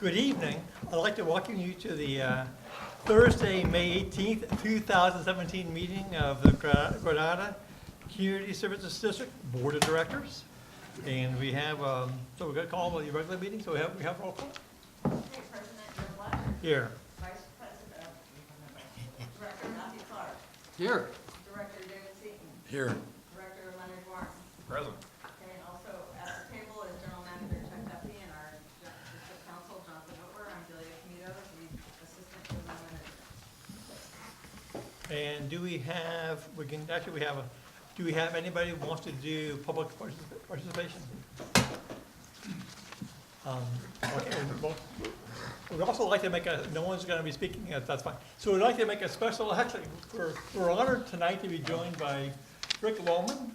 Good evening. I'd like to welcome you to the Thursday, May 18th, 2017 meeting of the Granada Community Services District Board of Directors. And we have, so we're going to call the regular meeting, so we have roll call. Okay, President Jim Black. Here. Vice President, Director Matthew Clark. Here. Director David Seaton. Here. Director Leonard Warren. Present. Okay, and also at the table is General Manager Chuck Duffy and our District Council, Jonathan Whitwer. I'm Delia Camito, the Assistant General Manager. And do we have, do we have anybody who wants to do public participation? Okay, well, we'd also like to make no one's going to be speaking, that's fine. So we'd like to make a special, actually, we're honored tonight to be joined by Rick Lohman,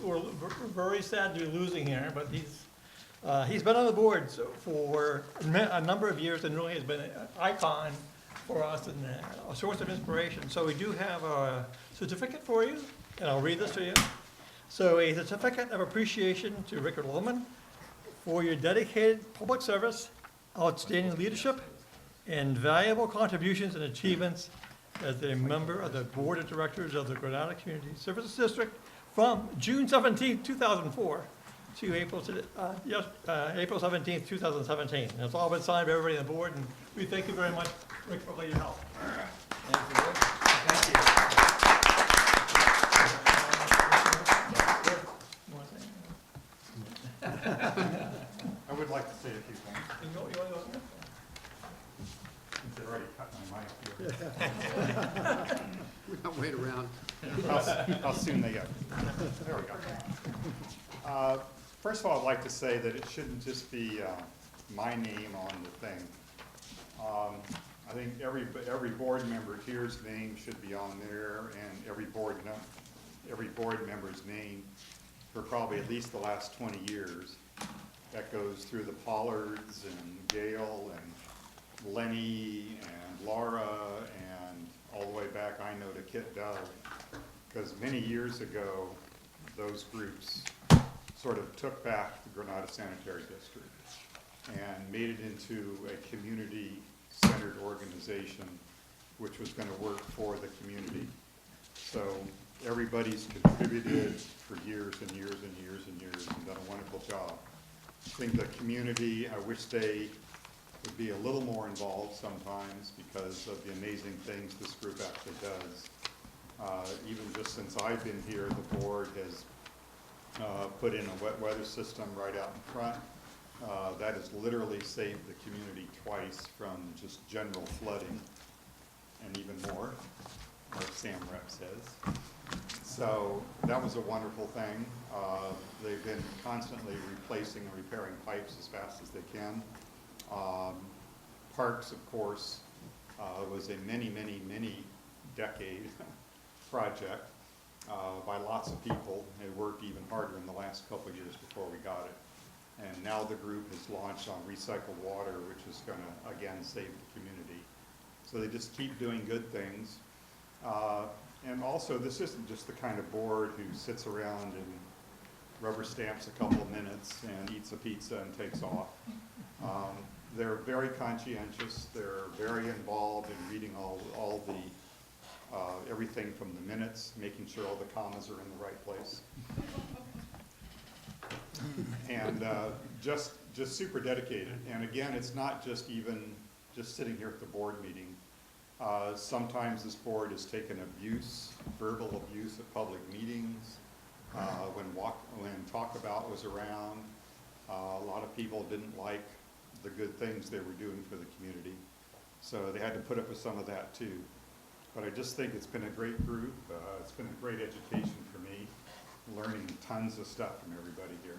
we're very sad to be losing here, but he's been on the board for a number of years and really has been an icon for us and a source of inspiration. So we do have a certificate for you, and I'll read this to you. So a certificate of appreciation to Rick Lohman for your dedicated public service, outstanding leadership, and valuable contributions and achievements as a member of the Board of Directors of the Granada Community Services District from June 17, 2004 to April 17, 2017. And it's all been signed by everybody on the board, and we thank you very much, Rick, for all your help. Thank you, Rick. Thank you. I would like to say a few things. You want to go here? Since they already cut my mic here. We don't wait around. How soon they go. There we go. First of all, I'd like to say that it shouldn't just be my name on the thing. I think every board member here's name should be on there, and every board member's name for probably at least the last 20 years. That goes through the Pollards and Gail and Lenny and Laura and all the way back, I know, to Kit Dove. Because many years ago, those groups sort of took back the Granada Sanitary District and made it into a community-centered organization which was going to work for the community. So everybody's contributed for years and years and years and years and done a wonderful job. I think the community, I wish they would be a little more involved sometimes because of the amazing things this group actually does. Even just since I've been here, the board has put in a wet weather system right out in front. That has literally saved the community twice from just general flooding and even more, like Sam Rep says. So that was a wonderful thing. They've been constantly replacing and repairing pipes as fast as they can. Parks, of course, was a many decade project by lots of people. They worked even harder in the last couple of years before we got it. And now the group has launched on recycled water, which is going to, again, save the community. So they just keep doing good things. And also, this isn't just the kind of board who sits around and rubber stamps a couple of minutes and eats a pizza and takes off. They're very conscientious. They're very involved in reading all the everything from the minutes, making sure all the commas are in the right place. And just super dedicated. And again, it's not just sitting here at the board meeting. Sometimes this board has taken abuse, verbal abuse at public meetings. When Talk About was around, a lot of people didn't like the good things they were doing for the community. So they had to put up with some of that too. But I just think it's been a great group. It's been a great education for me, learning tons of stuff from everybody here.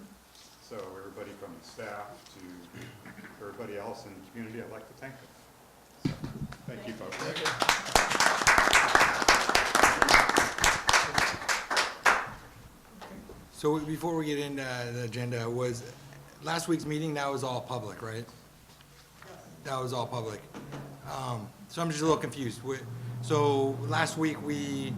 So everybody from the staff to everybody else in the community, I'd like to thank them. So, thank you, folks. So before we get into the agenda, was last week's meeting, that was all public, right? That was all public. So I'm just a little confused. So last week we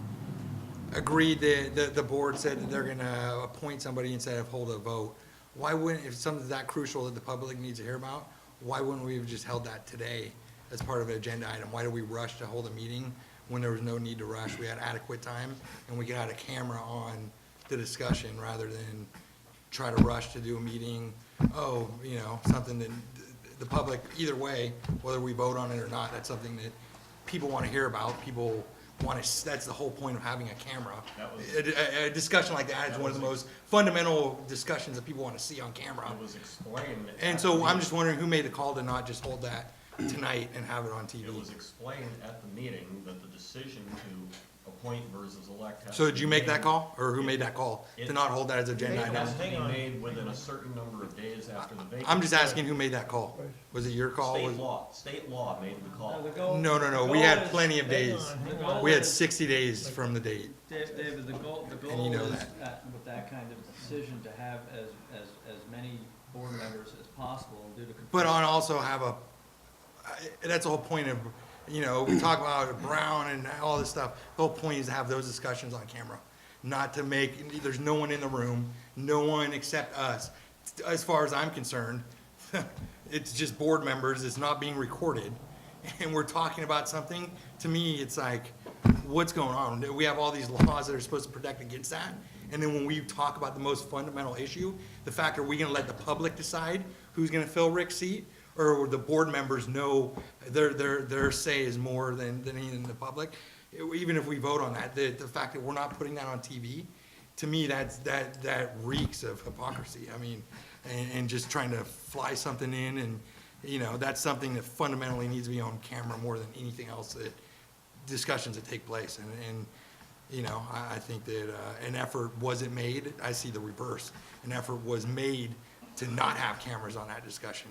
agreed that the board said that they're gonna appoint somebody instead of hold a vote. Why wouldn't, if something's that crucial that the public needs to hear about, why wouldn't we have just held that today as part of an agenda item? Why did we rush to hold a meeting when there was no need to rush? We had adequate time, and we could have a camera on the discussion rather than try to rush to do a meeting. Oh, you know, something that the public, either way, whether we vote on it or not, that's something that people want to hear about. People want to, that's the whole point of having a camera. A discussion like that is one of the most fundamental discussions that people want to see on camera. It was explained. And so I'm just wondering who made the call to not just hold that tonight and have it on TV? It was explained at the meeting that the decision to appoint versus elect has So to did be you make that made- call, or who made that call to not hold that as agenda It item? has to be Hang on. made within a certain number of days after the vacancy. I'm just asking who made that call. Was it your call? State law made the call. No, we had plenty of days. We had 60 days from the date. David, the goal And you know is, that. with that kind of decision, to have as many board members as possible and due to. But on also have a, that's the whole point of, you know, we talk about Brown and all this stuff. The whole point is to have those discussions on camera, not to make, there's no one in the room, no one except us. As far as I'm concerned, it's just board members, it's not being recorded, and we're talking about something. To me, it's like, what's going on? We have all these laws that are supposed to protect against that, and then when we talk about the most fundamental issue, the fact, are we gonna let the public decide who's gonna fill Rick's seat? Or the board members know their say is more than any in the public? Even if we vote on that, the fact that we're not putting that on TV, to me, that reeks of hypocrisy. I mean, and just trying to fly something in, and, you know, that's something that fundamentally needs to be on camera more than anything else, that discussions that take place. And you know, I think that an effort wasn't made. I see the reverse. An effort was made to not have cameras on that discussion.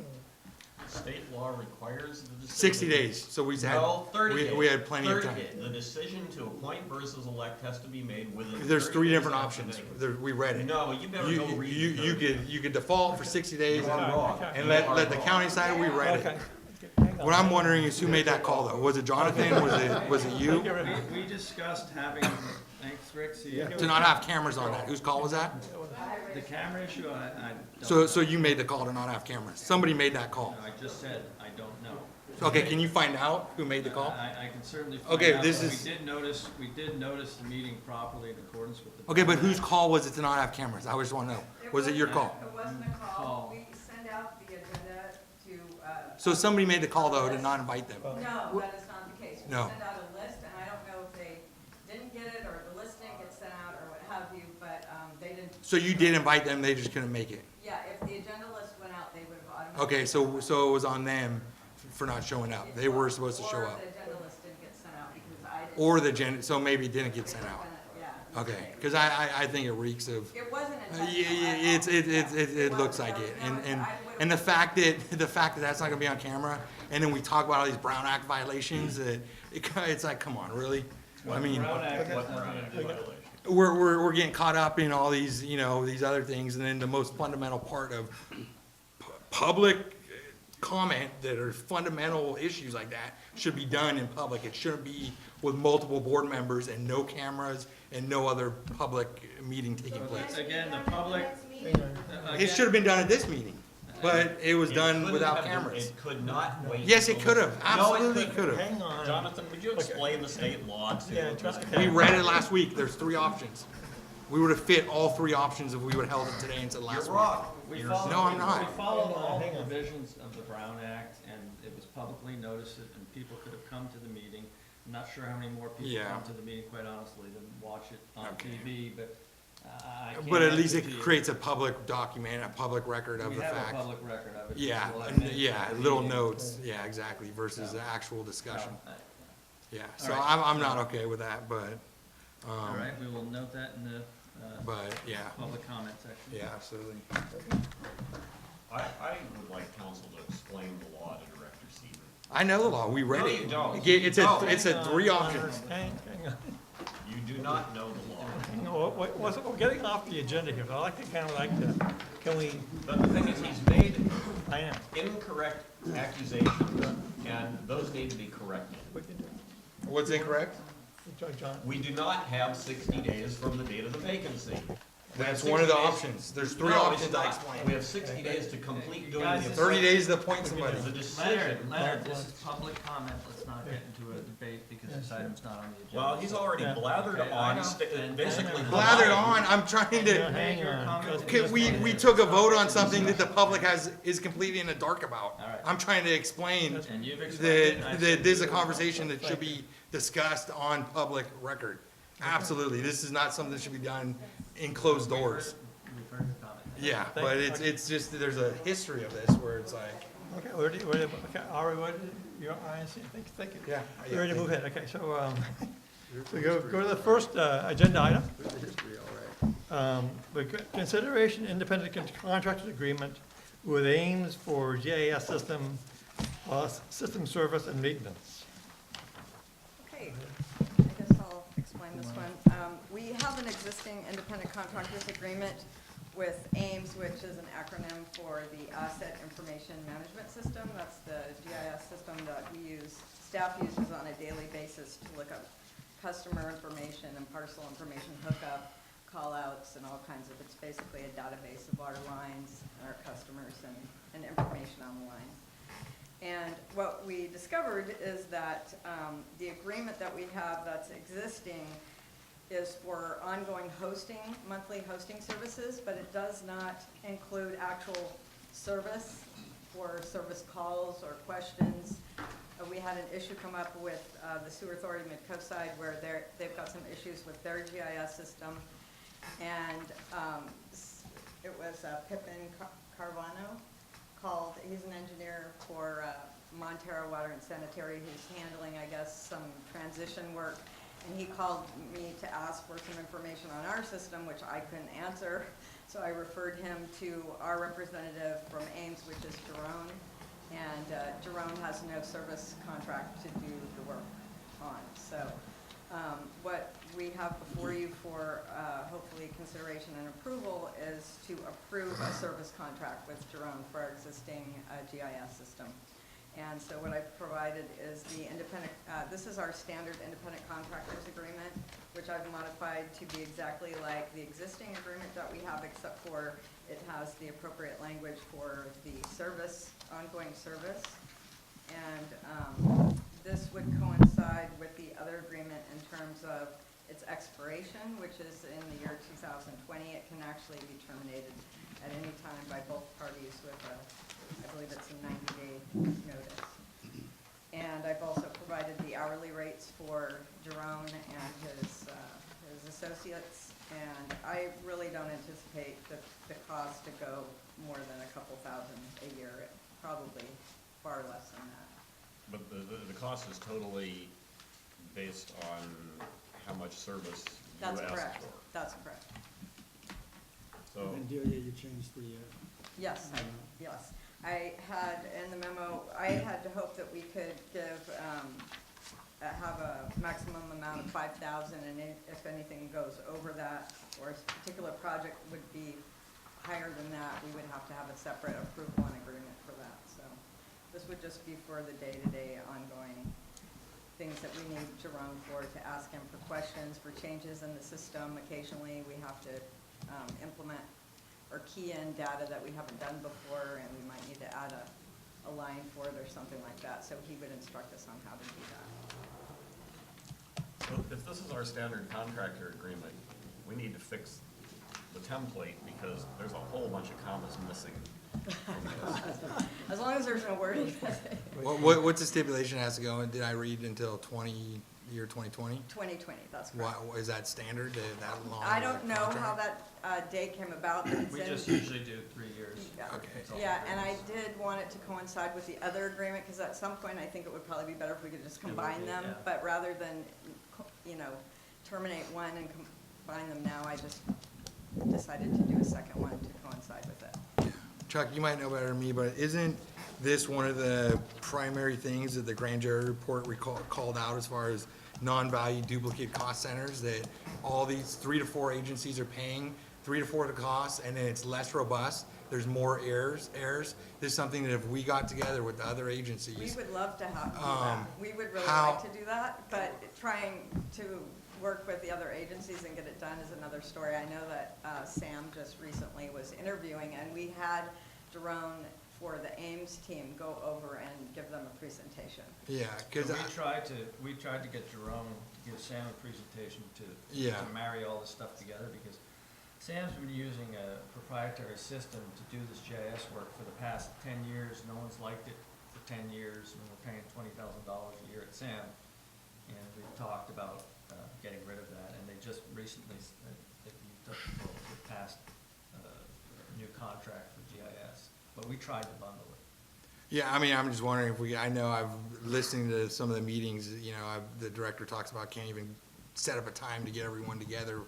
State law requires the decision. 60 days, so we had, No, 30 days. we had plenty of 30 time. days. The decision to appoint versus elect has to be made within 30 days. There's three different after options. vacancy. There, we read it. No, you better go read it. You could default for 60 days You are wrong. and You let are the wrong. county decide. We read Okay. it. Hang on. What I'm wondering is who made that call though? Was it Jonathan? Was it you? We discussed having, thanks, Rick, see, To not have cameras on that. Whose call was that? the camera issue, I don't. So you made the call to not have cameras. Somebody made that call. I just said, I don't know. Okay, can you find out who made the call? I can certainly find Okay, out, this but is- we did notice the meeting properly in accordance with the. Okay, but whose call was it to not have cameras? I just want to know. Was it your call? It wasn't a call. Call. We send out the agenda to, So somebody made the call though to not invite them. no, that is not the case. We No. send out a list, and I don't know if they didn't get it, or the list didn't get sent out, or what have you, but, they didn't. So you did invite them, they just couldn't make it. Yeah, if the agenda list went out, they would have automatically. Okay, so it was on them for not showing up. They were supposed to show Or up. the agenda list didn't get sent out because I didn't. Or so maybe it didn't get sent out. Yeah. Okay, because I think it reeks of, It wasn't yeah, intentional. it looks like it. And the fact that that's not gonna be on camera, and then we talk about all these Brown Act violations, that it's like, come on, really? I mean, Brown Act has What nothing Brown to Act do with it. violation? we're getting caught up in all these, you know, these other things, and then the most fundamental part of public comment that are fundamental issues like that should be done in public. It shouldn't be with multiple board members and no cameras and no other public meeting taking place. Again, the public. It should have been done at this meeting, but it was It done couldn't without have been- cameras. It could not wait. Yes, it until could the- have, No, it absolutely couldn't. could have. Hang on. Jonathan, would you explain the state law to? Yeah, just- We read it last week. There's 3 options. We would have fit all 3 options if we would have held it today instead of You're last week. wrong. We You're- followed- No, I'm not. We followed Hang on, all the hang on. provisions of the Brown Act, and it was publicly noticed, and people could have come to the meeting. I'm not sure how many more people Yeah. come to the meeting, quite honestly, than watch it on Okay. TV, but I can't. But at least answer it to you. creates a public document, a public record of We the have a fact. public record of it. Yeah, We'll have and- minutes yeah, of the little meeting. notes, yeah, exactly, versus Yeah. the actual discussion. No, Yeah, All so right. I'm not okay with that, but, All right, we will note that in the but, yeah, public comment section. yeah, absolutely. I would like council to explain the law to Director Seaver. I know the law, we read No, it. you don't. It's a, No. it's a 3 options. Hang on. You do not know the law. Hang on. We're getting off the agenda here, but I like to kind of can we, But the thing is, he's made I am. incorrect accusations, and those need to be corrected. We can do What's incorrect? it. John, We do not have 60 days from the date of the vacancy. That's one of the options. There's three No, it's options I not. explained. We have 60 days to complete doing Guys, the. it's 30 days to appoint somebody. The decision. Leonard, this is public comment, let's not get into a debate because this item's not on the agenda. Well, he's already Yeah. blathered Okay, I on, know. basically. Blathered lying. on, I'm trying to, Hang Your on, comment because is- we took a vote on something that the public is completely in the dark about. All right. I'm trying to explain And you've explained it, and I that said this is a we- conversation that should be discussed on public record. Absolutely, this is not something that should be done in closed doors. We've heard your comment. Yeah, but it's just, there's a history of this where it's like, Okay, okay, Ari, what, your INC, thank you. yeah. We're ready to move ahead, okay, so, so go to the first, agenda item. Consideration independent contracted agreement with Ames for GIS system, system service and maintenance. Okay, I guess I'll explain this one. We have an existing independent contractors agreement with AIMS, which is an acronym for the Asset Information Management System. That's the GIS system that we use, staff uses on a daily basis to look up customer information and parcel information hookup, call-outs, and all kinds of, it's basically a database of our lines, our customers, and information on the lines. And what we discovered is that the agreement that we have that's existing is for ongoing hosting, monthly hosting services, but it does not include actual service for service calls or questions. We had an issue come up with the Sewer Authority Mid-Coast side where they've got some issues with their GIS system. And it was Pippin Carvano called, he's an engineer for Montero Water and Sanitary, who's handling, I guess, some transition work. And he called me to ask for some information on our system, which I couldn't answer. So I referred him to our representative from Ames, which is Jerome. And Jerome has no service contract to do the work on. So what we have before you for hopefully consideration and approval is to approve a service contract with Jerome for our existing GIS system. And so what I've provided is the independent, this is our standard independent contractors agreement, which I've modified to be exactly like the existing agreement that we have, except for it has the appropriate language for the service, ongoing service. And this would coincide with the other agreement in terms of its expiration, which is in the year 2020. It can actually be terminated at any time by both parties with a, I believe it's a 90-day notice. And I've also provided the hourly rates for Jerome and his associates. And I really don't anticipate the cost to go more than a couple thousand a year, probably far less than that. But the cost is totally based on how much service you That's asked correct. for. That's correct. So, And Delia, you changed the, Yes, yes. I had, in the memo, I had hoped that we could give, have a maximum amount of 5,000, and if anything goes over that, or a particular project would be higher than that, we would have to have a separate approval and agreement for that. So this would just be for the day-to-day ongoing things that we need Jerome for, to ask him for questions, for changes in the system. Occasionally, we have to implement or key in data that we haven't done before, and we might need to add a line for it or something like that. So he would instruct us on how to do that. so if this is our standard contractor agreement, we need to fix the template because there's a whole bunch of commas missing from this. As long as there's no wording. What's the stipulation has to go, did I read until year 2020? 2020, that's Why, correct. is that standard, that long? I don't know how contract? that date came about. but it's We in- just usually do 3 years. Yeah. Okay. That's all Yeah, it and I is. did want it to coincide with the other agreement, because at some point, I think it would probably be better if we could just It would combine be, them. yeah. But rather than, terminate one and combine them now, I just decided to do a second one to coincide with it. Chuck, you might know better than me, but isn't this one of the primary things that the grand jury report called out as far as non-value duplicate cost centers, that all these 3 to 4 agencies are paying 3 to 4 to cost, and then it's less robust, there's more errors? This is something that if we got together with the other We agencies, would love to have, do that. We would really how- like to do that, but trying to work with the other agencies and get it done is another story. I know that Sam just recently was interviewing, and we had Jerome for the Ames team go over and give them a presentation. Yeah, because So we tried to get Jerome to give Sam a presentation to marry all this stuff together, because Sam's been using a proprietary system to do this GIS work for the past 10 years. No one's liked it for 10 years, and we're paying $20,000 a year at Sam. And we've talked about getting rid of that, and they just recently, passed a new contract for GIS. But we tried to bundle it. yeah, I mean, I'm just wondering if I know I've listening to some of the meetings, you know, the director talks about can't even set up a time to get everyone together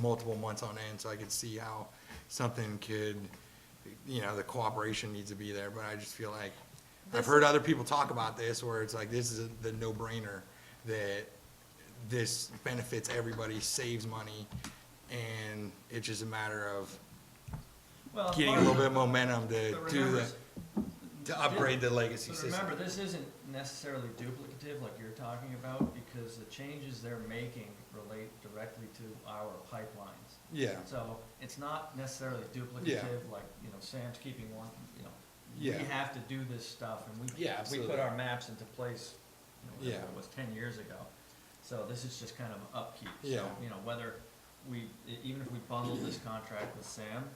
multiple months on end, so I could see how something could, you know, the cooperation needs to be there, but I just feel like, I've heard other people talk about this, where it's like, this is the no-brainer, that this benefits everybody, saves money, and it's just a matter of Well, getting a little bit of momentum to but do remember, to upgrade the legacy But system. remember, this isn't necessarily duplicative like you're talking about, because the changes they're making relate directly to our pipelines. Yeah, So it's not necessarily duplicative, like, you know, Sam's keeping one, you know. Yeah. We have to do this stuff, and we Yeah, put absolutely. our maps into place, you know, whatever Yeah. it was 10 years ago. So this is just kind of upkeep. Yeah. So, you know, whether even if we bundled this contract with Sam,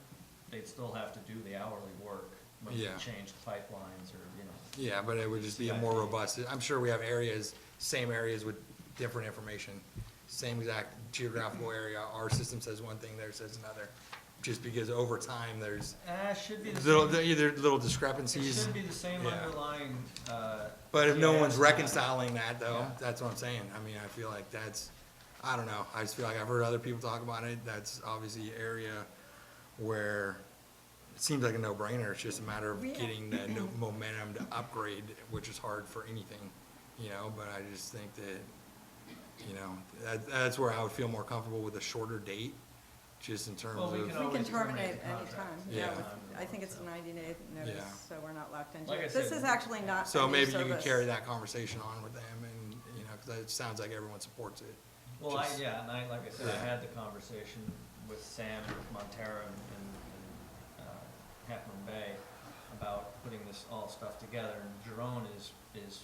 they'd still have to do the hourly work when we Yeah. change the pipelines, or, you know. yeah, but it would just be a more robust, I'm sure we have areas, same areas with different information, same exact geographical area, our system says one thing, theirs says another, just because over time, there's It should be the same. either little It discrepancies. should be the same Yeah. underlying, But if no GIS one's data. reconciling that, though, Yeah. that's what I'm saying. I mean, I feel like that's, I don't know, I just feel like I've heard other people talk about it. That's obviously an area where it seems like a no-brainer. It's just a matter of We- getting the momentum to upgrade, which is hard for anything, you know, but I just think that, you know, that's where I would feel more comfortable with a shorter date, just in terms Well, we of. can We can always terminate terminate the contract. anytime, Yeah. yeah, I think it's a 90-day notice, Yeah. so we're not locked into Like I it. This said, is actually not So a new maybe you could service. carry that conversation on with them and, you know, because it sounds like everyone supports it. Well, Just- like I said, I Yeah. had the conversation with Sam, with Montero, and Half Moon Bay about putting this all stuff together, and Jerome is,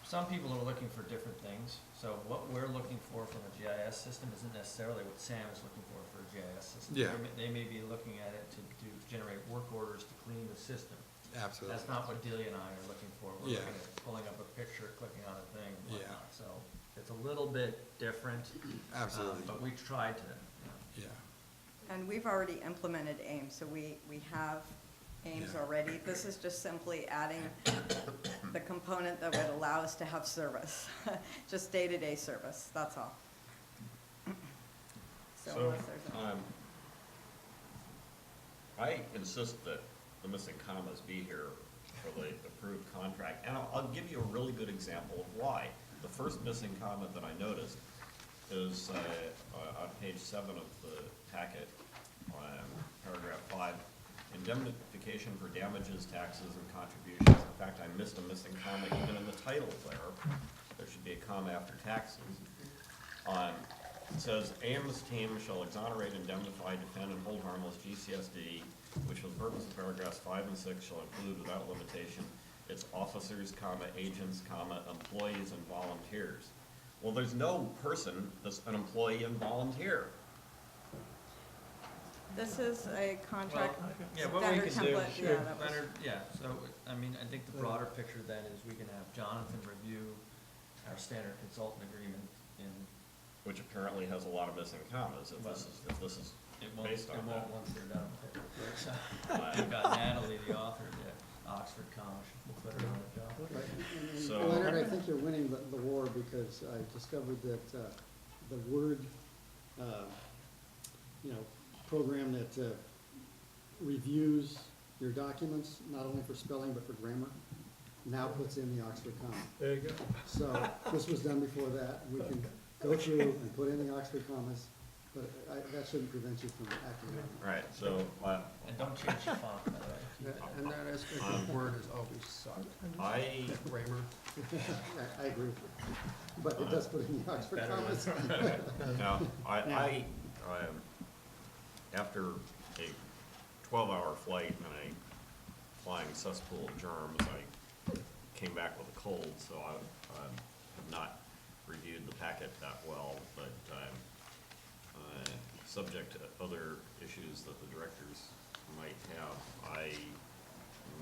some people are looking for different things, so what we're looking for from a GIS system isn't necessarily what Sam is looking for a GIS system. Yeah. They may be looking at it to generate work orders to clean the system. Absolutely. That's not what Delia and I are looking for. We're Yeah. looking at pulling up a picture, clicking on a thing, and Yeah. whatnot, so it's a little bit different. Absolutely. But we tried to, you know. Yeah. And we've already implemented AIMS, so we have AIMS Yeah. already. This is just simply adding the component that would allow us to have service, just day-to-day service, that's all. So So, unless there's a. I insist that the missing commas be here for the approved contract, and I'll give you a really good example of why. The first missing comment that I noticed is on page 7 of the packet, paragraph 5, indemnification for damages, taxes, and contributions. In fact, I missed a missing comma even in the title there. There should be a comma after taxes. It says, AM's team shall exonerate, indemnify, defend, and hold harmless GCSD, which for the purpose of paragraphs 5 and 6 shall include without limitation its officers, agents, employees, and volunteers. Well, there's no person that's an employee and volunteer. This is a contract Yeah, what we standard can do, template, yeah, that was. Leonard, yeah, so, I mean, I think the broader picture then is we can have Jonathan review our standard consultant agreement in, Which apparently has a lot of missing commas, if this is it won't, based it on won't that. once they're done. So, we've got Natalie, the author, at Oxford College, we'll put her on the job. So- Leonard, I think you're winning the war, because I discovered that the Word, program that reviews your documents, not only for spelling but for grammar, now puts in the Oxford comma. There you go. So this was done before that. We can go through and put in the Oxford commas But that shouldn't prevent you from acting on it. Right, so, And don't change the font, by the way. And that aspect of word has always sucked. I, Grammar. I agree with you. But it does put in the Oxford Better commas. now, after a 12-hour flight and a flying cesspool of germs, I came back with a cold, so I have not reviewed the packet that well, but subject to other issues that the directors might have, I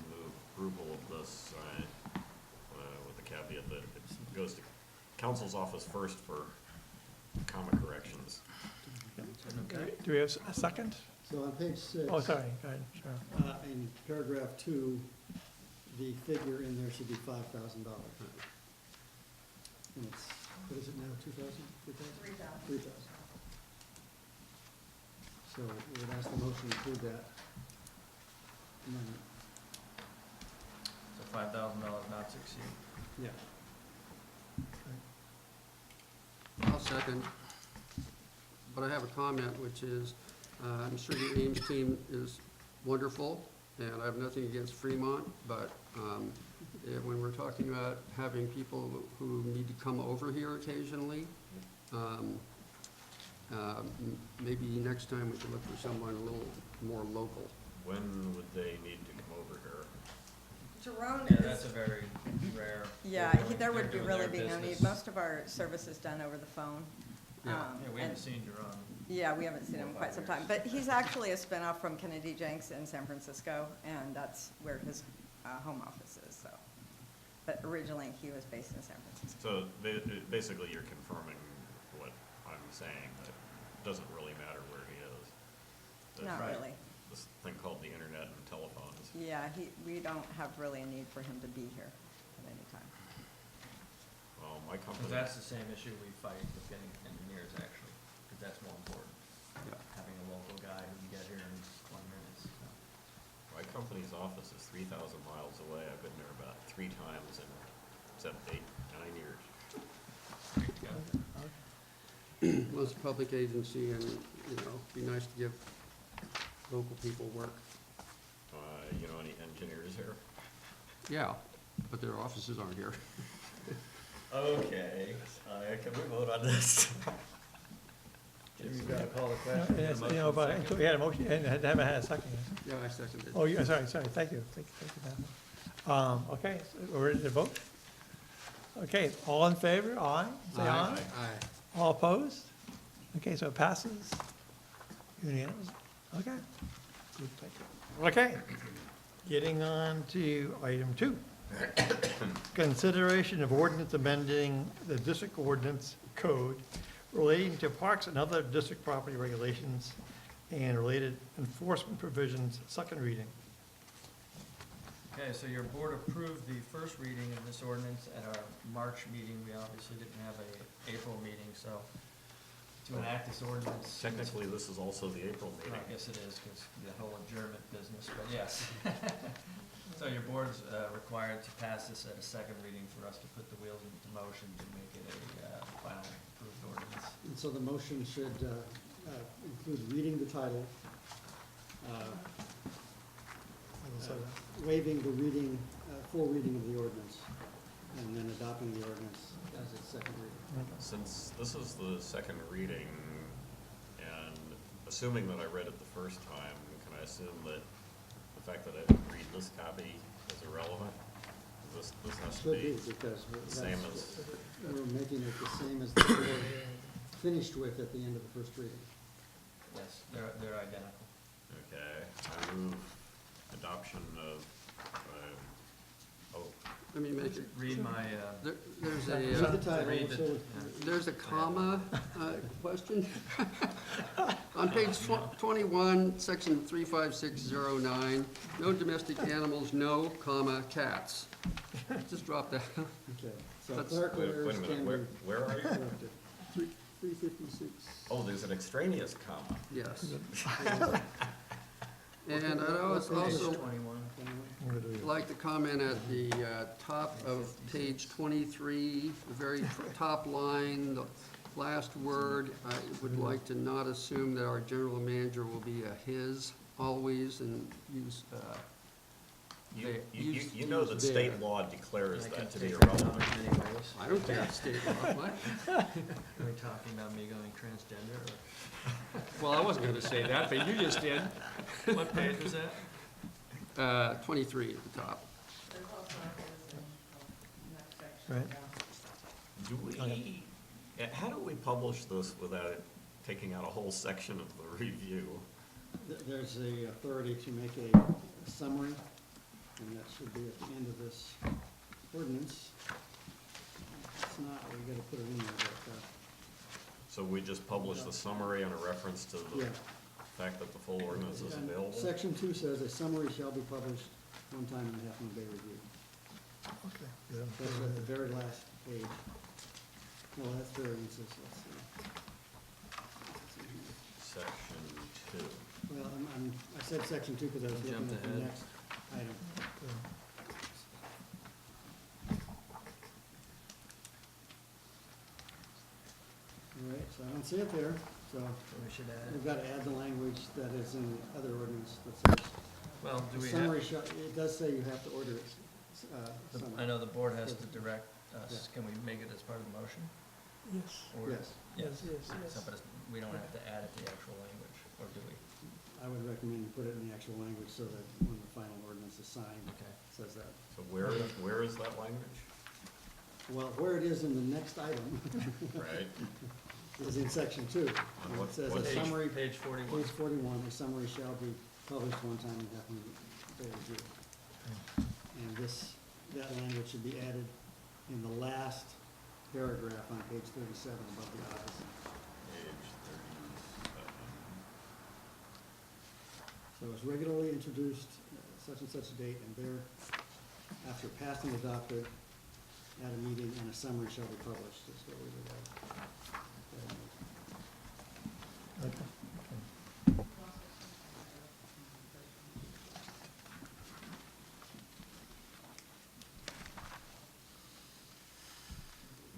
move approval of this with the caveat that it goes to council's office first for comma corrections. Okay. Do we have a second? So on page 6. Oh, sorry, go ahead, sure. In paragraph 2, the figure in there should be $5,000. And it's, what is it now, 2,000, 3,000? 3,000. 3,000. So we would ask the motion to approve that amendment. So $5,000 not to exceed. Yeah. I'll second. But I have a comment, which is, I'm sure the Ames team is wonderful, and I have nothing against Fremont, but when we're talking about having people who need to come over here occasionally, maybe next time we can look for someone a little more local. When would they need to come over here? Jerome Yeah, is, that's a very rare. yeah, they're doing- there they're would be doing really their be no need. business. Most of our service is done over the phone. Yeah. Yeah, we haven't And- seen Jerome. Yeah, we haven't seen him in quite some time, but he's actually a spinoff from Kennedy Jenks in San Francisco, and that's where his home office is, so. But originally, he was based in San Francisco. So basically, you're confirming what I'm saying, that it doesn't really matter where he is. That Not right. really. This thing called the internet and telephones. Yeah, we don't have really a need for him to be here at any time. Well, my Because company, that's the same issue we fight with getting engineers, actually, because that's more important. Yeah. Having a local guy who can get here in 20 minutes, so. my company's office is 3,000 miles away. I've been there about 3 times in 7, 8, 9 years. Well, it's a public agency, and, you know, it'd be nice to give local people work. You know any engineers here? Yeah, but their offices aren't here. Okay, can we vote on this? Jimmy, you gotta call the No, question. it's, you know, but until we had a motion, and haven't had a second yet. Yeah, I seconded. Oh, yeah, sorry, thank you, thank you. Okay, so we're ready to vote? Okay, all in favor, aye, say aye. Aye. All opposed? Okay, so it passes unanimous, okay. Good, thank you. Okay, getting on to item 2. Consideration of ordinance amending the district ordinance code relating to parks and other district property regulations and related enforcement provisions, second reading. Okay, so your board approved the first reading of this ordinance at our March meeting. We obviously didn't have a April meeting, so to enact this ordinance. Technically, this is also the April I meeting. guess it is, because the whole adjournment business, but yes. So your board's required to pass this at a second reading for us to put the wheels into motion to make it a final approved ordinance. And so the motion should include reading the title, waiving the reading, full reading of the ordinance, and then adopting the ordinance as its second reading. Since this is the second reading, and assuming that I read it the first time, can I assume that the fact that I didn't read this copy is irrelevant? This has to Should be, be because the same as, we're making it the same as the board finished with at the end of the first reading. Yes, they're identical. okay, I move adoption of, Let me make it, Read my, there's Read a, the title, read the- so yeah. there's a comma question. On page 21, section 35609, no domestic animals, no, comma, cats. Just drop that. Okay, so That's- clerical wait errors a minute, can be where are you? corrected. 356. Oh, there's an extraneous comma. Yes. And I'd also 21. like to comment at the top of page 23, the very top line, last word, I would like to not assume that our general manager will be a his always and use, You know that state there. law declares I can that to be take that irrelevant. comment anyways. I don't care if state law, what? Are we talking about me going transgender, Well, I wasn't gonna say that, but you just did. or what page was that? 23 at the top. There's also his in the next section. Right. Do we, how do we publish this without it taking out a whole section of the review? There's a authority to make a summary, and that should be at the end of this ordinance. It's not, we gotta put it in there, but, So we just publish the summary and a reference to the yeah. fact that the full ordinance is And available? Section 2 says a summary shall be published one time in the Half Moon Bay Review. Okay. Yeah. That's at the very last page. No, that's variances, let's see. Section two. Well, I said section 2 because I was looking Jumped at the ahead. next item. All right, so I don't see it there, so We should add we've it. got to add the language that is in the other ordinance that says, Well, do the we summary have, shall, it does say you have to order it, I summary. know the board has to direct us, can we make it as part of the motion? Yes, Or- Yes, yes, yes, yes. So, but we don't have to add it to the actual language, or do we? I would recommend you put it in the actual language so that when the final ordinance is signed, Okay. it says that. So where is that language? Well, where it is in the next item Right? is in section 2. On what- It says what a page? summary, Page 41. page 41, a summary shall be published one time in Half Moon Bay Review. And that language should be added in the last paragraph on page 37 above the eyes. Page 37. So it's regularly introduced such and such date, and there, after passed and adopted at a meeting, and a summary shall be published, is what we would have. Okay.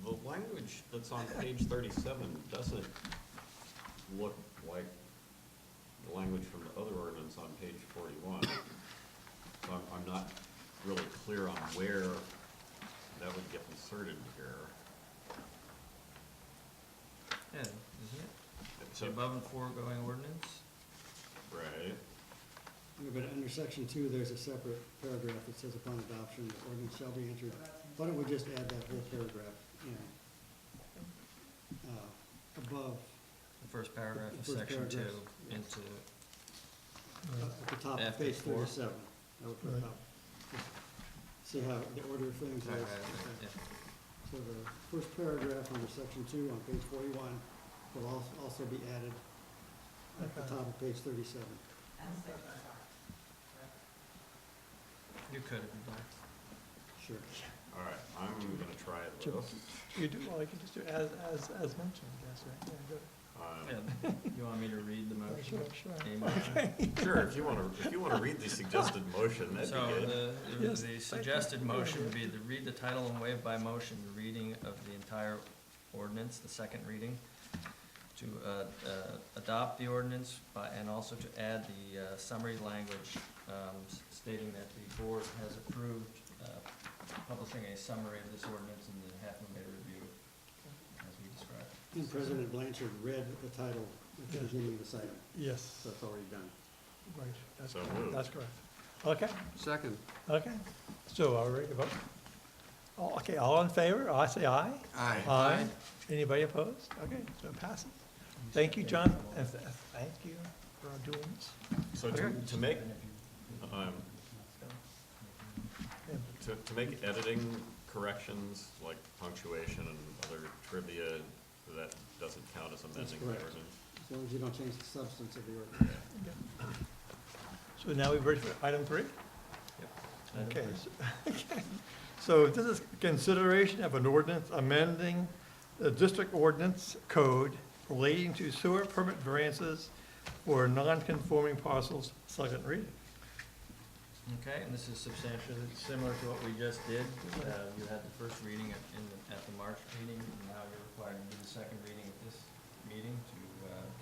The language that's on page 37 doesn't look like the language from the other ordinance on page 41. So I'm not really clear on where that would get inserted here. Yeah, isn't it? So, The above and foregoing ordinance? right, Yeah, but under section 2, there's a separate paragraph that says upon adoption, the ordinance shall be entered. Why don't we just add that whole paragraph in, above, The first paragraph The of first section 2 paragraph, yes. into, at the top of After page four. 37. I would put Right. up. See how the order of things is? Right, Okay. yeah. So the first paragraph under section 2 on page 41 will also be added at the Okay. top of page 37. You could if you'd like. Sure. all right, I'm gonna try Sure. this. You do, well, you can just do as mentioned, I guess, right? Yeah, good. Yeah, you want me to read the motion? Sure, sure. A motion? Sure, if you wanna read the suggested motion, that'd So be good. Yes, the thank you. suggested motion would be to read the title and waive by motion the reading of the entire ordinance, the second reading, to adopt the ordinance by, and also to add the summary language stating that the board has approved publishing a summary of this ordinance in the Half Moon Bay Review, as we described. And President Blanchard read the title at the Yes. beginning of this item, Yes, so it's already done. right, that's So correct, moved. that's correct. Okay, Second. okay, so are we ready to vote? Oh, okay, all in favor, I say aye. Aye. Aye. Anybody opposed? Okay, so it passes. Thank you, John, and thank you for doing this. So to make, um, to make editing corrections, like punctuation and other trivia, that doesn't count as amending the correct. ordinance? As long as you don't change the substance of the ordinance. So now we're ready for item 3? Item Okay. three. Okay. So this is consideration of an ordinance amending the district ordinance code relating to sewer permit variances for non-conforming parcels, second reading. Okay, and this is substantially similar to what we just did. You had the first reading at the March meeting, and now you're required to do the second reading at this meeting to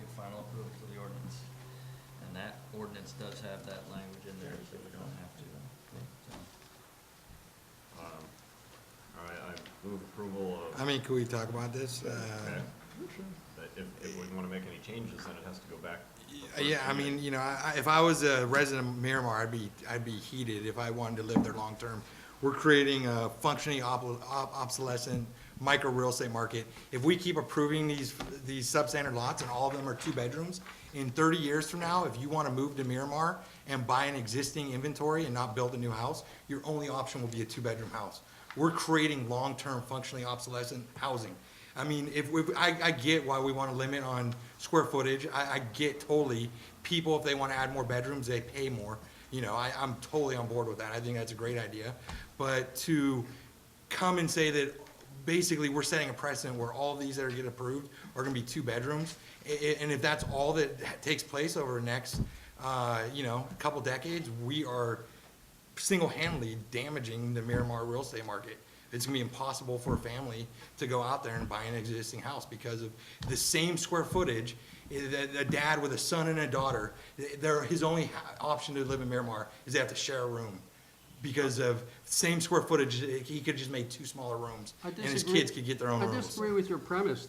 give final approval to the ordinance. And that ordinance does have that language in there, so we don't have to. So, All right, I move approval of. I mean, can we talk about this? Okay. But if we want to make any changes, then it has to go back. Yeah, I mean, you know, if I was a resident of Miramar, I'd be heated if I wanted to live there long term. We're creating a functioning obsolescent micro real estate market. If we keep approving these substandard lots and all of them are 2 bedrooms, in 30 years from now, if you want to move to Miramar and buy an existing inventory and not build a new house, your only option will be a 2-bedroom house. We're creating long-term functionally obsolescent housing. I mean, I get why we want to limit on square footage. I get totally, people, if they want to add more bedrooms, they pay more. You know, I'm totally on board with that. I think that's a great idea. But to come and say that basically we're setting a precedent where all these that are get approved are gonna be 2 bedrooms, and if that's all that takes place over the next, you know, couple decades, we are single-handedly damaging the Miramar real estate market. It's gonna be impossible for a family to go out there and buy an existing house because of the same square footage. A dad with a son and a daughter, his only option to live in Miramar is they have to share a room. Because of same square footage, he could just make 2 smaller rooms, I and his disagree. kids could get their own I rooms. disagree with your premise.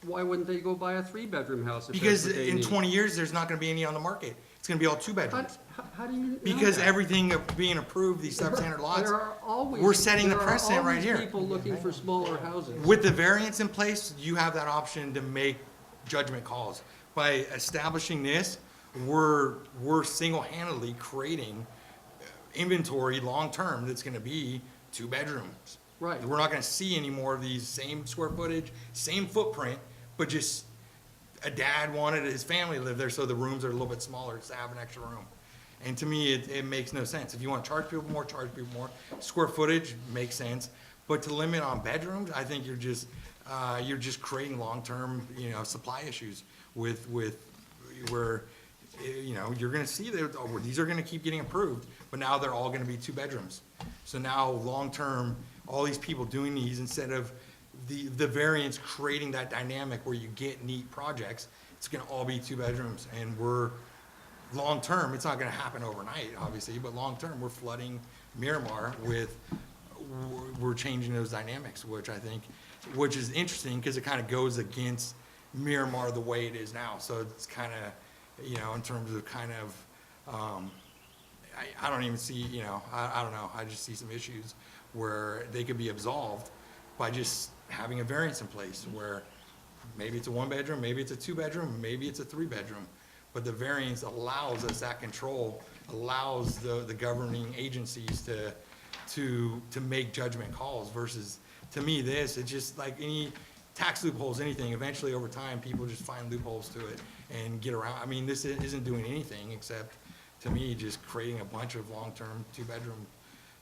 Why wouldn't they go buy a 3-bedroom house if that's Because what they in need? 20 years, there's not gonna be any on the market. It's gonna be all 2 How, bedrooms. how do you know Because that? everything being approved, these substandard lots, There are always. we're setting the precedent right There are here. always people looking for smaller houses. with the variance in place, you have that option to make judgment calls. By establishing this, we're single-handedly creating inventory long-term that's gonna be 2 bedrooms. Right. We're not gonna see any more of these same square footage, same footprint, but just a dad wanted his family to live there, so the rooms are a little bit smaller to have an extra room. And to me, it makes no sense. If you wanna charge people more, charge people more. Square footage makes sense, but to limit on bedrooms, I think you're just creating long-term, you know, supply issues with where, you know, you're gonna see that, oh, these are gonna keep getting approved, but now they're all gonna be 2 bedrooms. So now, long-term, all these people doing these, instead of the variance creating that dynamic where you get neat projects, it's gonna all be 2 bedrooms, and long-term, it's not gonna happen overnight, obviously, but long-term, we're flooding Miramar we're changing those dynamics, which is interesting, because it kind of goes against Miramar the way it is now, so it's kind of, you know, in terms of kind of, I don't even see, you know, I don't know, I just see some issues where they could be absolved by just having a variance in place, where maybe it's a 1-bedroom, maybe it's a 2-bedroom, maybe it's a 3-bedroom, but the variance allows us that control, allows the governing agencies to make judgment calls, versus, to me, it's just like any tax loopholes, anything, eventually over time, people just find loopholes to it and get around. I mean, this isn't doing anything except, to me, just creating a bunch of long-term 2-bedroom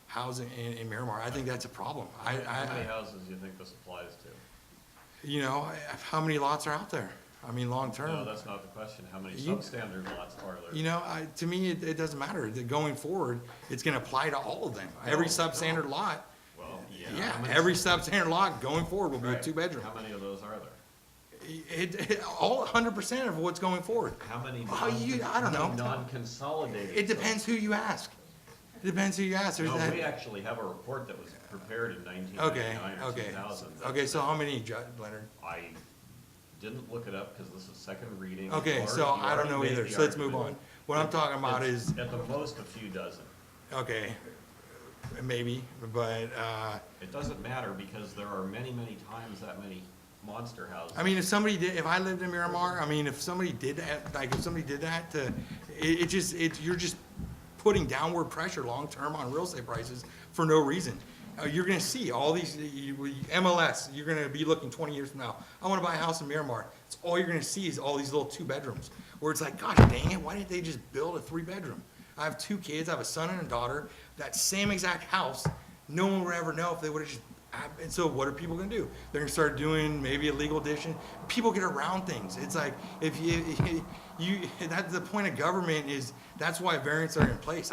housing in Miramar. I think that's a problem. How many houses do you think this applies to? You know, how many lots are out there? I mean, No, long-term. that's not the question. How many You- substandard lots are there? You know, to me, it doesn't matter. Going forward, it's gonna apply to all of them. Every No, substandard lot, Well, yeah. yeah, how many- every substandard lot going forward will be a Right. 2-bedroom. How many of those are there? All 100% of what's going forward. How many? I don't know. Non-consolidated. It depends who you ask. It depends who you ask. There's No, that. we actually have a report that was prepared in Okay, 1999 or okay. 2000. Okay, so how many, Leonard? I didn't look it up because this is second reading. Okay, You so already- you I don't already know made either, the so let's move on. argument. What I'm talking about It's is, at the most a few dozen. okay, maybe, but, It doesn't matter because there are many, many times that many monster houses. I mean, if I lived in Miramar, I mean, if somebody did that, you're just putting downward pressure long-term on real estate prices for no reason. You're gonna see all these, MLS, you're gonna be looking 20 years from now, I wanna buy a house in Miramar. It's all you're gonna see is all these little 2-bedrooms, where it's like, gosh dang it, why didn't they just build a 3-bedroom? I have 2 kids, I have a son and a daughter, that same exact house, no one would ever know if they would've just And so what are people gonna do? They're gonna start doing maybe a legal addition. People get around things. It's like, if that's the point of government is, that's why variants are in place.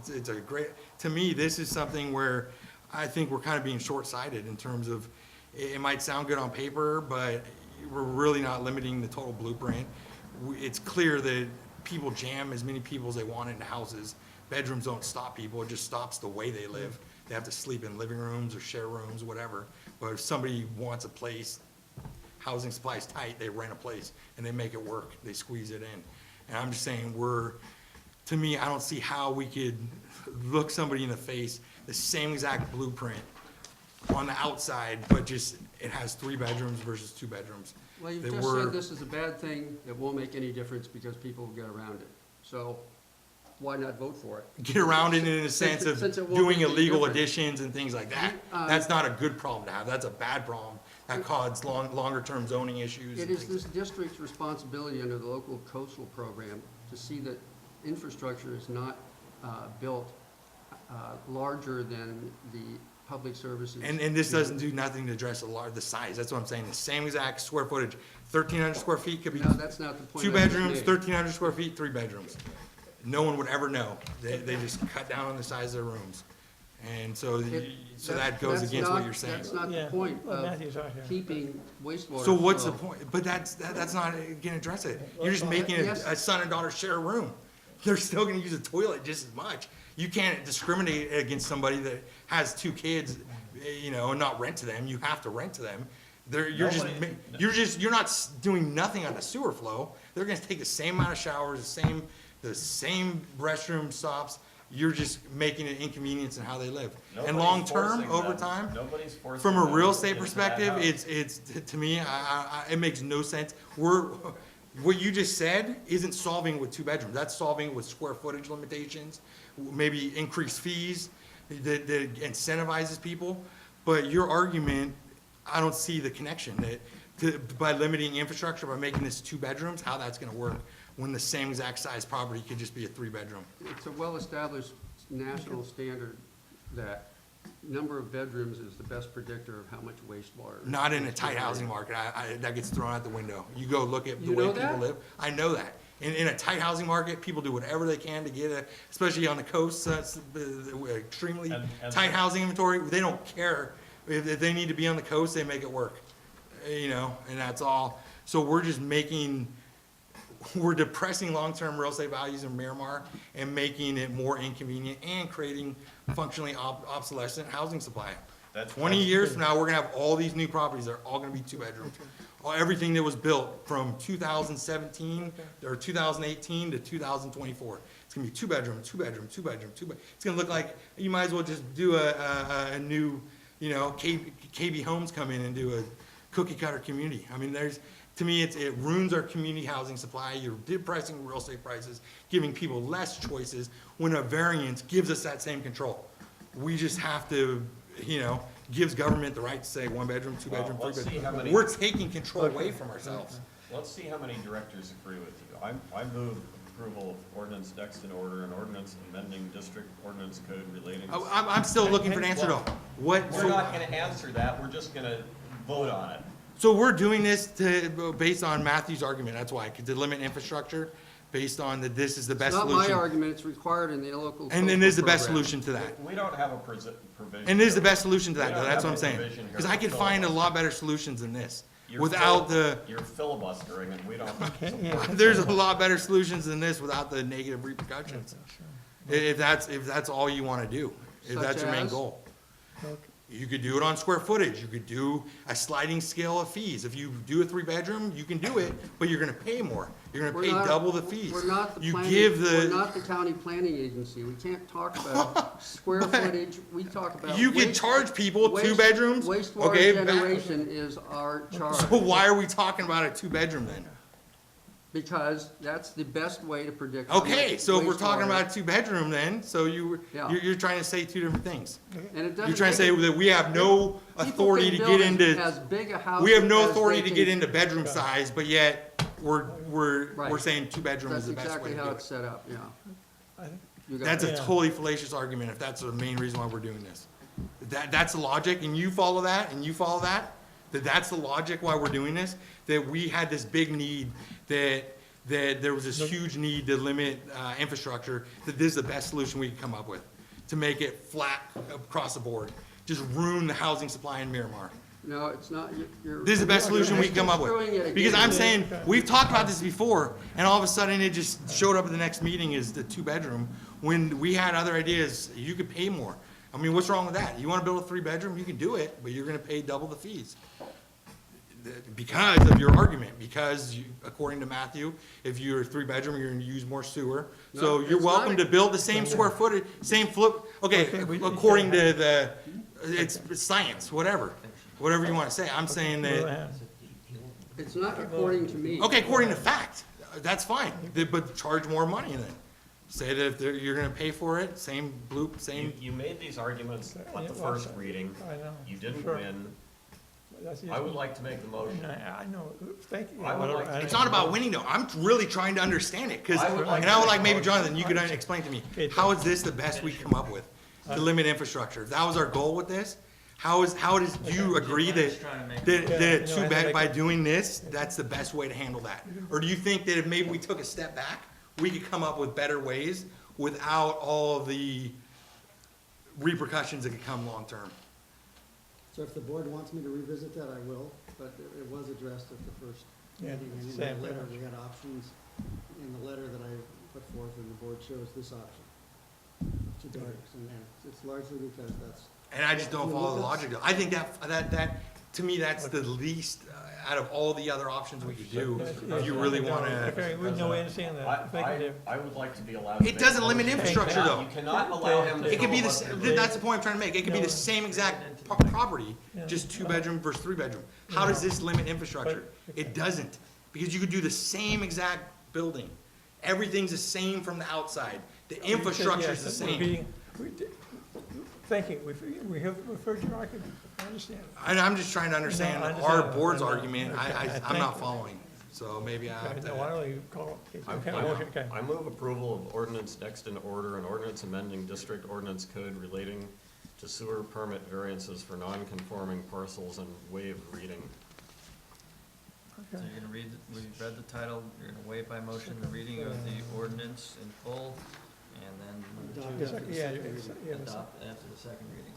It's a great, to me, this is something where I think we're kind of being short-sighted in terms of, it might sound good on paper, but we're really not limiting the total blueprint. It's clear that people jam as many people as they want into houses. Bedrooms don't stop people, it just stops the way they live. They have to sleep in living rooms or share rooms, whatever. But if somebody wants a place, housing supply is tight, they rent a place and they make it work, they squeeze it in. And I'm just saying, to me, I don't see how we could look somebody in the face, the same exact blueprint on the outside, but just, it has 3 bedrooms versus 2 bedrooms. Well, you've They just were- said this is a bad thing that won't make any difference because people will get around it. So why not vote for it? Get around it in the sense of Since it won't doing make any illegal difference. additions and things like that. That's not a good problem to have, that's a bad problem. That causes longer-term zoning issues It and is things. this district's responsibility under the local coastal program to see that infrastructure is not built larger than the public services. And this doesn't do nothing to address the size, that's what I'm saying, the same exact square footage, 1,300 square feet could be No, that's not the point. 2 I just bedrooms, made. 1,300 square feet, 3 bedrooms. No one would ever know, they just cut down on the size of their rooms. And so, that goes That's against what not- you're saying. That's not the Yeah, point well, of Matthew's right here. keeping wastewater. So what's the flow. point? But that's not gonna address it. You're just making Yes. a son and daughter share a room. They're still gonna use a toilet just as much. You can't discriminate against somebody that has 2 kids, and not rent to them. You have to rent to them. You're not doing nothing on the sewer flow. They're gonna take the same amount of showers, the same restroom stops. You're just making an inconvenience in how they live. And Nobody's long-term, forcing over them. time, Nobody's forcing from a them real to estate get into perspective, that house. it's, to me, it makes no sense. What you just said isn't solving with 2 bedrooms. That's solving with square footage limitations, maybe increased fees that incentivizes people. But your argument, I don't see the connection by limiting infrastructure, by making this 2 bedrooms, how that's gonna work when the same exact size property could just be a 3-bedroom. It's a well-established national standard that number of bedrooms is the best predictor of how much wastewater. Not in a tight housing market. That gets thrown out the window. You go look at the You way know people that? live. I know that. In a tight housing market, people do whatever they can to get especially on the coast, that's extremely And- tight housing inventory. They don't care. If they need to be on the coast, they make it work. And that's all. So we're depressing long-term real estate values in Miramar and making it more inconvenient and creating functionally obsolescent housing supply. 20 years from now, we're gonna have all these new properties, they're all gonna be 2 bedrooms. Everything that was built from 2017 or 2018 to 2024, it's gonna be 2 bedroom, 2 bedroom, 2 bedroom, 2 bedroom. It's gonna look like, you might as well just do a new, KB Homes come in and do a cookie cutter community. I mean, to me, it ruins our community housing supply, you're depressing real estate prices, giving people less choices, when a variance gives us that same control. We just have to, gives government the right to say 1 bedroom, 2 bedroom, 3 let's see how bedroom. many- We're taking control away from ourselves. Let's see how many directors agree with you. I move approval of ordinance next in order, an ordinance amending district ordinance code relating. to- I'm still looking for an answer though. We're not gonna answer that, we're just gonna vote on it. So we're doing this based on Matthew's argument, that's why, to limit infrastructure, based on that this is the It's best not solution. my argument, it's required in the local. And it coastal is the best program. solution to that. We don't have a provision. And it is the best solution to We that, don't though, that's have what I'm a saying. provision here Because I for could find a filibuster. lot better solutions than this. You're Without You're filibustering and we don't. there's a lot better solutions than this without the negative repercussions. If that's all you wanna do, if Such that's your main as? goal. You could do it on square footage, you could do a sliding scale of fees. If you do a 3-bedroom, you can do it, but you're gonna pay more. You're gonna We're pay not- double the fees. We're not the You planning, give we're the, not the county planning agency, we can't talk about square footage, we talk about. you can waste- charge people 2 waste- bedrooms, Wastewater okay? generation is our charge, So why are we talking about a 2-bedroom then? because that's the best way to predict. how Okay, much so if we're talking wastewater- about a 2-bedroom then, so Yeah. you're trying to say 2 different things. And it doesn't You're trying to take- say that we have no people authority can to build get into, as big a house we have no as authority they to can- get into bedroom size, but yet we're Right. saying 2-bedroom is That's the best way exactly to how do it's it. set up, yeah. I think- You got That's it. a Yeah. totally fallacious argument if that's the main reason why we're doing this. That's the logic, and you follow that, and you follow that, that's the logic why we're doing this, that we had this big need, that there was this huge need to limit, infrastructure, that this is the best solution we could come up with, to make it flat across the board, just ruin the housing supply in Miramar. No, it's not, you're. This is the best solution we can come up Screwing it with. Because again. I'm saying, we've talked about this before, and all of a sudden it just showed up at the next meeting as the 2-bedroom, when we had other ideas, you could pay more. I mean, what's wrong with that? You wanna build a 3-bedroom, you can do it, but you're gonna pay double the fees. Because of your argument, because you, according to Matthew, if you're a 3-bedroom, you're gonna use more sewer. So No, you're it's not welcome a- to build the same square footage, same okay, according to the, it's science, whatever you wanna say. I'm saying Go that, ahead. It's not according to me. okay, according to fact, that's fine, but charge more money then. Say that if you're gonna pay for it, same bloop, same, You made these arguments at the Yeah, first well, reading. I know. You didn't Sure. win. That's I would like to make the motion. I know, thank you. I would like to- it's not about winning though. I'm really trying to understand it, cause, I would like and I would to like make a maybe motion. Jonathan, you could explain to me, Okay, how is this the best we come up with? To limit infrastructure. If that was our goal with this, how does you agree Just that, trying to make- that Yeah, I know, by doing this, that's the best way to handle that? Or do you think that if maybe we took a step back, we could come up with better ways without all of the repercussions that could come long-term? So if the board wants me to revisit that, I will, but it was addressed at the first Yeah, meeting. And in same, the letter, pretty we had options. In the letter that I put forth, and the board chose this option. 2 bedrooms, and it's largely because that's, And I just don't follow the logic. I think that, to me, that's the least, out of all the other options we could do, if you really wanna. Okay, we understand that. Thank you, Dave. I would like to be allowed to. It make doesn't a limit motion. infrastructure, though. You cannot allow him to. It could be go the, up and- that's the point I'm trying to make. It could be the same exact property, just 2-bedroom versus 3-bedroom. How does this limit infrastructure? It doesn't, because you could do the same exact building. Everything's the same from the outside. The infrastructure's the same. Thank you, we have heard your argument, I understand. And I'm just trying to understand No, I our understand. board's I know. argument. Okay, I'm not thank you. following, so maybe I have Okay, now why to. don't you call, I- okay, I- motion, okay. I move approval of ordinance next in order, an ordinance amending district ordinance code relating to sewer permit variances for non-conforming parcels and waive reading. So you're gonna read, we read the title, you're gonna waive by motion the reading of the ordinance in full, and then Adopt Yes, after the yeah, second yeah, reading. yeah, adopt after the second reading.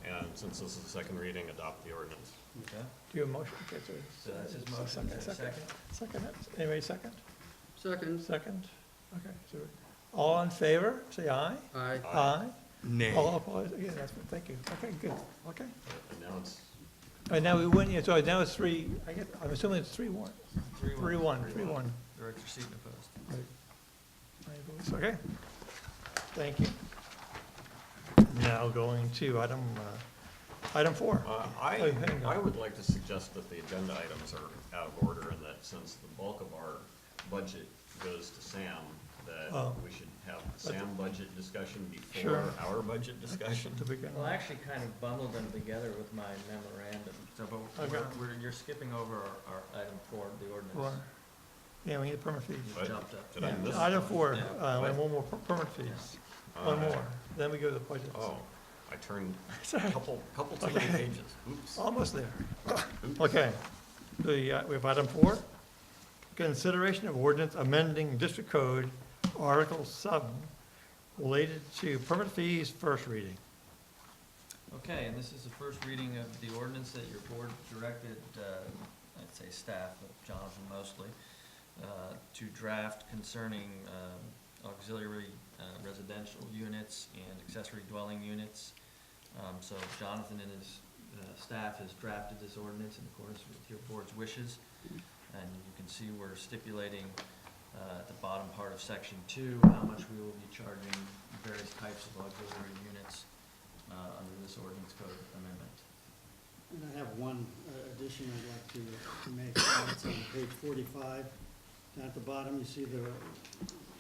And since this is the second reading, adopt the ordinance. Okay? Do you have a motion? Okay, So that's his motion, is there a second? Second, anybody second? Second, Second? Okay, so, all in favor, say aye. aye. Aye. Nay. All opposed, yeah, that's, thank you, okay, good, okay. And now it's, All right, now we win, yeah, so now it's three, I'm assuming it's 3-1. 3-1. 3-1. Director Seaton opposed. Aye votes, okay. Thank you. Now going to item 4. I, Oh, hang on. I would like to suggest that the agenda items are out of order, and that since the bulk of our budget goes to Sam, that Oh. we should have the Sam budget discussion before Sure. our budget discussion. To begin Well, I with. actually kind of bundled them together with my memorandum, so, but Okay. you're skipping over our item 4, the Four. ordinance. Yeah, we need permit fees. You What? jumped up. Did I miss? Item 4, Yeah. and one more permit fees. One more, then we go to the budgets. Oh, I turned Sorry. a couple too many Okay. pages. Oops. Almost there. Okay, we have item 4, consideration of ordinance amending district code, Article 7, related to permit fees, first reading. Okay, and this is the first reading of the ordinance that your board directed, I'd say staff, but Jonathan mostly, to draft concerning auxiliary residential units and accessory dwelling units. So Jonathan and his staff has drafted this ordinance in accordance with your board's wishes. And you can see we're stipulating at the bottom part of section 2, how much we will be charging various types of auxiliary units under this ordinance code amendment. And I have one addition I'd like to make. It's on page 45. Down at the bottom, you see the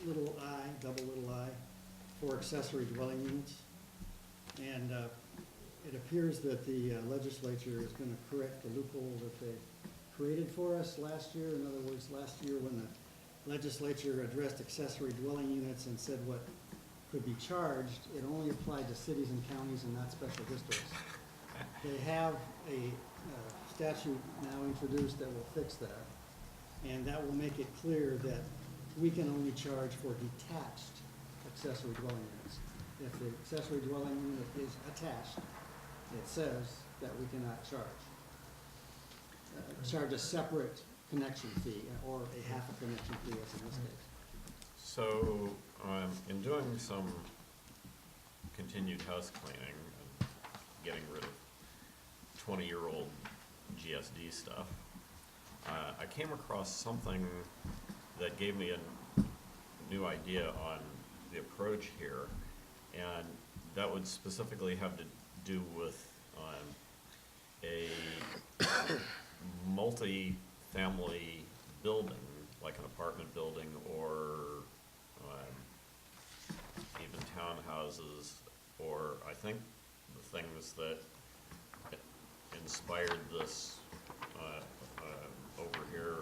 little I, double little I, for accessory dwelling units. And it appears that the legislature is going to correct the loophole that they created for us last year. In other words, last year when the legislature addressed accessory dwelling units and said what could be charged, it only applied to cities and counties and not special districts. They have a statute now introduced that will fix that, and that will make it clear that we can only charge for detached accessory dwelling units. If the accessory dwelling unit is attached, it says that we cannot charge a separate connection fee or a half a connection fee as in this case. So, in doing some continued house cleaning and getting rid of 20-year-old GSD stuff, I came across something that gave me a new idea on the approach here, and that would specifically have to do with a multi-family building, like an apartment building or even townhouses, or I think the things that inspired this over here,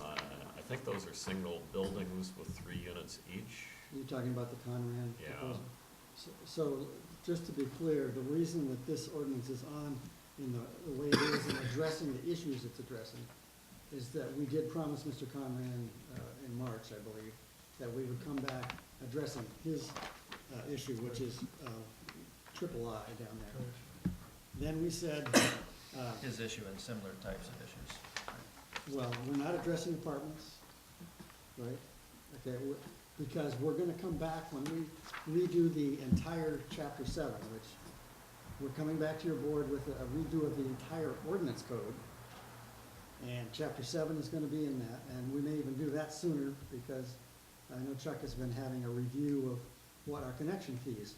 I think those are single buildings with 3 units each. You're talking about the Conran Yeah. proposal? So, just to be clear, the reason that this ordinance is on in the way it is in addressing the issues it's addressing is that we did promise Mr. Conran in March, I believe, that we would come back addressing his issue, which is triple I down there. Then we said, His issue and similar types of issues. well, we're not addressing apartments, right? Okay, because we're gonna come back when we redo the entire chapter 7, which we're coming back to your board with a redo of the entire ordinance code. And chapter 7 is gonna be in that, and we may even do that sooner because I know Chuck has been having a review of what our connection fees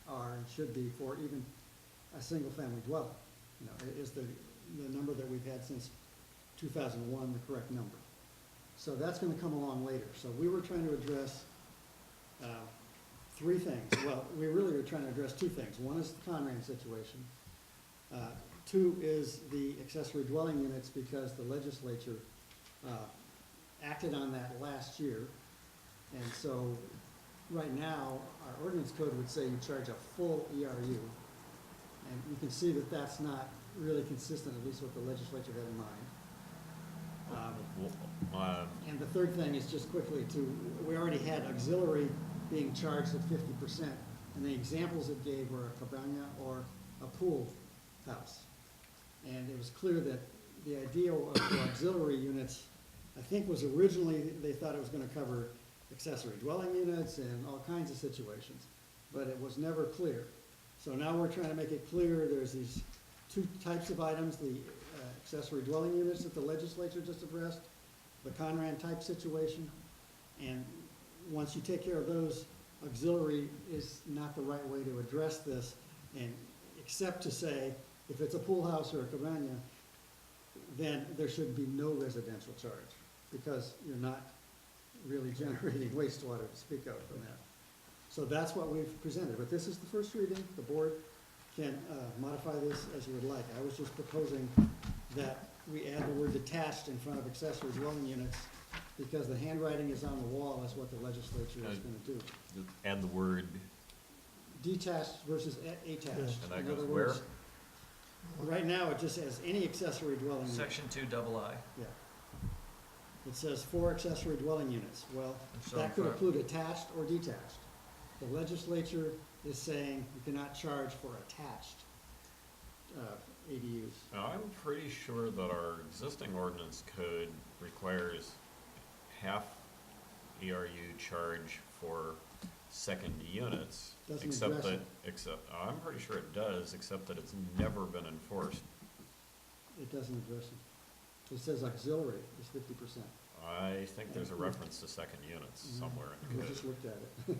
are and should be for even a single-family dwelling. You know, is the number that we've had since 2001 the correct number? So that's gonna come along later. So we were trying to address 3 things. Well, we really were trying to address 2 things. One is the Conran situation. 2 is the accessory dwelling units because the legislature acted on that last year. And so, right now, our ordinance code would say you charge a full ERU. And you can see that that's not really consistent, at least what the legislature had in mind. And the third thing is just quickly we already had auxiliary being charged at 50%. And the examples it gave were a cabana or a pool house. And it was clear that the idea of the auxiliary units, I think was originally, they thought it was gonna cover accessory dwelling units and all kinds of situations, but it was never clear. So now we're trying to make it clear, there's these 2 types of items, the accessory dwelling units that the legislature just addressed, the Conran type situation, and once you take care of those, auxiliary is not the right way to address this, and except to say, if it's a pool house or a cabana, then there should be no residential charge, because you're not really generating wastewater to speak of from that. So that's what we've presented, but this is the first reading. The board can modify this as you would like. I was just proposing that we add the word detached in front of accessory dwelling units, because the handwriting is on the wall as what the legislature is gonna do. Add the word, Detached versus attached. and that In goes other where? words, right now, it just says any accessory dwelling unit. Section 2 double I. Yeah. It says 4 accessory dwelling units. Well, So that could for- include attached or detached. The legislature is saying you cannot charge for attached ADUs. Now, I'm pretty sure that our existing ordinance code requires half ERU charge for second units. Doesn't Except address that, it. I'm pretty sure it does, except that it's never been enforced. It doesn't address it. It says auxiliary is 50%. I think there's a reference to second units somewhere in We the just code. looked at it.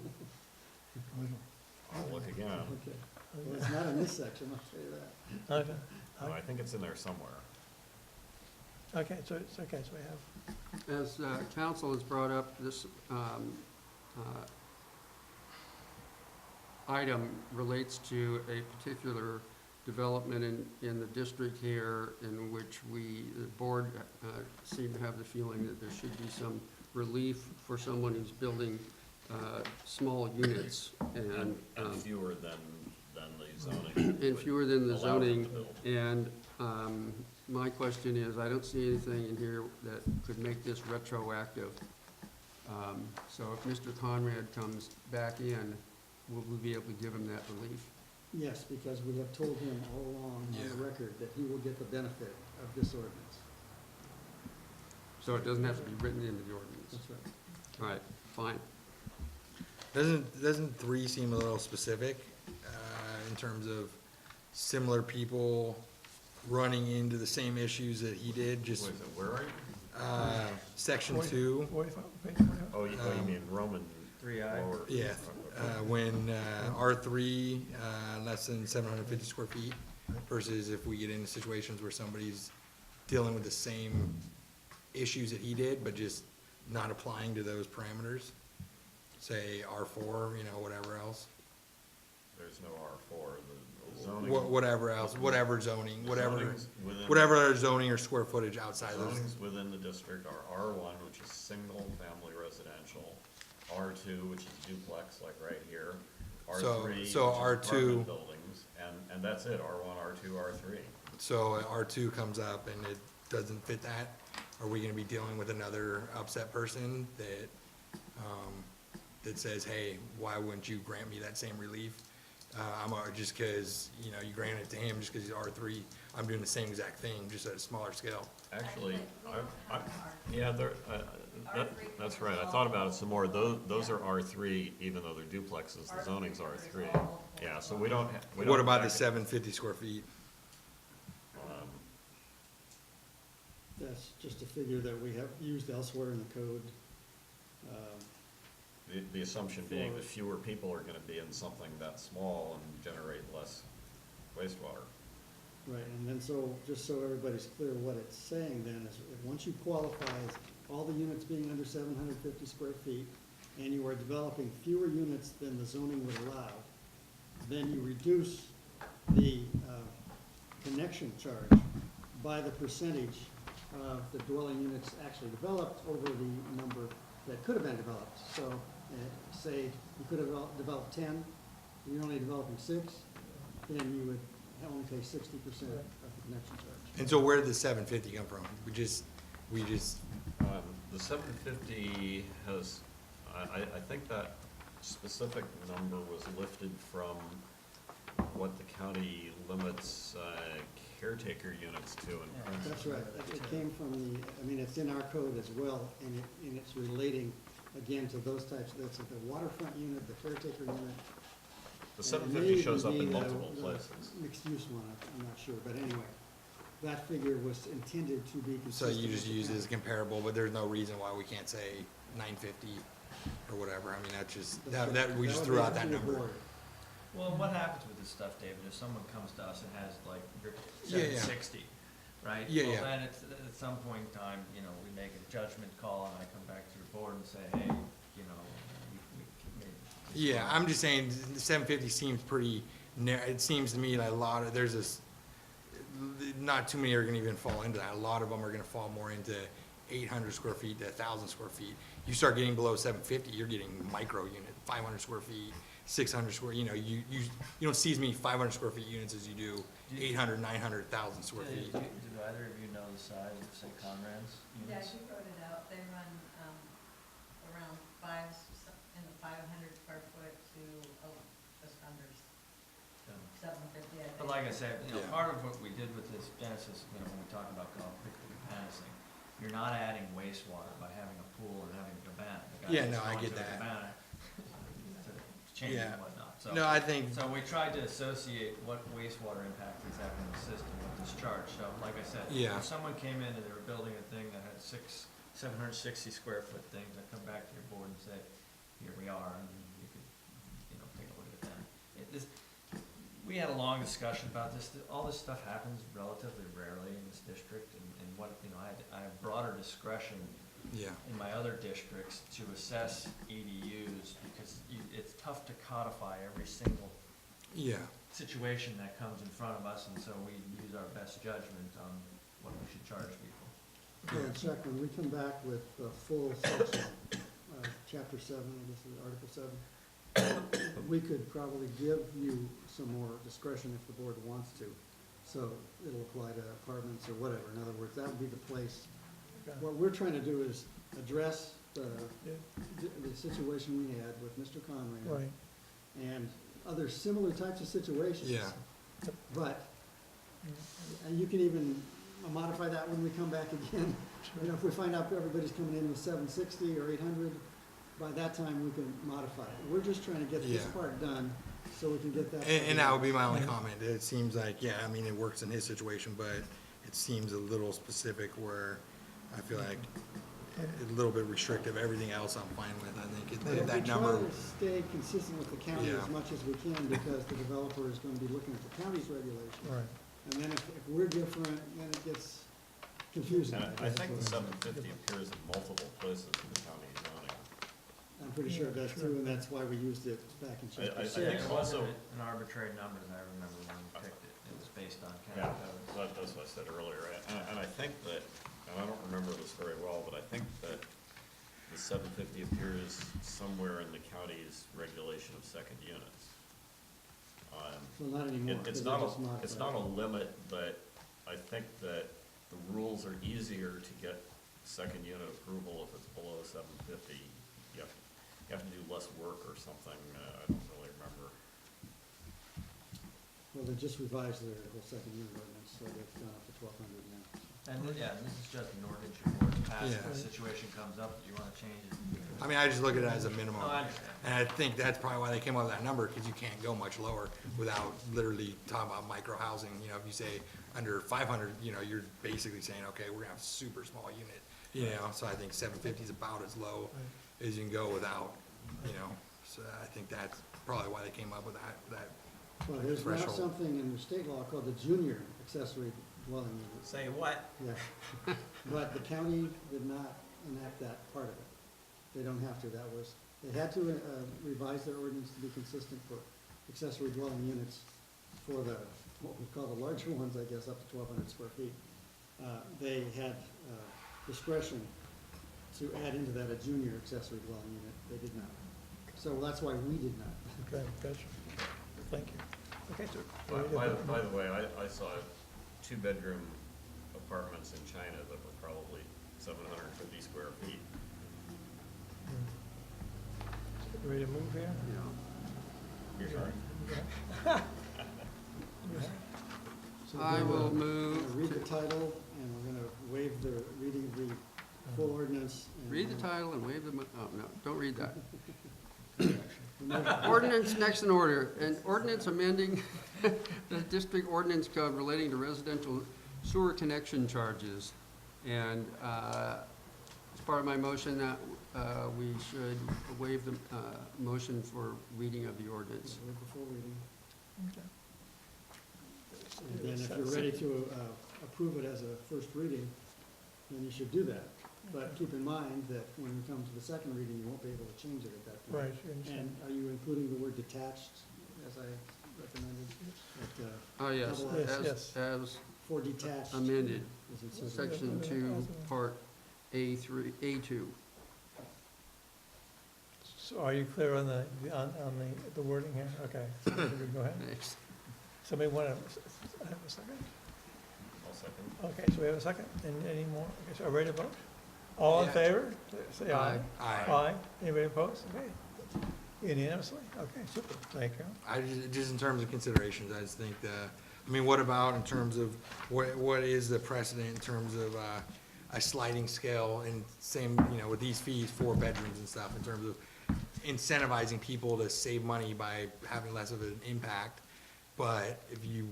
I'll look again. Okay. Well, it's not in this section, I'll tell you that. Okay, No, I think it's in there somewhere. okay, so it's, okay, so we have, As council has brought up, this item relates to a particular development in the district here in which the board seem to have the feeling that there should be some relief for someone who's building small units and, And fewer than the zoning. and would fewer than the allow them zoning. to build. And my question is, I don't see anything in here that could make this retroactive. So if Mr. Conrad comes back in, will we be able to give him that relief? Yes, because we have told him all along on the record that he will get the benefit of this ordinance. So it doesn't have to be written into the ordinance? That's right. All right, fine. Doesn't 3 seem a little specific, in terms of similar people running into the same issues that he did, Wait, just, so where are you? section 2, 45, page 45. Oh, you mean Roman? 3I? lower- yeah, when, R3, less than 750 square feet, versus if we get into situations where somebody's dealing with the same issues that he did, but just not applying to those parameters, say R4, whatever else. There's no R4, the zoning. Whatever else, whatever zoning, whatever, zonings within- whatever other zoning or square footage outside those. Zonings within the district are R1, which is single-family residential, R2, which is duplex, like right here, So- R3, which is so R2 apartment buildings, and that's it, R1, R2, R3. So R2 comes up and it doesn't fit that, are we gonna be dealing with another upset person that, that says, hey, why wouldn't you grant me that same relief? Just cause, you grant it to him just cause he's R3, I'm doing the same exact thing, just at a smaller scale. Actually, yeah, that's right, I thought about it some more, those are R3, even though they're duplexes, the zoning's R3. Yeah, so we don't. What about the 750 square feet? That's just a figure that we have used elsewhere in the code. The assumption being that fewer people are gonna be in something that small and generate less wastewater. Right, and then so, just so everybody's clear, what it's saying then is, if once you qualify as all the units being under 750 square feet, and you are developing fewer units than the zoning would allow, then you reduce the connection charge by the percentage of the dwelling units actually developed over the number that could have been developed. So, say you could have developed 10, you're only developing 6, then you would only pay 60% of the connection charge. And so where did the 750 come from? We just, The 750 has, I think that specific number was lifted from what the county limits caretaker units to in principle. That's right, it came from it's in our code as well, and it's relating, again, to those types, that's the waterfront unit, the caretaker unit. The and it may 750 shows up even in be multiple the places. Mixed-use one, I'm not sure, but anyway, that figure was intended to be so consistent. you just with the use it as county. comparable, but there's no reason why we can't say 950 or whatever. I mean, that's just, That's that, right. we That just would threw be out up that to the number. board. Well, what happens with this stuff, David, if someone comes to us and has like Yeah, yeah. 760, right? Yeah, Well, yeah. then it's, at some point in time, we make a judgment call and I come back to your board and say, hey, we made this Yeah, work. I'm just saying, the 750 seems pretty narrow. It seems to me like a lot of, there's this, not too many are gonna even fall into that. A lot of them are gonna fall more into 800 square feet to 1,000 square feet. You start getting below 750, you're getting micro unit, 500 square feet, 600 square, you don't see as many 500 square feet units as you do 800, 900, 1,000 square Do feet. either of you know the size of, say, Conrad's Yeah, units? she wrote it out, they run, around in the 500 square foot to, just under Yeah. 750, I think. But like I said, Yeah. part of what we did with this Genesis, when we talk about compacting, you're not adding wastewater by having a pool and having a cabana. The guy Yeah, just no, I goes get to a that. cabana to change Yeah. and whatnot, so. No, I think, So we tried to associate what wastewater impact is having in the system with discharge, so like I said, Yeah. if someone came in and they were building a thing that had 760 square foot things, I'd come back to your board and say, here we are, and you could, take a look at it then. We had a long discussion about this, all this stuff happens relatively rarely in this district, and I have broader discretion yeah, in my other districts to assess ADUs, because it's tough to codify every single yeah. situation that comes in front of us, and so we use our best judgment on what we should charge people. Okay, and Chuck, when we come back with the full section, chapter 7, I guess, is Article 7. We could probably give you some more discretion if the board wants to. So it'll apply to apartments or whatever. In other words, that would be the place. Okay. What we're trying to do is address Yeah. the situation we had with Mr. Conrad. Right. And other similar types of situations. Yeah. But, and you can even modify that when we come back again. You know, if we find out everybody's coming in with 760 or 800, by that time we can modify it. We're just trying to get this Yeah. part done so we can get that. And that would be my only comment. It seems like, yeah, I mean, it works in his situation, but it seems a little specific where I feel like a little bit restrictive. Everything else I'm fine with. I think that number. We try to stay consistent with the county Yeah. as much as we can because the developer is going to be looking at the county's regulations. Right. And then if we're different, then it gets confusing. And I think the 750 appears in multiple places in the county zoning. I'm pretty sure it does too, and that's why we used it back in I chapter think six. It wasn't also- an arbitrary number, as I remember when we picked it. It was based on Yeah, county codes. that's what I said earlier, and I think that, and I don't remember this very well, but I think that the 750 appears somewhere in the county's regulation of second units. Well, not anymore. It's 'cause not they just a, it's modified not a it. limit, but I think that the rules are easier to get second unit approval if it's below 750. You have to do less work or something, I don't really remember. Well, they just revised their whole second unit ordinance, so they've gone up to 1,200 now. And, yeah, this is just an ordinance your board's passed, Yeah. if a situation comes up that you wanna change it. I mean, I just look at it as a minimum. Oh, I understand. And I think that's probably why they came up with that number, because you can't go much lower without literally talking about micro housing. You know, if you say under 500, you know, you're basically saying, okay, we're gonna have a super small unit, you know? So I think 750 is about as low as you can go without, you know? So I think that's probably why they came up with that Well, there's now threshold. something in the state law called the junior accessory dwelling unit. Say what? Yeah. But the county did not enact that part of it. They don't have to. That was, they had to revise their ordinance to be consistent for accessory dwelling units for the, what we call the larger ones, I guess, up to 1,200 square feet. They had discretion to add into that a junior accessory dwelling unit. They did not. So that's why we did not. Okay, gotcha. Thank you. Okay, so. By the way, I saw two-bedroom apartments in China that were probably 750 square feet. Ready to move here? Yeah. You're sorry? Yeah. So I again, will we're move gonna read the title, and we're gonna waive the reading of the full ordinance. and Read the then- title and waive the, oh, no, don't read that. the motion- Ordinance next in order, an ordinance amending the district ordinance code relating to residential sewer connection charges. And as part of my motion, that we should waive the motion for reading of the ordinance. Waive the full reading. Okay. And then if you're ready to approve it as a first reading, then you should do that. But keep in mind that when we come to the second reading, you won't be able to change it at that point. Right, you understand. And are you including the word detached, as I recommended? That, Oh, yes, double Yes, F yes. as for detached. amended, is inserted. section 2, part A3, A2. So are you clear on the wording here? Okay, so we can go ahead. Thanks. Somebody want to have a second? I'll second. Okay, so we have a second. Any more? Okay, so are we ready to vote? All in Yeah. favor? Say aye. Aye. Aye. Anybody opposed? Okay. Unanimously? Okay, super. Thank you. Just in terms of considerations, I just think I mean, what about in terms of, what is the precedent in terms of a sliding scale and same, you know, with these fees, 4 bedrooms and stuff, in terms of incentivizing people to save money by having less of an impact. But if you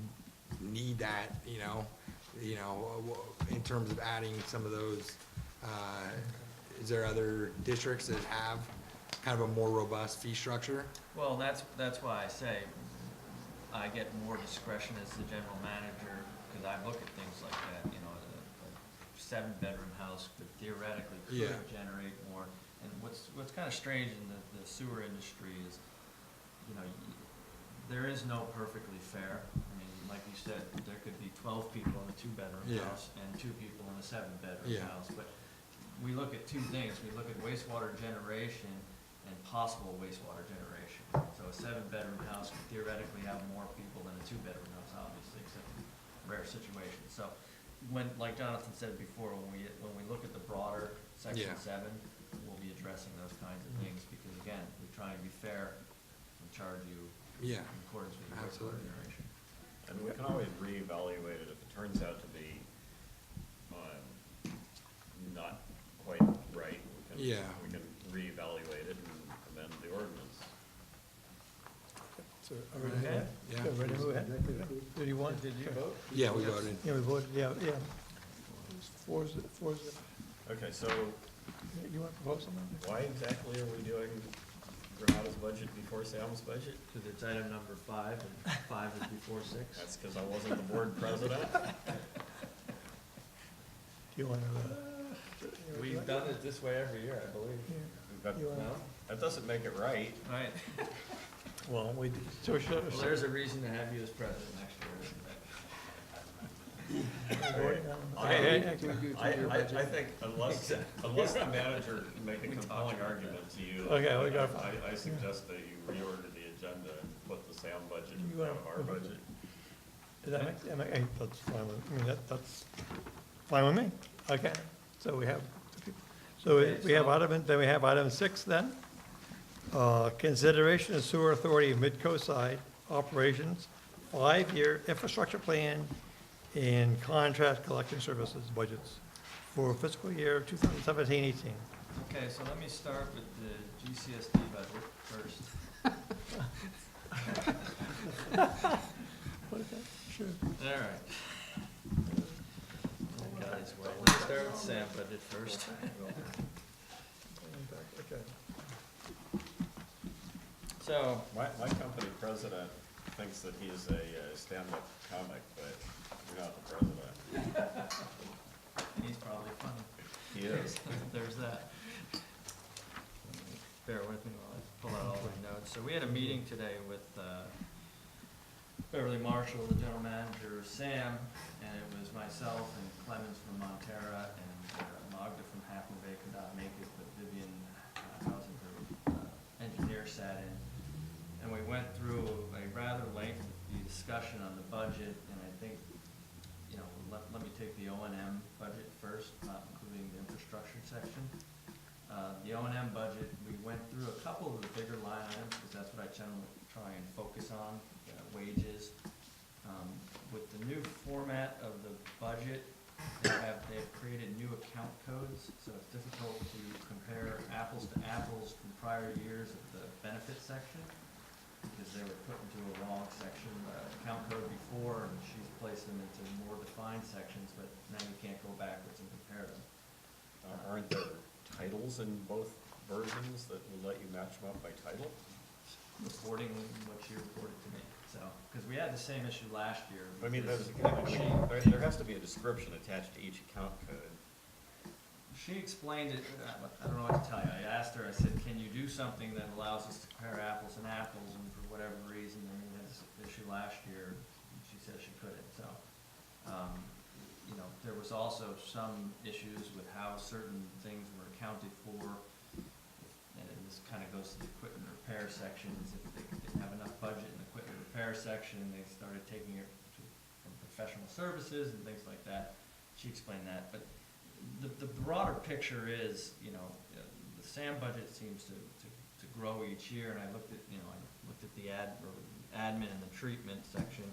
need that, you know, in terms of adding some of those, is there other districts that have kind of a more robust fee structure? Well, that's why I say I get more discretion as the general manager, because I look at things like that, you know, a 7-bedroom house could theoretically Yeah. generate more. And what's kind of strange in the sewer industry is, you know, there is no perfectly fair. I mean, like you said, there could be 12 people in a 2-bedroom Yeah. house and 2 people in a 7-bedroom Yeah. house. But we look at two things. We look at wastewater generation and possible wastewater generation. So a 7-bedroom house could theoretically have more people than a 2-bedroom house, obviously, except in rare situations. So when, like Jonathan said before, when we look at the broader section Yeah. 7, we'll be addressing those kinds of things, because again, we're trying to be fair and charge you Yeah, in accordance with your wastewater absolutely. generation. And we can always reevaluate it if it turns out to be, not quite right. Yeah. We can reevaluate it and amend the ordinance. So, are we ready? Okay. Yeah. So ready to move ahead? Did that conclude? Did you want? Did you vote? Yeah, we voted. Yeah, we voted, yeah. Four zip. Okay, so You want to propose something? why exactly are we doing Granada's budget before Sam's budget? Because it's item number 5, and 5 is before 6. That's because I wasn't the board president? Do you want to? We've done it this way every year, I believe. That, You wanna- No? that doesn't make it right. Right. Well, we, so should. Well, there's a reason to have you as president next year, isn't there? I think unless the manager can make a compelling argument to you. Okay, we got- I suggest that you reorder the agenda and put the Sam budget in You front want- of our budget. Does that make, that's fine with, I mean, that's fine with me. Okay, so we have, so Okay, we have so- item, then we have item 6 then. Consideration of Sewer Authority of Midcoast Side operations, 5-year infrastructure plan and contract collection services budgets for fiscal year 2017-18. Okay, so let me start with the GCSD budget first. What is that? Sure. All right. Guys, well, let's start with Sam budget first. Okay. So, My company president thinks that he's a stand-up comic, but you're not the president. he's probably funny. He is. There's that. Bear with me while I pull out all my notes. So we had a meeting today with Beverly Marshall, the general manager, Sam, and it was myself and Clemens from Montera and Magda from Half Moon Bay could not make it, but Vivian Hausen, her engineer, sat in. And we went through a rather lengthy discussion on the budget, and I think, you know, let me take the O&M budget first, not including the infrastructure section. The O&M budget, we went through a couple of the bigger line items, because that's what I generally try and focus on, wages. With the new format of the budget, they've created new account codes, so it's difficult to compare apples to apples from prior years of the benefit section, because they were put into a wrong section, account code before, and she's placed them into more defined sections, but now you can't go backwards and compare them. Aren't there titles in both versions that will let you match them up by title? Reporting what she reported to me, so, because we had the same issue last year. I mean, because there has to be a description attached to each account code. She explained it, I don't know what to tell you. I asked her, I said, can you do something that allows us to compare apples and apples, and for whatever reason, I mean, we had this issue last year, and she said she couldn't, so. You know, there was also some issues with how certain things were accounted for, and this kind of goes to the equipment repair sections. If they didn't have enough budget in the equipment repair section, they started taking it from professional services and things like that. She explained that, but the broader picture is, you know, the SAM budget seems to grow each year, and I looked at, the admin and the treatment section.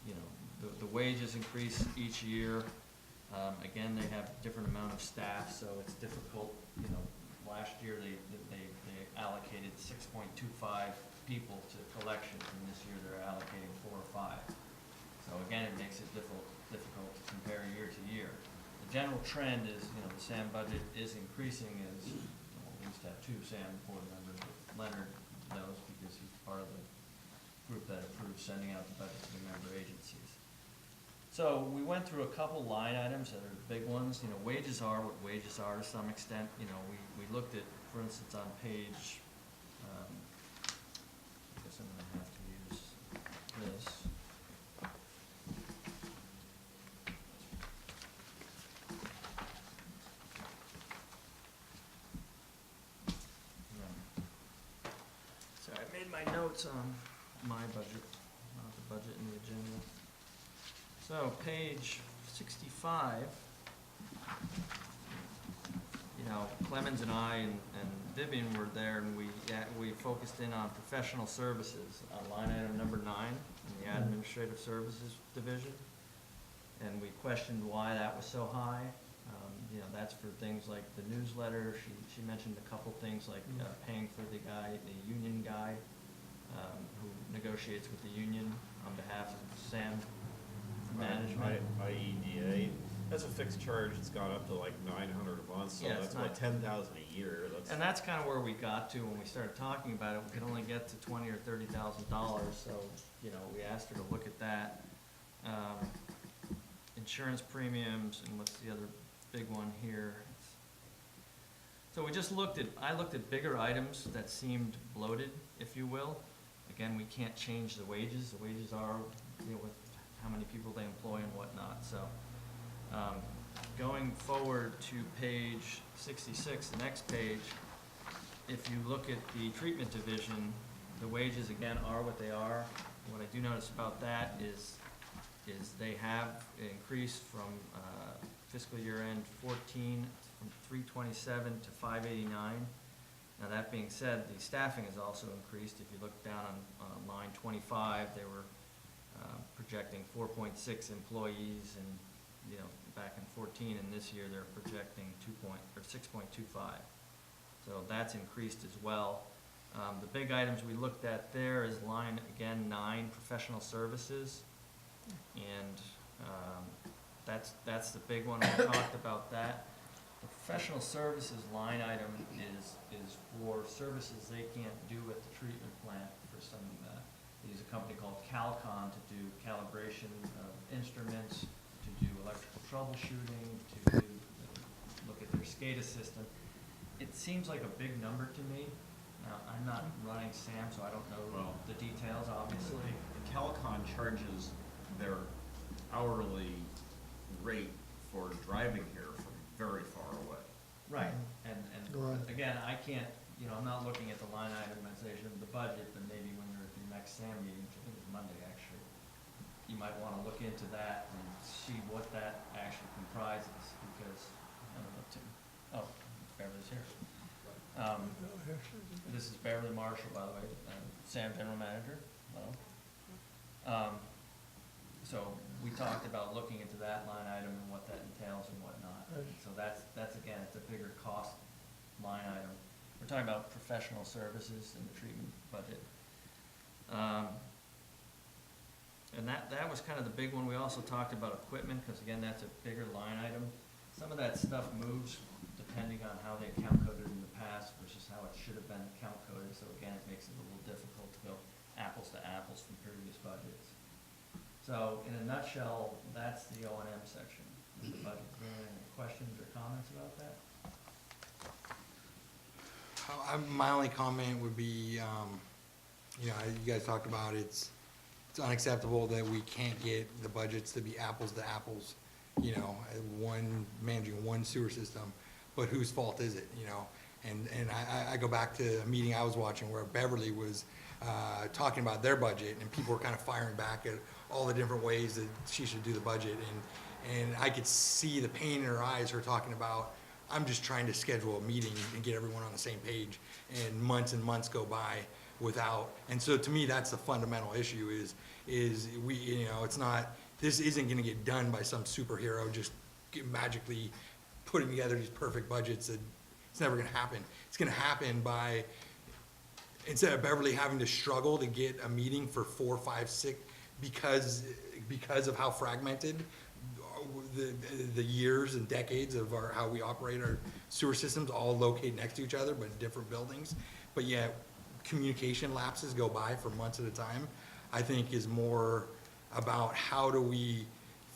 You know, the wages increase each year. Again, they have different amount of staff, so it's difficult. You know, last year they allocated 6.25 people to collections, and this year they're allocating 4 or 5. So again, it makes it difficult to compare year to year. The general trend is, you know, the SAM budget is increasing as, you know, we used to have 2 SAM board members, but Leonard knows because he's part of the group that approves sending out the budget to the member agencies. So we went through a couple line items that are the big ones. You know, wages are what wages are to some extent. You know, we looked at, for instance, on page, I guess I'm gonna have to use this. in my notes on my budget, not the budget in the agenda. So, page 65, you know, Clemens and I and Vivian were there, and we focused in on professional services, on line item number 9 in the administrative services division. And we questioned why that was so high. You know, that's for things like the newsletter. She mentioned a couple things like paying for the union guy, who negotiates with the union on behalf of SAM management. IEDA, that's a fixed charge, it's gone up to like 900 a month, so Yeah, that's it's what, not- 10,000 a year, that's. And that's kind of where we got to when we started talking about it. We could only get to $20,000 or $30,000, so, you know, we asked her to look at that. Insurance premiums, and what's the other big one here? So we just I looked at bigger items that seemed bloated, if you will. Again, we can't change the wages. The wages are, you know, with how many people they employ and whatnot, so. Going forward to page 66, the next page, if you look at the treatment division, the wages again are what they are. What I do notice about that is they have increased from fiscal year end 14 from 327 to 589. Now that being said, the staffing has also increased. If you look down on line 25, they were projecting 4.6 employees, and you know, back in 14, and this year they're projecting 6.25. So that's increased as well. The big items we looked at there is line, again, 9, professional services. And that's the big one. We talked about that. The professional services line item is for services they can't do at the treatment plant for some, they use a company called Calcon to do calibration of instruments, to do electrical troubleshooting, to look at their SCADA system. It seems like a big number to me. Now, I'm not running SAM, so I don't know the details, obviously. Calcon charges their hourly rate for driving here from very far away. Right, and Right. again, I can't, you know, I'm not looking at the line itemization of the budget, but maybe when you're at the next SAM meeting, which I think is Monday actually, you might wanna look into that and see what that actually comprises, because, I don't know, Beverly's here. This is Beverly Marshall, by the way, SAM General Manager, hello. So we talked about looking into that line item and what that entails and whatnot. So that's again, it's a bigger cost line item. We're talking about professional services in the treatment budget. And that was kind of the big one. We also talked about equipment, because again, that's a bigger line item. Some of that stuff moves depending on how they account coded in the past versus how it should have been account coded. So again, it makes it a little difficult to go apples to apples from previous budgets. So in a nutshell, that's the O&M section of the budget. Are there any questions or comments about that? My only comment would be, you know, you guys talked about it's unacceptable that we can't get the budgets to be apples to apples, you know, managing one sewer system, but whose fault is it, you know? And I go back to a meeting I was watching where Beverly was talking about their budget, and people were kind of firing back at all the different ways that she should do the budget, and I could see the pain in her eyes, her talking about, I'm just trying to schedule a meeting and get everyone on the same page, and months go by without, and so to me, that's the fundamental issue is we, you know, it's not, this isn't gonna get done by some superhero just magically putting together these perfect budgets. That it's never gonna happen. It's gonna happen by, instead of Beverly having to struggle to get a meeting for 4, 5, 6, because of how fragmented the years and decades of how we operate our sewer systems, all located next to each other, but in different buildings. But yet, communication lapses go by for months at a time, I think is more about how do we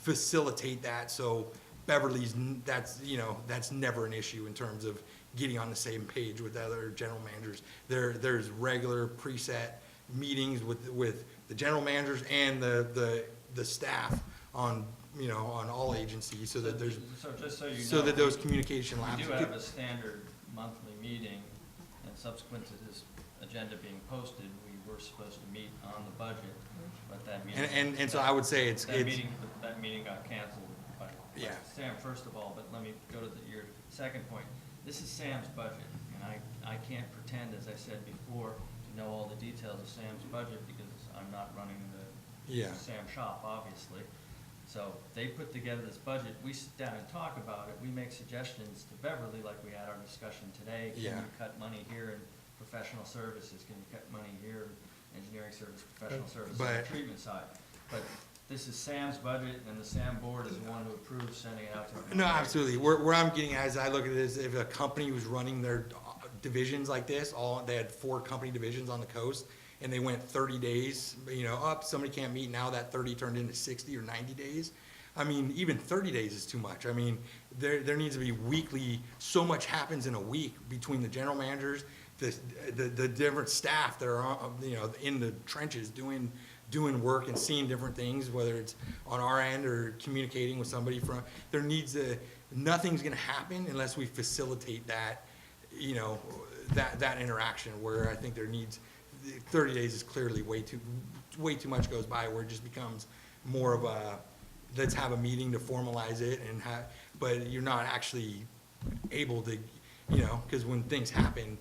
facilitate that so Beverly's, that's, you know, that's never an issue in terms of getting on the same page with other general managers. There's regular preset meetings with the general managers and the staff on, you know, on all agencies, so that there's, So just so you know. so that those communication We lapses. do have a standard monthly meeting, and subsequent to this agenda being posted, we were supposed to meet on the budget, but that meeting. And so I would say it's, That meeting got canceled by Yeah. Sam, first of all, but let me go to your second point. This is Sam's budget, and I can't pretend, as I said before, to know all the details of Sam's budget, because I'm not running the Yeah. Sam shop, obviously. So they put together this budget, we sit down and talk about it, we make suggestions to Beverly, like we had our discussion today. Can Yeah. you cut money here in professional services, can you cut money here in engineering service, professional services, on the But- treatment side? But this is Sam's budget, and the Sam board is the one who approves sending it out to. No, absolutely. Where I'm getting at is I look at this, if a company was running their divisions like this, they had 4 company divisions on the coast, and they went 30 days, up, somebody can't meet, now that 30 turned into 60 or 90 days. I mean, even 30 days is too much. I mean, there needs to be weekly, so much happens in a week between the general managers, the different staff that are, in the trenches doing work and seeing different things, whether it's on our end or communicating with somebody from, nothing's gonna happen unless we facilitate that, that interaction, where I think 30 days is clearly way too much goes by, where it just becomes more of a, let's have a meeting to formalize it but you're not actually able to, because when things happen,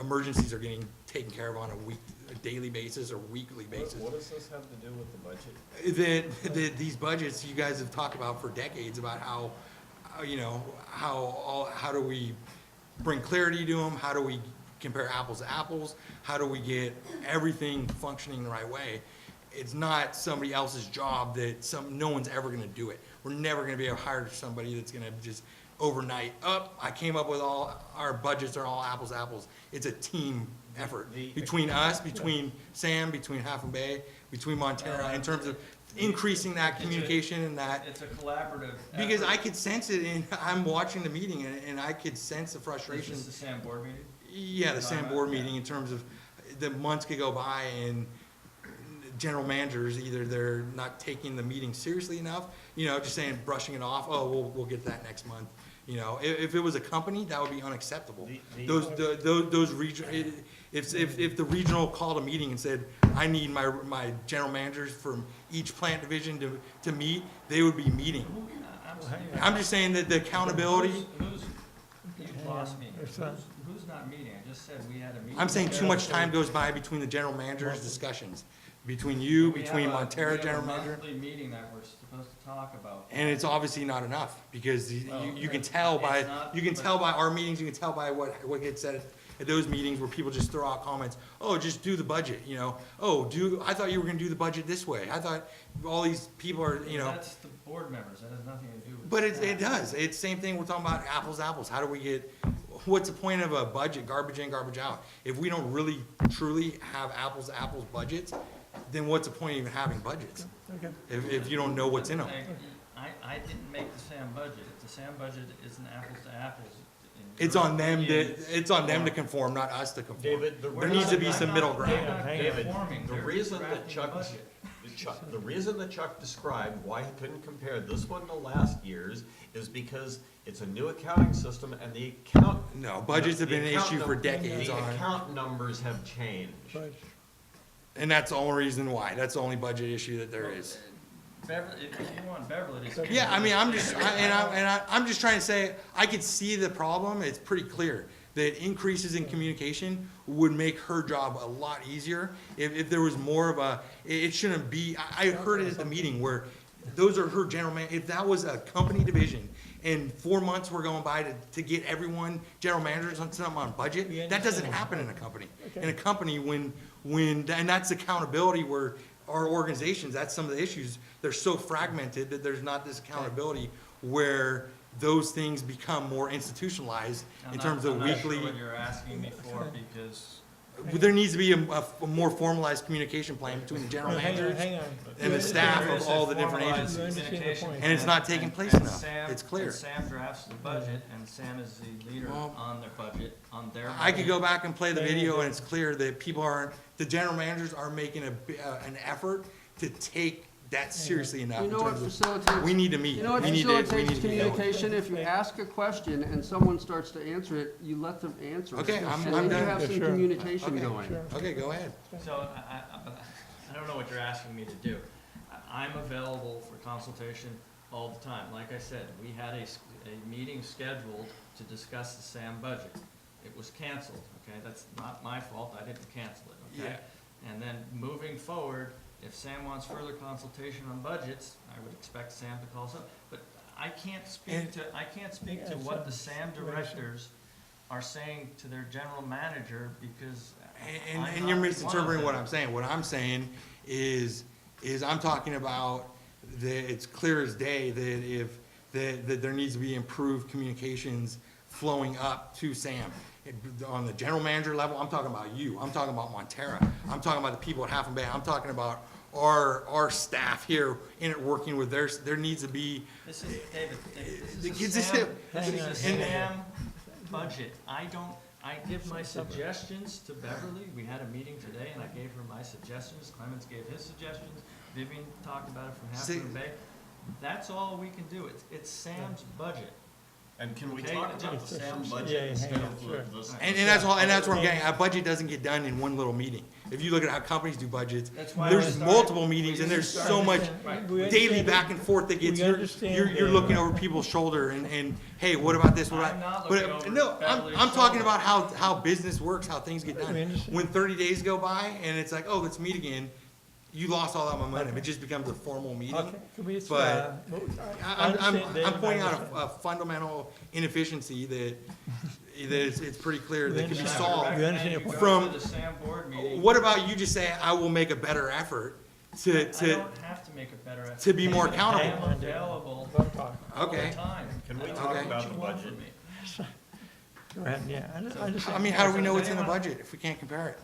emergencies are getting taken care of on a daily basis or weekly basis. What does this have to do with the budget? These budgets, you guys have talked about for decades about how, how do we bring clarity to them? How do we compare apples to apples? How do we get everything functioning the right way? It's not somebody else's job no one's ever gonna do it. We're never gonna be able to hire somebody that's gonna just overnight, I came up with our budgets are all apples to apples. It's a team effort between us, between Sam, between Half and Bay, between Montana, in terms of increasing that communication and that. It's a collaborative. Because effort. I could sense it, and I'm watching the meeting, and I could sense the Is frustration. this the Sam board meeting? Yeah, the Sam board meeting, in terms of the months could go by and general managers, either they're not taking the meeting seriously enough, just saying, brushing it off, we'll get that next month. If it was a company, that would be unacceptable. Those region, if the regional called a meeting and said, I need my general managers from each plant division to meet, they would be meeting. I'm just saying that the accountability, You lost me. It's, Who's not meeting? I just said we had a meeting. I'm saying too much time goes by between the general managers' discussions, between you, between Montera general manager. We have a monthly meeting that we're supposed to talk about. And it's obviously not enough, because you can tell by, our meetings, you can tell by what gets said at those meetings, where people just throw out comments, just do the budget, I thought you were gonna do the budget this way, I thought all these people are, That's the board members, that has nothing to do with. But it staff. does, it's same thing, we're talking about apples to apples, how do we what's the point of a budget, garbage in, garbage out? If we don't really, truly have apples to apples budgets, then what's the point of even having budgets? okay. If you don't know what's in them. I didn't make the SAM budget. If the SAM budget isn't apples to apples. It's on them to conform, not us to conform. David, There needs to be some middle ground. David, the reason that Chuck described why he couldn't compare this one to last year's is because it's a new accounting system and the account. No, budgets have been an issue for decades The on, account numbers have changed. But and that's the only reason why, that's the only budget issue that there is. Beverly, if you want Beverly to. Yeah, I mean, I'm just trying to say, I could see the problem, it's pretty clear, that increases in communication would make her job a lot easier, if there was more of it shouldn't be, I heard it at the meeting, where those are her general man, if that was a company division, and 4 months were going by to get everyone, general managers on something on budget, that doesn't happen in a company. In a company, and that's accountability, where our organizations, that's some of the issues, they're so fragmented that there's not this accountability where those things become more institutionalized in terms of weekly. I'm not sure what you're asking me for, because There needs to be a more formalized communication plan between the general managers hang on. and the staff there of is a all the different formalized agencies. communication And And it's plan, not taking place and enough. Sam- It's clear. and Sam drafts the budget, and Sam is the leader Well, on their budget, on their. I could budget. go back and play the video, and it's clear that people aren't, the general managers are making an effort to take that's seriously enough. You in know what terms of- facilitates? We need to meet. You know what We need to facilitates meet. communication? If you ask a question and someone starts to answer it, you let them answer it. Okay, I'm And then you done. have some Sure. communication Okay. going. Sure. Okay, go ahead. So I don't know what you're asking me to do. I'm available for consultation all the time. Like I said, we had a meeting scheduled to discuss the SAM budget. It was canceled, okay? That's not my fault, I didn't cancel it, okay? And then moving forward, if Sam wants further consultation on budgets, I would expect Sam to call us up. But I can't speak to what the SAM directors are saying to their general manager because I'm And not you're one of misinterpreting what them. I'm saying. What I'm saying is I'm talking about that it's clear as day that there needs to be improved communications flowing up to Sam. On the general manager level, I'm talking about you. I'm talking about Montera. I'm talking about the people at Half and Bay. I'm talking about our staff here in it working with there needs to be. This is, David, The this kids is is- a SAM budget. I give my suggestions to Beverly. We had a meeting today and I gave her my suggestions. Clemens gave his suggestions. Vivian talked about it from Half See- Moon Bay. That's all we can do. It's Sam's budget. And can we Okay, talk about the SAM budget instead of the? And that's all, and that's what I'm getting. A budget doesn't get done in one little meeting. If you look at how companies do budgets, That's why there's we started- multiple meetings and there's so much Right. daily back and forth that gets, We you're understand looking over people's shoulder and, hey, what about this, what I'm about? not looking But, over no, Beverly's I'm talking shoulder. about how business works, how things get We done. understand. When 30 days go by and it's like, oh, let's meet again, you lost all that momentum. It just becomes a formal meeting. Okay, can we, But I'm David, pointing I out understand. a fundamental inefficiency that it's pretty clear We that can be understand. solved. We understand your point. From- To the SAM board meeting. What about you just say, I will make a better effort I to, don't have to make a better effort. to be more David, accountable? I am available Let him talk. all the Okay. time. Can we I talk don't know about what the you want budget? from me. Go ahead, yeah, I understand. I mean, how do we know what's in the Anyone- budget if we can't compare it?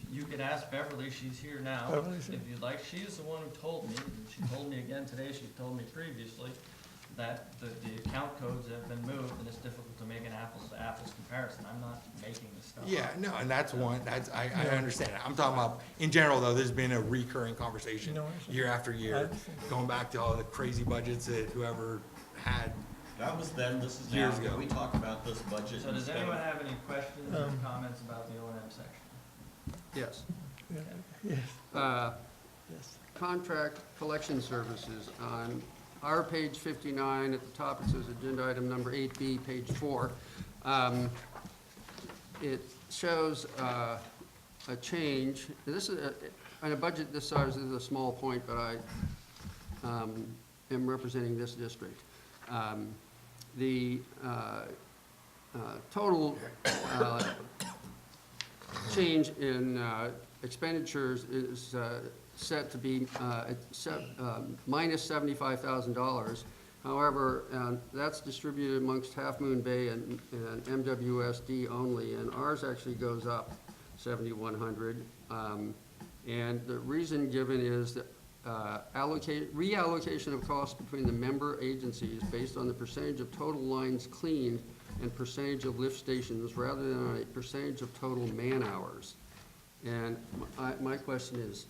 You can ask Beverly, she's here now, Beverly's here. if you'd like. She's the one who told me, and she told me again today, she told me previously, that the account codes have been moved and it's difficult to make an apples to apples comparison. I'm not making this stuff up. Yeah, no, and that's one, I understand. I'm talking about, in general though, there's been a recurring conversation No, I understand. year after I year, understand. going back to all the crazy budgets that whoever had. That was then, this is now. Years ago. Can we talk about this budget So does instead anyone of? have any questions or comments about the O and M section? Yes. Yes, Uh, yes. Contract collection services. On our page 59, at the top, it says agenda item number 8B, page 4. It shows a change. This is, on a budget this size, this is a small point, but I am representing this district. The total change in expenditures is set to be minus $75,000. However, that's distributed amongst Half Moon Bay and MWSD only, and ours actually goes up 7,100. And the reason given is that reallocation of costs between the member agencies based on the percentage of total lines cleaned and percentage of lift stations rather than on a percentage of total man-hours. And my question is,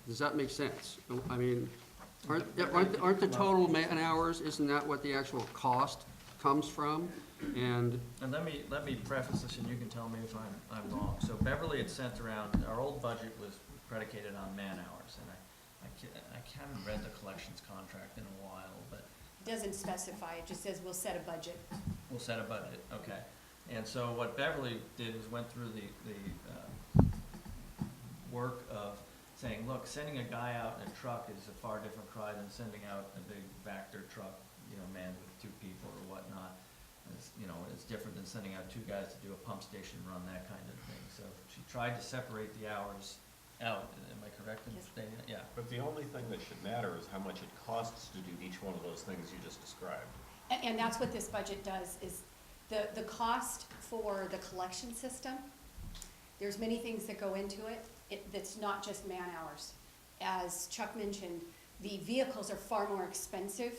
does that make sense? I mean, aren't the total man-hours, isn't that what the actual cost comes from? And And let me preface this, and you can tell me if I'm wrong. So Beverly had sent around, our old budget was predicated on man-hours, and I haven't read the collections contract in a while, but Doesn't specify, it just says we'll set a budget. we'll set a budget, okay. And so what Beverly did was went through the work of saying, look, sending a guy out in a truck is a far different cry than sending out a big Vector truck, manned with 2 people or whatnot. It's different than sending out 2 guys to do a pump station run, that kind of thing. So she tried to separate the hours out. Am I correct in Yes. stating that? Yeah. But the only thing that should matter is how much it costs to do each one of those things you just described. And that's what this budget does, is the cost for the collection system, there's many things that go into it. That's not just man-hours. As Chuck mentioned, the vehicles are far more expensive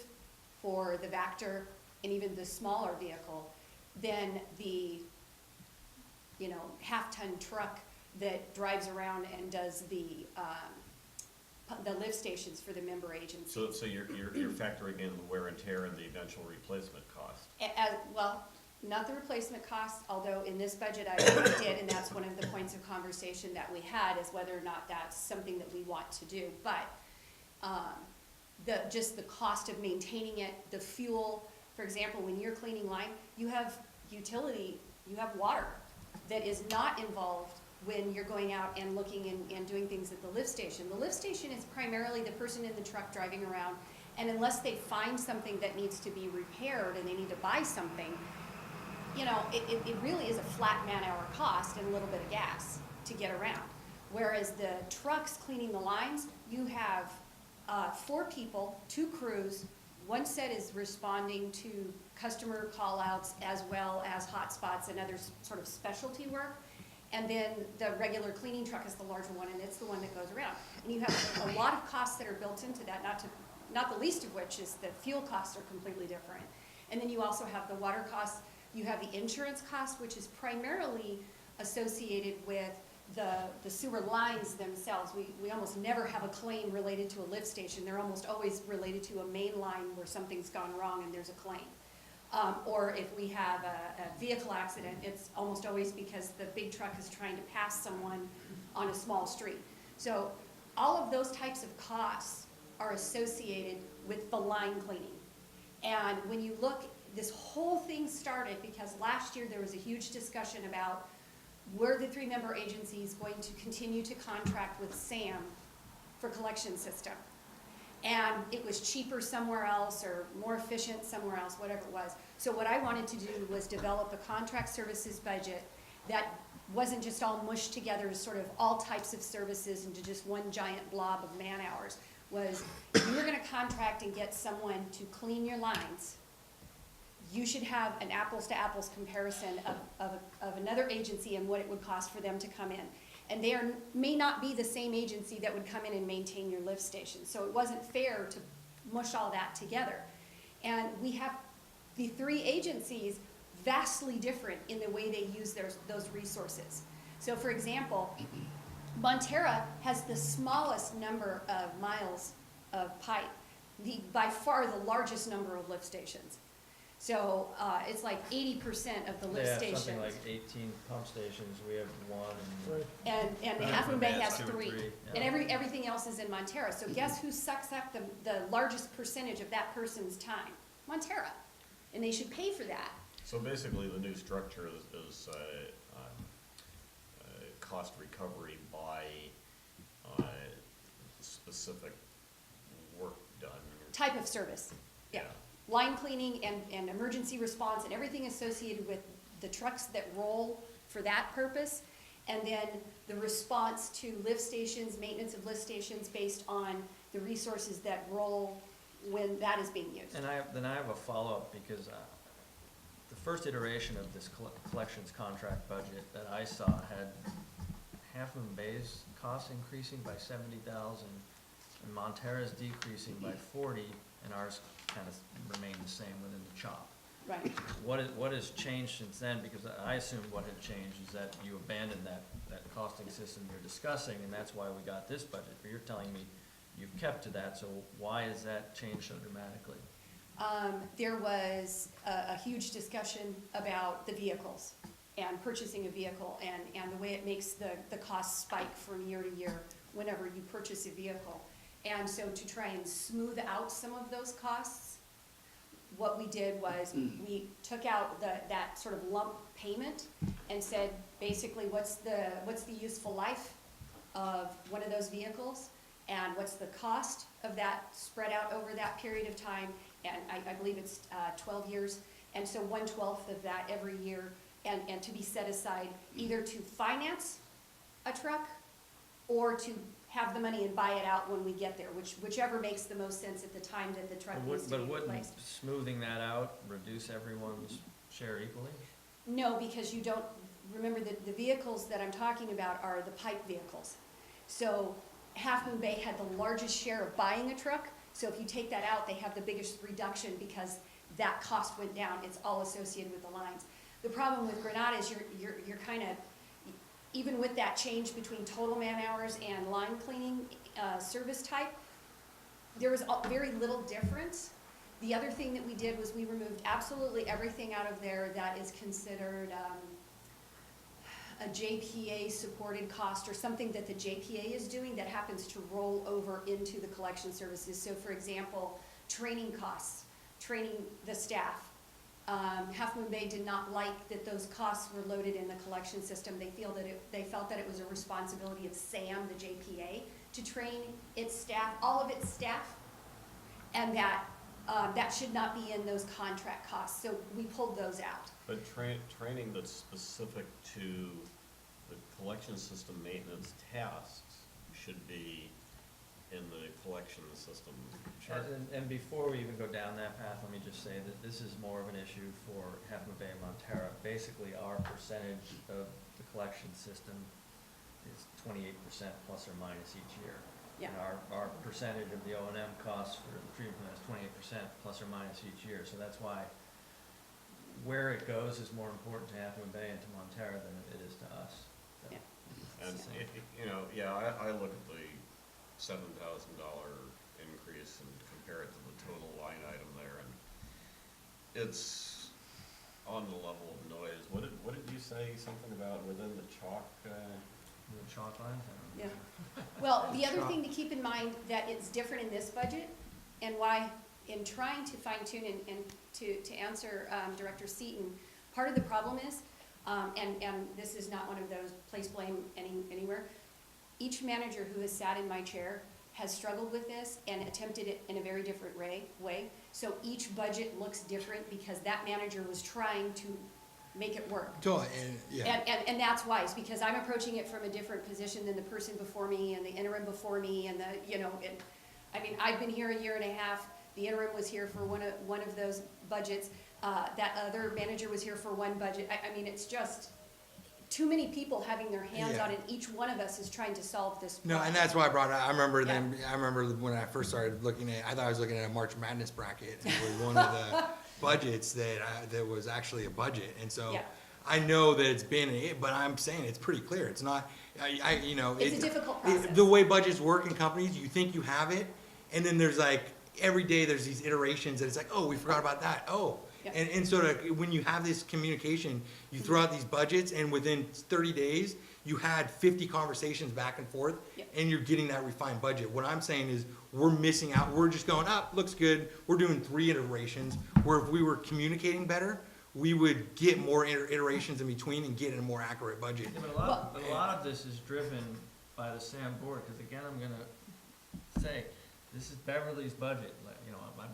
for the Vector and even the smaller vehicle than the, half-ton truck that drives around and does the the lift stations for the member agencies. So you're factoring in the wear and tear and the eventual replacement cost. Well, not the replacement cost, although in this budget I did, and that's one of the points of conversation that we had, is whether or not that's something that we want to do. But just the cost of maintaining it, the fuel, for example, when you're cleaning line, you have utility, you have water that is not involved when you're going out and looking and doing things at the lift station. The lift station is primarily the person in the truck driving around, and unless they find something that needs to be repaired and they need to buy something, you know, it really is a flat man-hour cost and a little bit of gas to get around. Whereas the trucks cleaning the lines, you have 4 people, 2 crews. One set is responding to customer call-outs as well as hotspots and other sort of specialty work. And then the regular cleaning truck is the larger one, and it's the one that goes around. And you have a lot of costs that are built into that, not the least of which is the fuel costs are completely different. And then you also have the water costs. You have the insurance cost, which is primarily associated with the sewer lines themselves. We almost never have a claim related to a lift station. They're almost always related to a main line where something's gone wrong and there's a claim. Or if we have a vehicle accident, it's almost always because the big truck is trying to pass someone on a small street. So all of those types of costs are associated with the line cleaning. And when you look, this whole thing started because last year there was a huge discussion about were the 3 member agencies going to continue to contract with SAM for collection system. And it was cheaper somewhere else or more efficient somewhere else, whatever it was. So what I wanted to do was develop a contract services budget that wasn't just all mushed together as sort of all types of services into just one giant blob of man hours. Was if you were gonna contract and get someone to clean your lines, you should have an apples to apples comparison of another agency and what it would cost for them to come in. And they may not be the same agency that would come in and maintain your lift station. So it wasn't fair to mush all that together. And we have the 3 agencies vastly different in the way they use those resources. So for example, Montera has the smallest number of miles of pipe, by far the largest number of lift stations. So it's like 80% of the lift They have stations. something like 18 pump stations, we have 1. And the Right. Half Moon Bay has Two or 3. three, And yeah. everything else is in Montera. So guess who sucks up the largest percentage of that person's time? Montera. And they should pay for that. So basically, the new structure is cost recovery by specific work done. Type of service. Yeah. Line cleaning and emergency response and everything associated with the trucks that roll for that purpose. And then the response to lift stations, maintenance of lift stations based on the resources that roll when that is being used. And I have a follow-up because the first iteration of this collections contract budget that I saw had Half Moon Bay's costs increasing by 70,000 and Montera's decreasing by 40, and ours kind of remained the same within the chop. Right. What has changed since then? Because I assume what had changed is that you abandoned that costing system you're discussing, and that's why we got this budget. But you're telling me you've kept to that, so why has that changed so dramatically? There was a huge discussion about the vehicles and purchasing a vehicle and the way it makes the cost spike from year to year whenever you purchase a vehicle. And so to try and smooth out some of those costs, what we did was we took out that sort of lump payment and said, basically, what's the useful life of one of those vehicles, and what's the cost of that spread out over that period of time, and I believe it's 12 years, and so 1/12 of that every year, and to be set aside either to finance a truck or to have the money and buy it out when we get there, whichever makes the most sense at the time that the truck needs to But be wouldn't replaced. smoothing that out reduce everyone's share equally? No, because you don't, remember that the vehicles that I'm talking about are the pipe vehicles. So Half Moon Bay had the largest share of buying a truck, so if you take that out, they have the biggest reduction because that cost went down. It's all associated with the lines. The problem with Granada is you're kind of, even with that change between total man hours and line cleaning, service type, there was very little difference. The other thing that we did was we removed absolutely everything out of there that is considered, a JPA-supported cost or something that the JPA is doing that happens to roll over into the collection services. So for example, training costs, training the staff. Half Moon Bay did not like that those costs were loaded in the collection system. They felt that it was a responsibility of SAM, the JPA, to train its staff, all of its staff, and that should not be in those contract costs. So we pulled those out. But training that's specific to the collection system maintenance tasks should be in the collection system chart. And before we even go down that path, let me just say that this is more of an issue for Half Moon Bay and Montara. Basically, our percentage of the collection system is 28% plus or minus each year. Yeah. And our percentage of the O&M costs for the treatment plant is 28% plus or minus each year. So that's why where it goes is more important to Half Moon Bay and to Montara than it is to us. So, Yeah. And, you know, yeah, I look at the $7,000 increase and compare it to the total line item there, and it's on the level of noise. What did you say, something about within the chalk? The chalk lines, I don't know. Yeah. Well, the other thing to keep in mind that it's different in this budget, and why, in trying to fine tune and to answer Director Seaton, part of the problem is, and this is not one of those place blame anywhere, each manager who has sat in my chair has struggled with this and attempted it in a very different way. So each budget looks different because that manager was trying to make it work. Totally, and, yeah. And that's why, it's because I'm approaching it from a different position than the person before me and the interim before me and I mean, I've been here a year and a half, the interim was here for one of those budgets, that other manager was here for one budget. I mean, it's just too many people having their hands Yeah. on it, each one of us is trying to solve this No, problem. and that's why I brought it up. I remember when I first started looking at, I thought I was looking at a March Madness bracket, and it was one of the budgets that was actually a budget, and so Yeah. I know that it's been, but I'm saying it's pretty clear. It's not, It's a difficult process. The way budgets work in companies, you think you have it, and then there's like, every day there's these iterations that it's like, oh, we forgot about that, oh. Yep. And sort of, when you have this communication, you throw out these budgets, and within 30 days, you had 50 conversations back and forth, Yep. and you're getting that refined budget. What I'm saying is, we're missing out, we're just going, looks good, we're doing 3 iterations, where if we were communicating better, we would get more iterations in between and get a more accurate budget. Yeah, but a lot of this is driven by the SAM board, because again, I'm gonna say, this is Beverly's budget.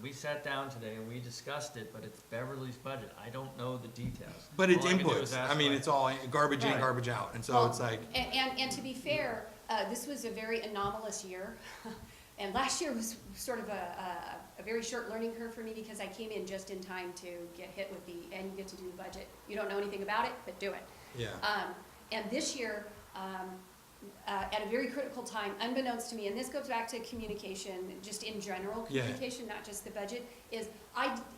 We sat down today and we discussed it, but it's Beverly's budget. I don't know the details. But it's All I can do is inputs, ask I mean, my- it's all garbage in, Right. garbage out, and so Well, it's like, And to be fair, this was a very anomalous year. And last year was sort of a very short learning curve for me because I came in just in time to get hit with and you get to do the budget. You don't know anything about it, but do it. yeah. And this year, at a very critical time, unbeknownst to me, and this goes back to communication, just in general Yeah. communication, not just the budget, is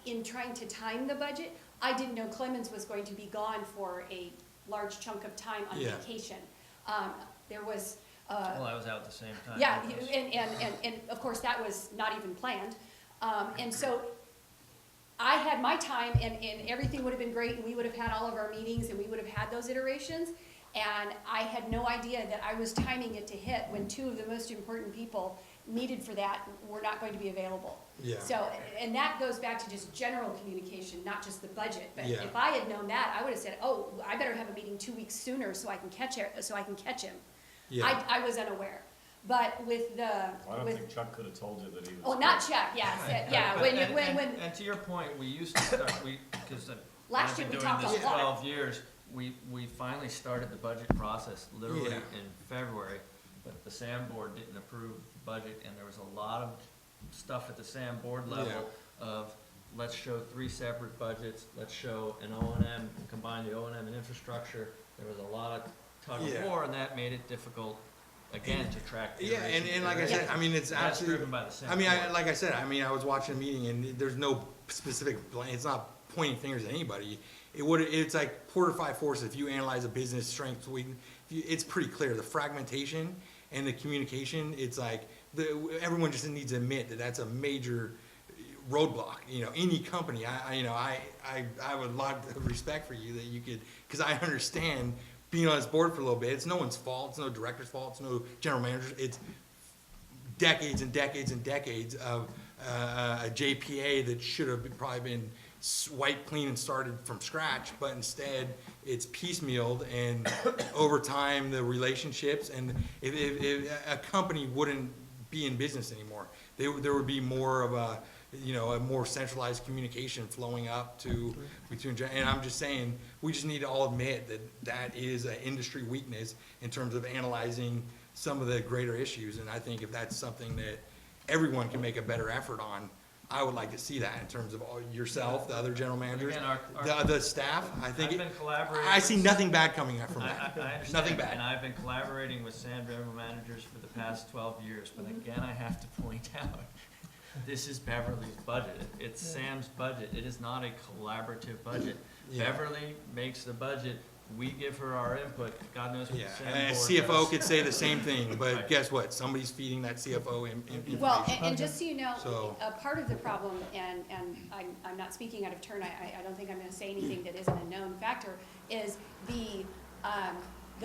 in trying to time the budget, I didn't know Clemens was going to be gone for a large chunk of time on Yeah. vacation. There was, Well, I was out at the same time. yeah, with us. and of course, that was not even planned. And so I had my time and everything would have been great and we would have had all of our meetings and we would have had those iterations. And I had no idea that I was timing it to hit when 2 of the most important people needed for that were not going to be available. Yeah. So, and that goes back to just general communication, not just the budget. But Yeah. if I had known that, I would have said, oh, I better have a meeting 2 weeks sooner so I can catch him. Yeah. I was unaware. But with the, I don't with, think Chuck could have told you that he was. oh, not Chuck, yeah, But- when, and to your point, we used to start, because Last I've year been we doing talked a this lot. 12 years, we finally started the budget process literally Yeah. in February, but the SAM board didn't approve the budget, and there was a lot of stuff at the SAM board level of, let's show 3 separate budgets, let's show an O&M, combine the O&M and infrastructure. There was a lot of tug Yeah. of war, and that made it difficult, again, to track. the Yeah, iterations. and like I said, I mean, it's That's absolutely, driven by the SAM I mean, board. like I said, I was watching a meeting and there's no specific blame, it's not pointing fingers at anybody. It's like Porter 5 forces, if you analyze a business strength, it's pretty clear, the fragmentation and the communication, it's like, everyone just needs to admit that that's a major roadblock. You know, any company, I have a lot of respect for you that you could, because I understand being on this board for a little bit, it's no one's fault, it's no director's fault, it's no general manager, it's decades and decades and decades of a JPA that should have probably been wiped clean and started from scratch, but instead it's piecemealed, and over time the relationships, and if a company wouldn't be in business anymore, there would be more of a, you know, a more centralized communication flowing up to between, and I'm just saying, we just need to all admit that that is an industry weakness in terms of analyzing some of the greater issues, and I think if that's something that everyone can make a better effort on, I would like to see that in terms of all, yourself, the other general managers, Again, the staff. I think I've been collaborating. I see with- nothing bad coming from I that. understand, Nothing bad. and I've been collaborating with Sam general managers for the past 12 years, but again, I have to point out, this is Beverly's budget. It's Sam's budget. It is not a collaborative budget. Yeah. Beverly makes the budget. We give her our input. God knows what Yeah, the Sam and a board CFO does. could say the same thing, but Right. guess what? Somebody's feeding that CFO information. Well, and just so you know, So- a part of the problem, and I'm not speaking out of turn, I don't think I'm gonna say anything that isn't a known factor, is the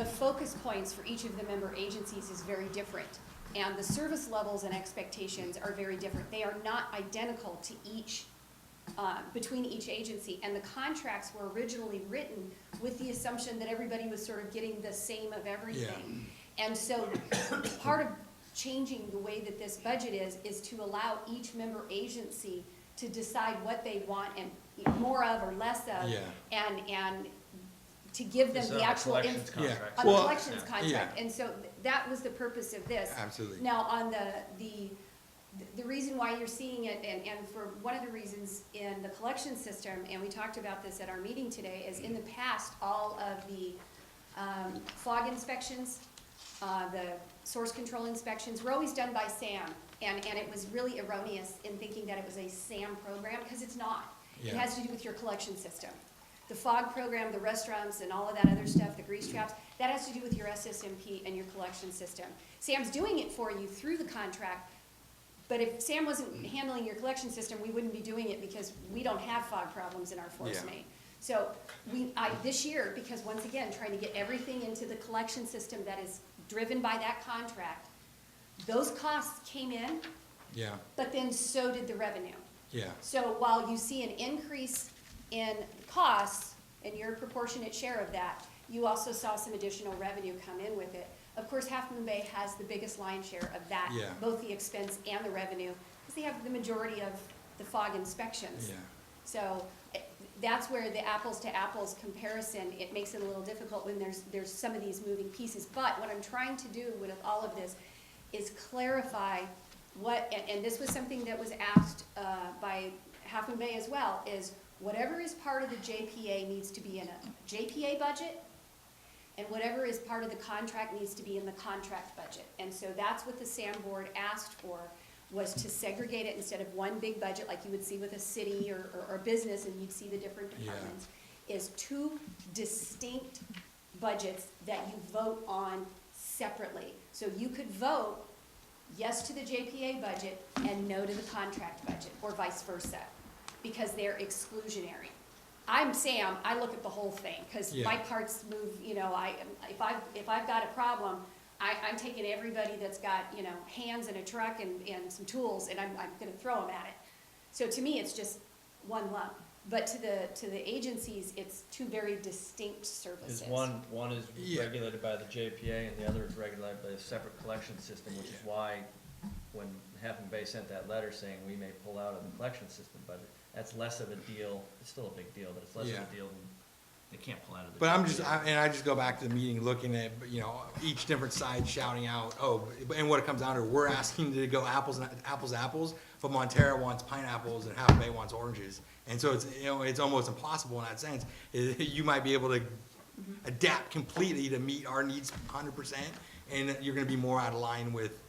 focus points for each of the member agencies is very different. And the service levels and expectations are very different. They are not identical to each, between each agency. And the contracts were originally written with the assumption that everybody was sort of getting the same of everything. And so part of changing the way that this budget is to allow each member agency to decide what they want and more of or less of. Yeah. And to give them This is the a actual. collections Yeah. contract. On the Well, collections yeah. contract, and so that was the purpose of this. Absolutely. Now, on the reason why you're seeing it, and for one of the reasons in the collection system, and we talked about this at our meeting today, is in the past, all of the fog inspections, the source control inspections were always done by SAM, and it was really erroneous in thinking that it was a SAM program, because it's not. It Yeah. has to do with your collection system. The fog program, the restaurants and all of that other stuff, the grease traps, that has to do with your SSMP and your collection system. Sam's doing it for you through the contract, but if Sam wasn't handling your collection system, we wouldn't be doing it because we don't have fog problems in our force Yeah. main. So this year, because once again, trying to get everything into the collection system that is driven by that contract, those costs came in, Yeah, but then so did the revenue. yeah, So while you see an increase in costs and your proportionate share of that, you also saw some additional revenue come in with it. Of course, Half Moon Bay has the biggest lion's share of that, Yeah. both the expense and the revenue, because they have the majority of the fog inspections. yeah. So that's where the apples to apples comparison, it makes it a little difficult when there's some of these moving pieces. But what I'm trying to do with all of this is clarify what, and this was something that was asked by Half Moon Bay as well, is whatever is part of the JPA needs to be in a JPA budget, and whatever is part of the contract needs to be in the contract budget. And so that's what the SAM board asked for, was to segregate it instead of one big budget like you would see with a city or business, and you'd see the different Yeah. departments, is two distinct budgets that you vote on separately. So you could vote yes to the JPA budget and no to the contract budget, or vice versa, because they're exclusionary. I'm Sam, I look at the whole thing, because Yeah. my parts move, if I've got a problem, I'm taking everybody that's got, hands and a truck and some tools, and I'm gonna throw them at it. So to me, it's just one lump, but to the agencies, it's two very distinct services. Is one is Yeah. regulated by the JPA and the other is regulated by a separate collection system, which is why when Half Moon Bay sent that letter saying we may pull out of the collection system budget, that's less of a deal, it's still a big deal, but it's less of Yeah. a deal than, they can't pull out of the But JPA. I just go back to the meeting, looking at, each different side shouting out, and what it comes down to, we're asking to go apples to apples, but Montera wants pineapples and Half Bay wants oranges. And so it's almost impossible in that sense. You might be able to adapt completely to meet our needs 100%, and you're gonna be more out of line with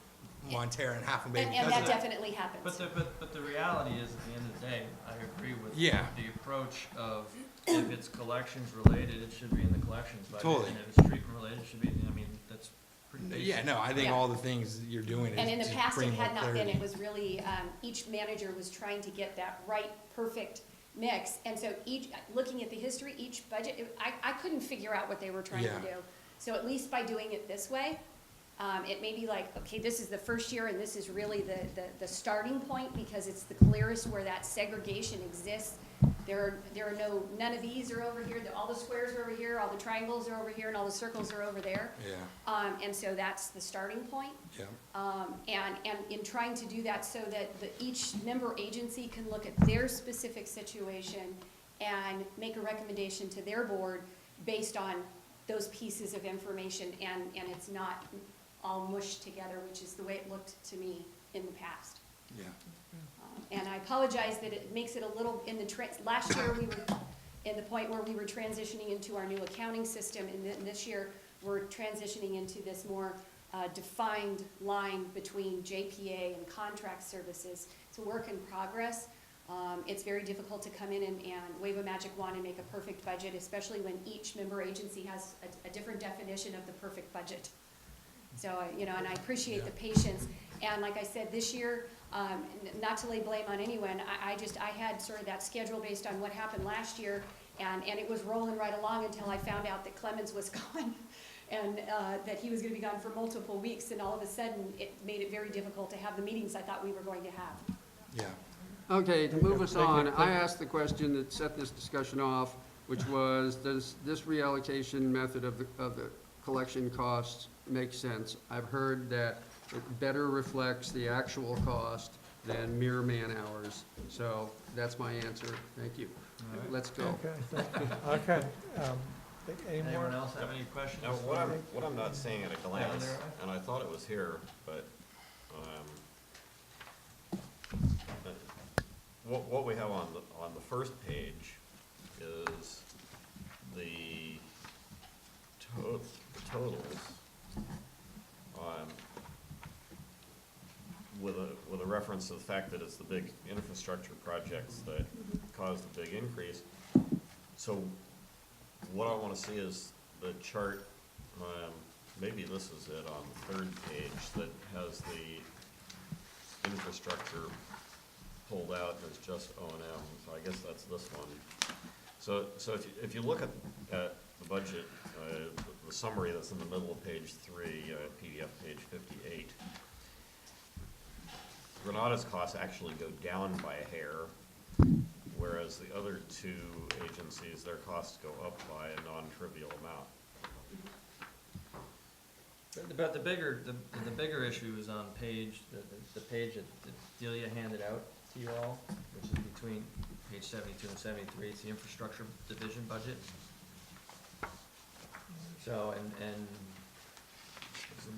Montera and Half Bay And because that of that. definitely happens. But the reality is, at the end of the day, I agree with Yeah. the approach of if it's collections related, it should be in the collections budget. Totally. And if it's treatment related, it should be, I mean, that's pretty basic. Yeah, no, I think Yeah. all the things you're doing is And in the just past, it bringing had more not been, clarity. it was really, each manager was trying to get that right, perfect mix. And so looking at the history, each budget, I couldn't figure out what they were trying to Yeah. do. So at least by doing it this way, it may be like, okay, this is the first year and this is really the starting point because it's the clearest where that segregation exists. There are none of these are over here, all the squares are over here, all the triangles are over here, and all the circles are over there. Yeah, And so that's the starting point. yeah, And in trying to do that so that each member agency can look at their specific situation and make a recommendation to their board based on those pieces of information, and it's not all mushed together, which is the way it looked to me in the past. yeah. And I apologize that it makes it a little, last year we were in the point where we were transitioning into our new accounting system, and then this year we're transitioning into this more defined line between JPA and contract services. It's a work in progress. It's very difficult to come in and wave a magic wand and make a perfect budget, especially when each member agency has a different definition of the perfect budget. So, and I appreciate the patience. And like I said, this year, not to lay blame on anyone, I had sort of that schedule based on what happened last year, and it was rolling right along until I found out that Clemens was gone, and that he was gonna be gone for multiple weeks, and all of a sudden, it made it very difficult to have the meetings I thought we were going to have. Yeah, Okay, to move us Thank you. on, I asked the question that set this discussion off, which was, does this reallocation method of the collection costs make sense? I've heard that it better reflects the actual cost than mere man hours. So that's my answer. Thank you. All right. Let's go. Okay, thank you. Okay, any more? Anyone else have any questions? Now, what I'm not seeing at a glance, and I thought it was here, but, what we have on the first page is the totals, with a reference to the fact that it's the big infrastructure projects that caused the big increase. So what I want to see is the chart, maybe this is it on the third page, that has the infrastructure pulled out as just O&M, so I guess that's this one. So if you look at the budget, the summary that's in the middle of page 3, PDF page 58, Granada's costs actually go down by a hair, whereas the other two agencies, their costs go up by a non-trivial amount. But the bigger issue is on page, the page that Delia handed out to you all, which is between page 72 and 73, it's the infrastructure division budget. So, and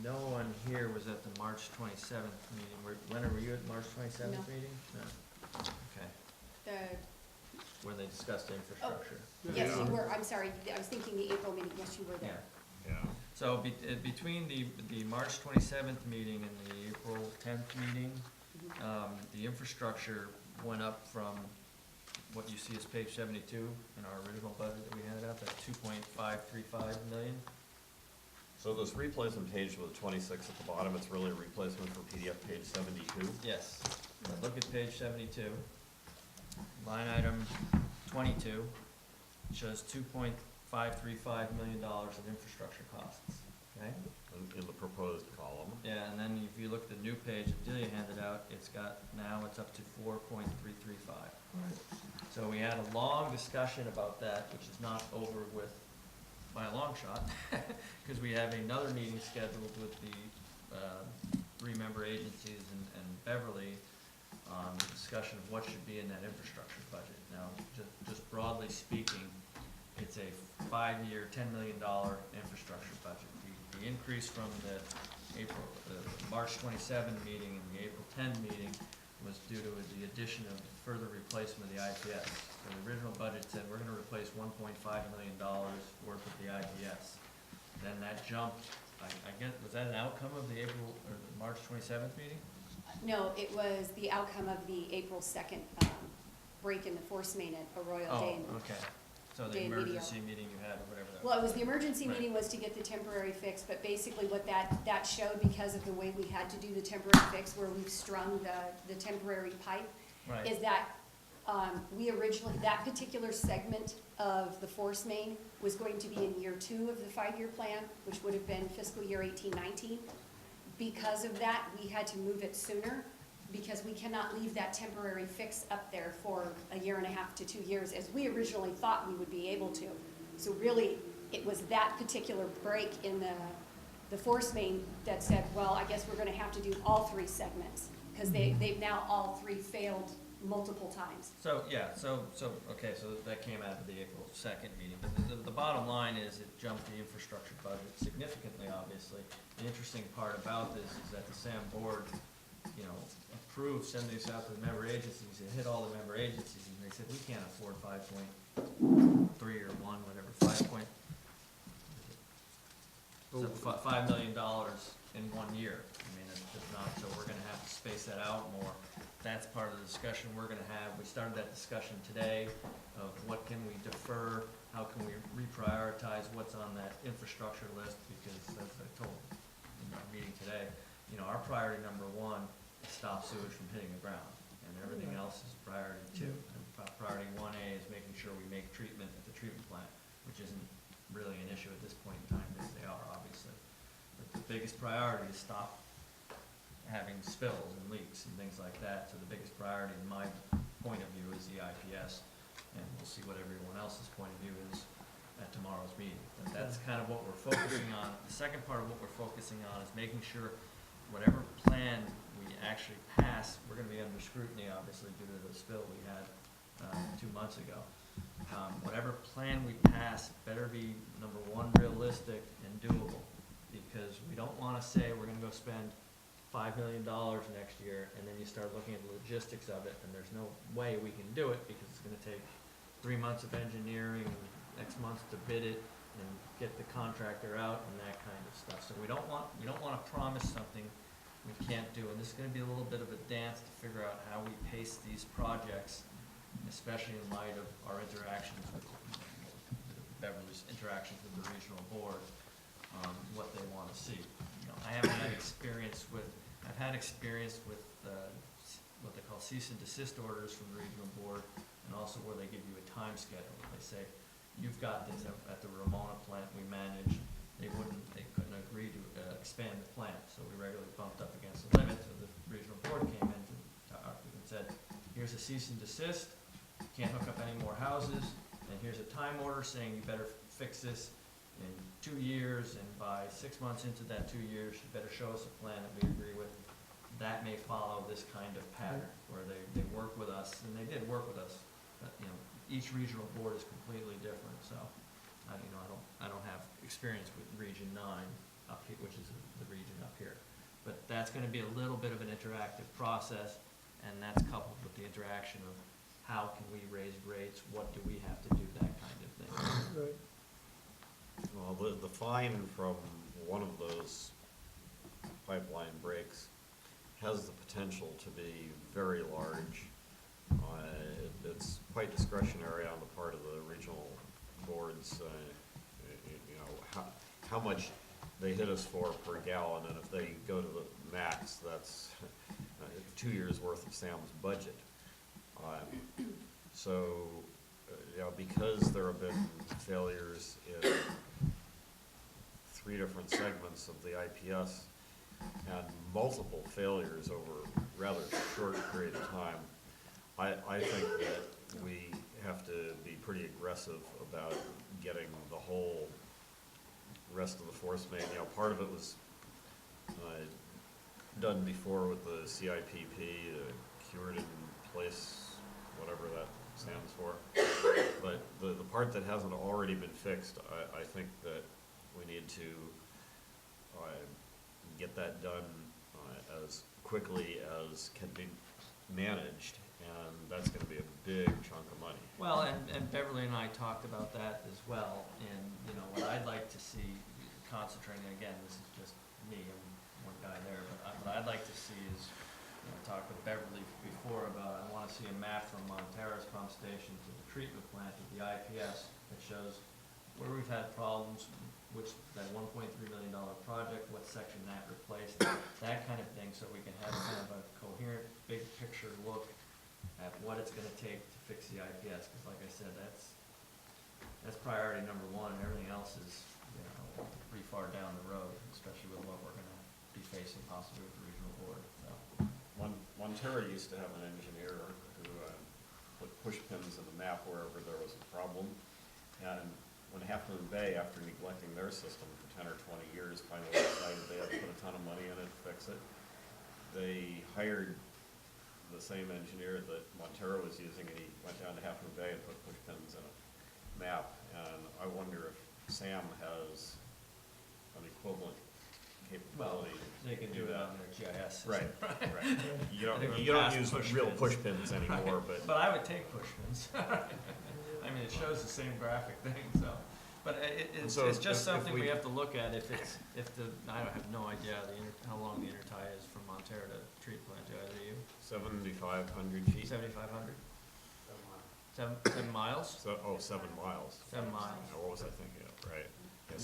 no one here was at the March 27th meeting. Leonard, were you at the March 27th No. meeting? No. Okay, where they discussed infrastructure. Yes, you were, I'm sorry, I was thinking the April meeting, yes, you were there. Yeah. So between the March 27th meeting and the April 10th meeting, the infrastructure went up from what you see as page 72 in our original budget that we handed out, that 2.535 million. So this replacement page with 26 at the bottom, it's really a replacement for PDF page 72? Yes. Look at page 72. Line item 22 shows $2.535 million in infrastructure costs, okay? In the proposed column. Yeah, and then if you look at the new page that Delia handed out, it's up to 4.335. So we had a long discussion about that, which is not over with by a long shot, because we have another meeting scheduled with the 3-member agencies and Beverly on the discussion of what should be in that infrastructure budget. Now, just broadly speaking, it's a 5-year, $10 million infrastructure budget. The increase from the March 27 meeting and the April 10 meeting was due to the addition of further replacement of the IPS. So the original budget said we're gonna replace $1.5 million worth of the IPS. Then that jumped, I guess, was that an outcome of the April, or the March 27th meeting? No, it was the outcome of the April 2nd break in the force main at Arroyo Dane. Oh, okay. So the day video. emergency meeting you had, or whatever that was. Well, it was, the emergency Right. meeting was to get the temporary fix, but basically what that showed, because of the way we had to do the temporary fix, where we've strung the temporary pipe, Right. is that, we originally, that particular segment of the force main was going to be in year 2 of the 5-year plan, which would have been fiscal year 18-19. Because of that, we had to move it sooner, because we cannot leave that temporary fix up there for 1.5 to 2 years, as we originally thought we would be able to. So really, it was that particular break in the force main that said, well, I guess we're gonna have to do all 3 segments, because they've now all 3 failed multiple times. So, yeah, okay, so that came out of the April 2nd meeting, but the bottom line is it jumped the infrastructure budget significantly, obviously. The interesting part about this is that the SAM board, you know, approved sending this out to the member agencies, it hit all the member agencies, and they said, we can't afford 5.3 or 1, whatever, 5 million dollars in 1 year. I mean, it's just not, so we're gonna have to space that out more. That's part of the discussion we're gonna have. We started that discussion today of what can we defer, how can we reprioritize what's on that infrastructure list, because as I told in our meeting today, you know, our priority number 1 is stop sewage from hitting the ground, and everything else is priority 2. And priority 1A is making sure we make treatment at the treatment plant, which isn't really an issue at this point in time, because they are, obviously. But the biggest priority is stop having spills and leaks and things like that. So the biggest priority, in my point of view, is the IPS, and we'll see what everyone else's point of view is at tomorrow's meeting. But that's kind of what we're focusing on. The second part of what we're focusing on is making sure whatever plan we actually pass, we're gonna be under scrutiny, obviously, due to the spill we had 2 months ago. Whatever plan we pass better be, number 1, realistic and doable, because we don't wanna say we're gonna go spend $5 million next year, and then you start looking at the logistics of it, and there's no way we can do it, because it's gonna take 3 months of engineering, and X months to bid it, and get the contractor out, and that kind of stuff. So we don't wanna promise something we can't do, and this is gonna be a little bit of a dance to figure out how we pace these projects, especially in light of our interactions with Beverly's interactions with the regional board, what they wanna see. You know, I've had experience with what they call cease and desist orders from the regional board, and also where they give you a time schedule. They say, you've got this at the Ramona plant we manage. They couldn't agree to expand the plant, so we regularly bumped up against the limit. So the regional board came in to our group and said, here's a cease and desist, can't hook up any more houses, and here's a time order saying you better fix this in 2 years, and by 6 months into that 2 years, you better show us a plan that we agree with. That may follow this kind of pattern, where they work with us, and they did work with us, but, you know, each regional board is completely different, so, I don't have experience with Region 9 up here, which is the region up here. But that's gonna be a little bit of an interactive process, and that's coupled with the interaction of how can we raise rates, what do we have to do, that kind of thing. Right. Well, the fine from one of those pipeline breaks has the potential to be very large. It's quite discretionary on the part of the regional boards, you know, how much they hit us for per gallon, and if they go to the max, that's 2 years' worth of Sam's budget. So, you know, because there have been failures in 3 different segments of the IPS, and multiple failures over a rather short period of time, I think that we have to be pretty aggressive about getting the whole rest of the force main. You know, part of it was done before with the CIPP, cured in place, whatever that stands for. But the part that hasn't already been fixed, I think that we need to get that done as quickly as can be managed, and that's gonna be a big chunk of money. Well, and Beverly and I talked about that as well, and, you know, what I'd like to see, concentrating, again, this is just me, I'm one guy there, but what I'd like to see is I talked with Beverly before about, I wanna see a map from Montera's pump station to the treatment plant to the IPS that shows where we've had problems, which, that $1.3 million project, what section that replaced, that kind of thing, so we can have kind of a coherent, big picture look at what it's gonna take to fix the IPS, because like I said, that's priority number one, and everything else is, you know, pretty far down the road, especially with what we're gonna be facing possibly with the regional board, so. Montero used to have an engineer who put push pins in the map wherever there was a problem. And when Half Moon Bay, after neglecting their system for 10 or 20 years, finally decided they had to put a ton of money in it to fix it, they hired the same engineer that Montero was using, and he went down to Half Moon Bay and put push pins in a map. And I wonder if Sam has an equivalent capability. They can do it on their GIS system. Right, right. You I think don't we're past use push real pins. push pins anymore, but. But I would take push pins. I mean, it shows the same graphic thing, so. But it's So just if something we we- have to look at if I don't have no idea how long the intertie is from Montero to treat plant, do either of you? 7,500 feet. 7,500? 7 miles? So, 7 miles. 7 miles. Now, what was I thinking of, right? Yeah,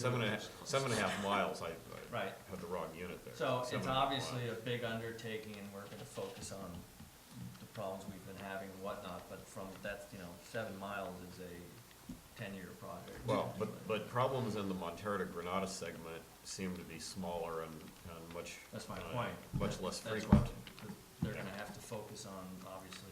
7.5 miles, I Right. had the wrong unit there. So it's 7.5 obviously a miles. big undertaking, and we're gonna focus on the problems we've been having and whatnot, but from that, 7 miles is a 10-year project. Well, but problems in the Montero to Granada segment seem to be smaller and much. That's my point. Much less That's frequent. what they're gonna have to focus on, obviously,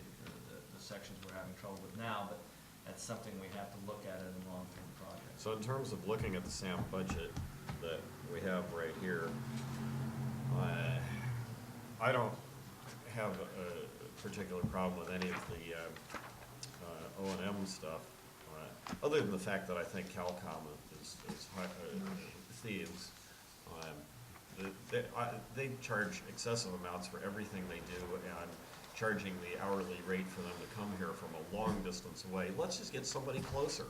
the sections we're having trouble with now, but that's something we have to look at in a long-term project. So in terms of looking at the SAM budget that we have right here, I don't have a particular problem with any of the O&M stuff, other than the fact that I think Calcom is thieves. They charge excessive amounts for everything they do, and charging the hourly rate for them to come here from a long distance away. Let's just get somebody closer.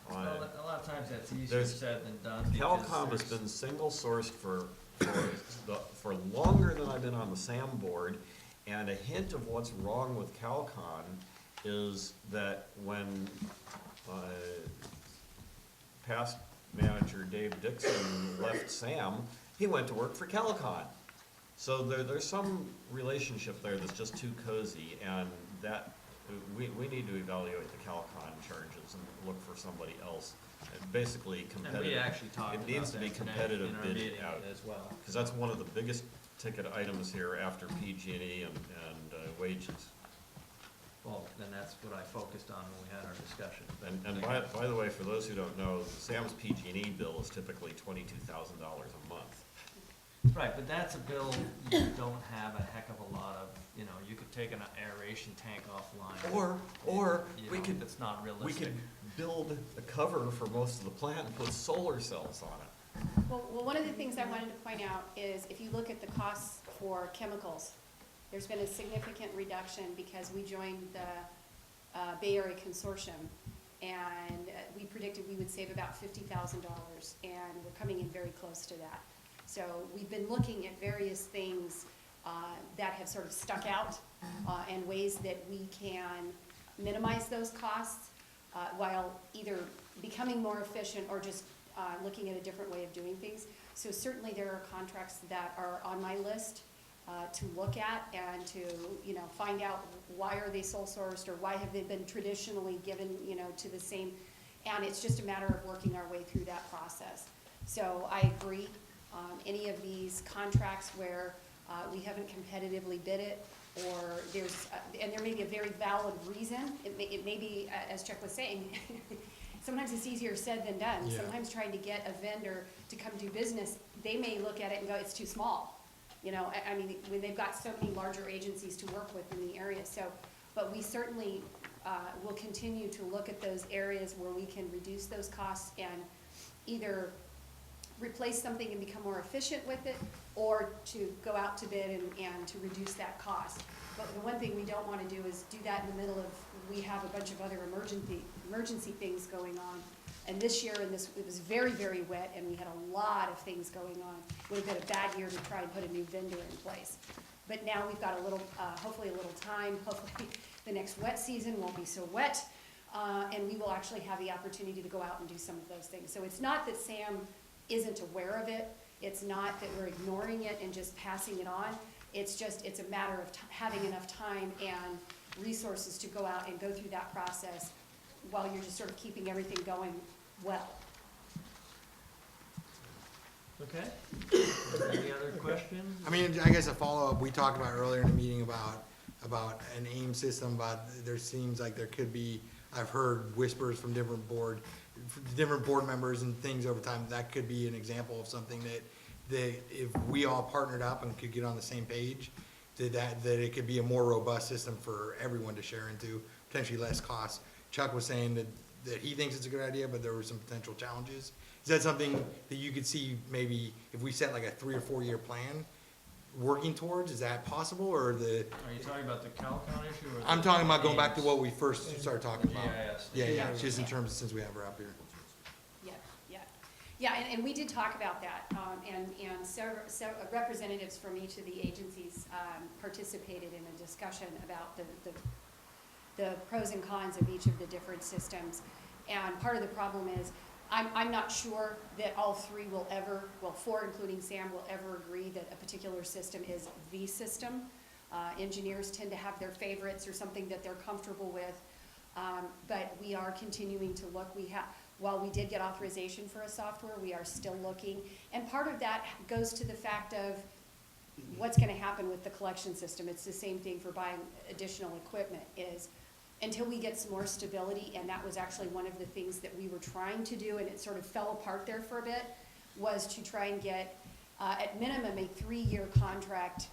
Well, a lot of times that's easier there's- said than done. because Calcom has there's- been single sourced for longer than I've been on the SAM board, and a hint of what's wrong with Calcom is that when past manager Dave Dixon left SAM, he went to work for Calcom. So there's some relationship there that's just too cozy, and that we need to evaluate the Calcon charges and look for somebody else. Basically competitive. And we actually talked about It needs to be that today competitive in our bid meeting out. as well. Because that's one of the biggest ticket items here after PG&E and wages. Well, then that's what I focused on when we had our discussion. And by the way, for those who don't know, Sam's PG&E bill is typically $22,000 a month. Right, but that's a bill you don't have a heck of a lot of, you could take an aeration tank offline. Or we You know, could, It's not we realistic. could build a cover for most of the plant and put solar cells on it. Well, one of the things I wanted to point out is if you look at the costs for chemicals, there's been a significant reduction because we joined the Bay Area Consortium, and we predicted we would save about $50,000, and we're coming in very close to that. So we've been looking at various things that have sort of stuck out and ways that we can minimize those costs while either becoming more efficient or just looking at a different way of doing things. So certainly there are contracts that are on my list to look at and to, find out why are they sole sourced or why have they been traditionally given, to the same. And it's just a matter of working our way through that process. So I agree. Any of these contracts where we haven't competitively bid it, or there's, and there may be a very valid reason, it may be, as Chuck was saying, sometimes it's easier said than done. Yeah. Sometimes trying to get a vendor to come do business, they may look at it and go, it's too small. I mean, when they've got so many larger agencies to work with in the area, so, but we certainly will continue to look at those areas where we can reduce those costs and either replace something and become more efficient with it, or to go out to bid and to reduce that cost. But the one thing we don't want to do is do that in the middle of, we have a bunch of other emergency things going on. And this year, it was very, very wet, and we had a lot of things going on. Would have been a bad year to try and put a new vendor in place. But now we've got a little, hopefully a little time, hopefully the next wet season won't be so wet, and we will actually have the opportunity to go out and do some of those things. So it's not that Sam isn't aware of it, it's not that we're ignoring it and just passing it on, it's just, it's a matter of having enough time and resources to go out and go through that process while you're just sort of keeping everything going well. Okay. Any other questions? I mean, I guess a follow-up, we talked about earlier in the meeting about an AIM system, but there seems like there could be, I've heard whispers from different board members and things over time, that could be an example of something that if we all partnered up and could get on the same page, that it could be a more robust system for everyone to share into, potentially less cost. Chuck was saying that he thinks it's a good idea, but there were some potential challenges. Is that something that you could see maybe if we set like a 3 or 4 year plan working towards? Is that possible, or the? Are you talking about the CalCon issue or? I'm talking about going back to what we first started talking The about. GIS. Yeah, just in terms of, since we have her up here. Yeah, and we did talk about that, and several representatives from each of the agencies participated in a discussion about the pros and cons of each of the different systems. And part of the problem is, I'm not sure that all three will ever, well, 4 including Sam, will ever agree that a particular system is the system. Engineers tend to have their favorites or something that they're comfortable with, but we are continuing to look. While we did get authorization for a software, we are still looking. And part of that goes to the fact of what's gonna happen with the collection system. It's the same thing for buying additional equipment, is until we get some more stability, and that was actually one of the things that we were trying to do, and it sort of fell apart there for a bit, was to try and get, at minimum, a 3-year contract.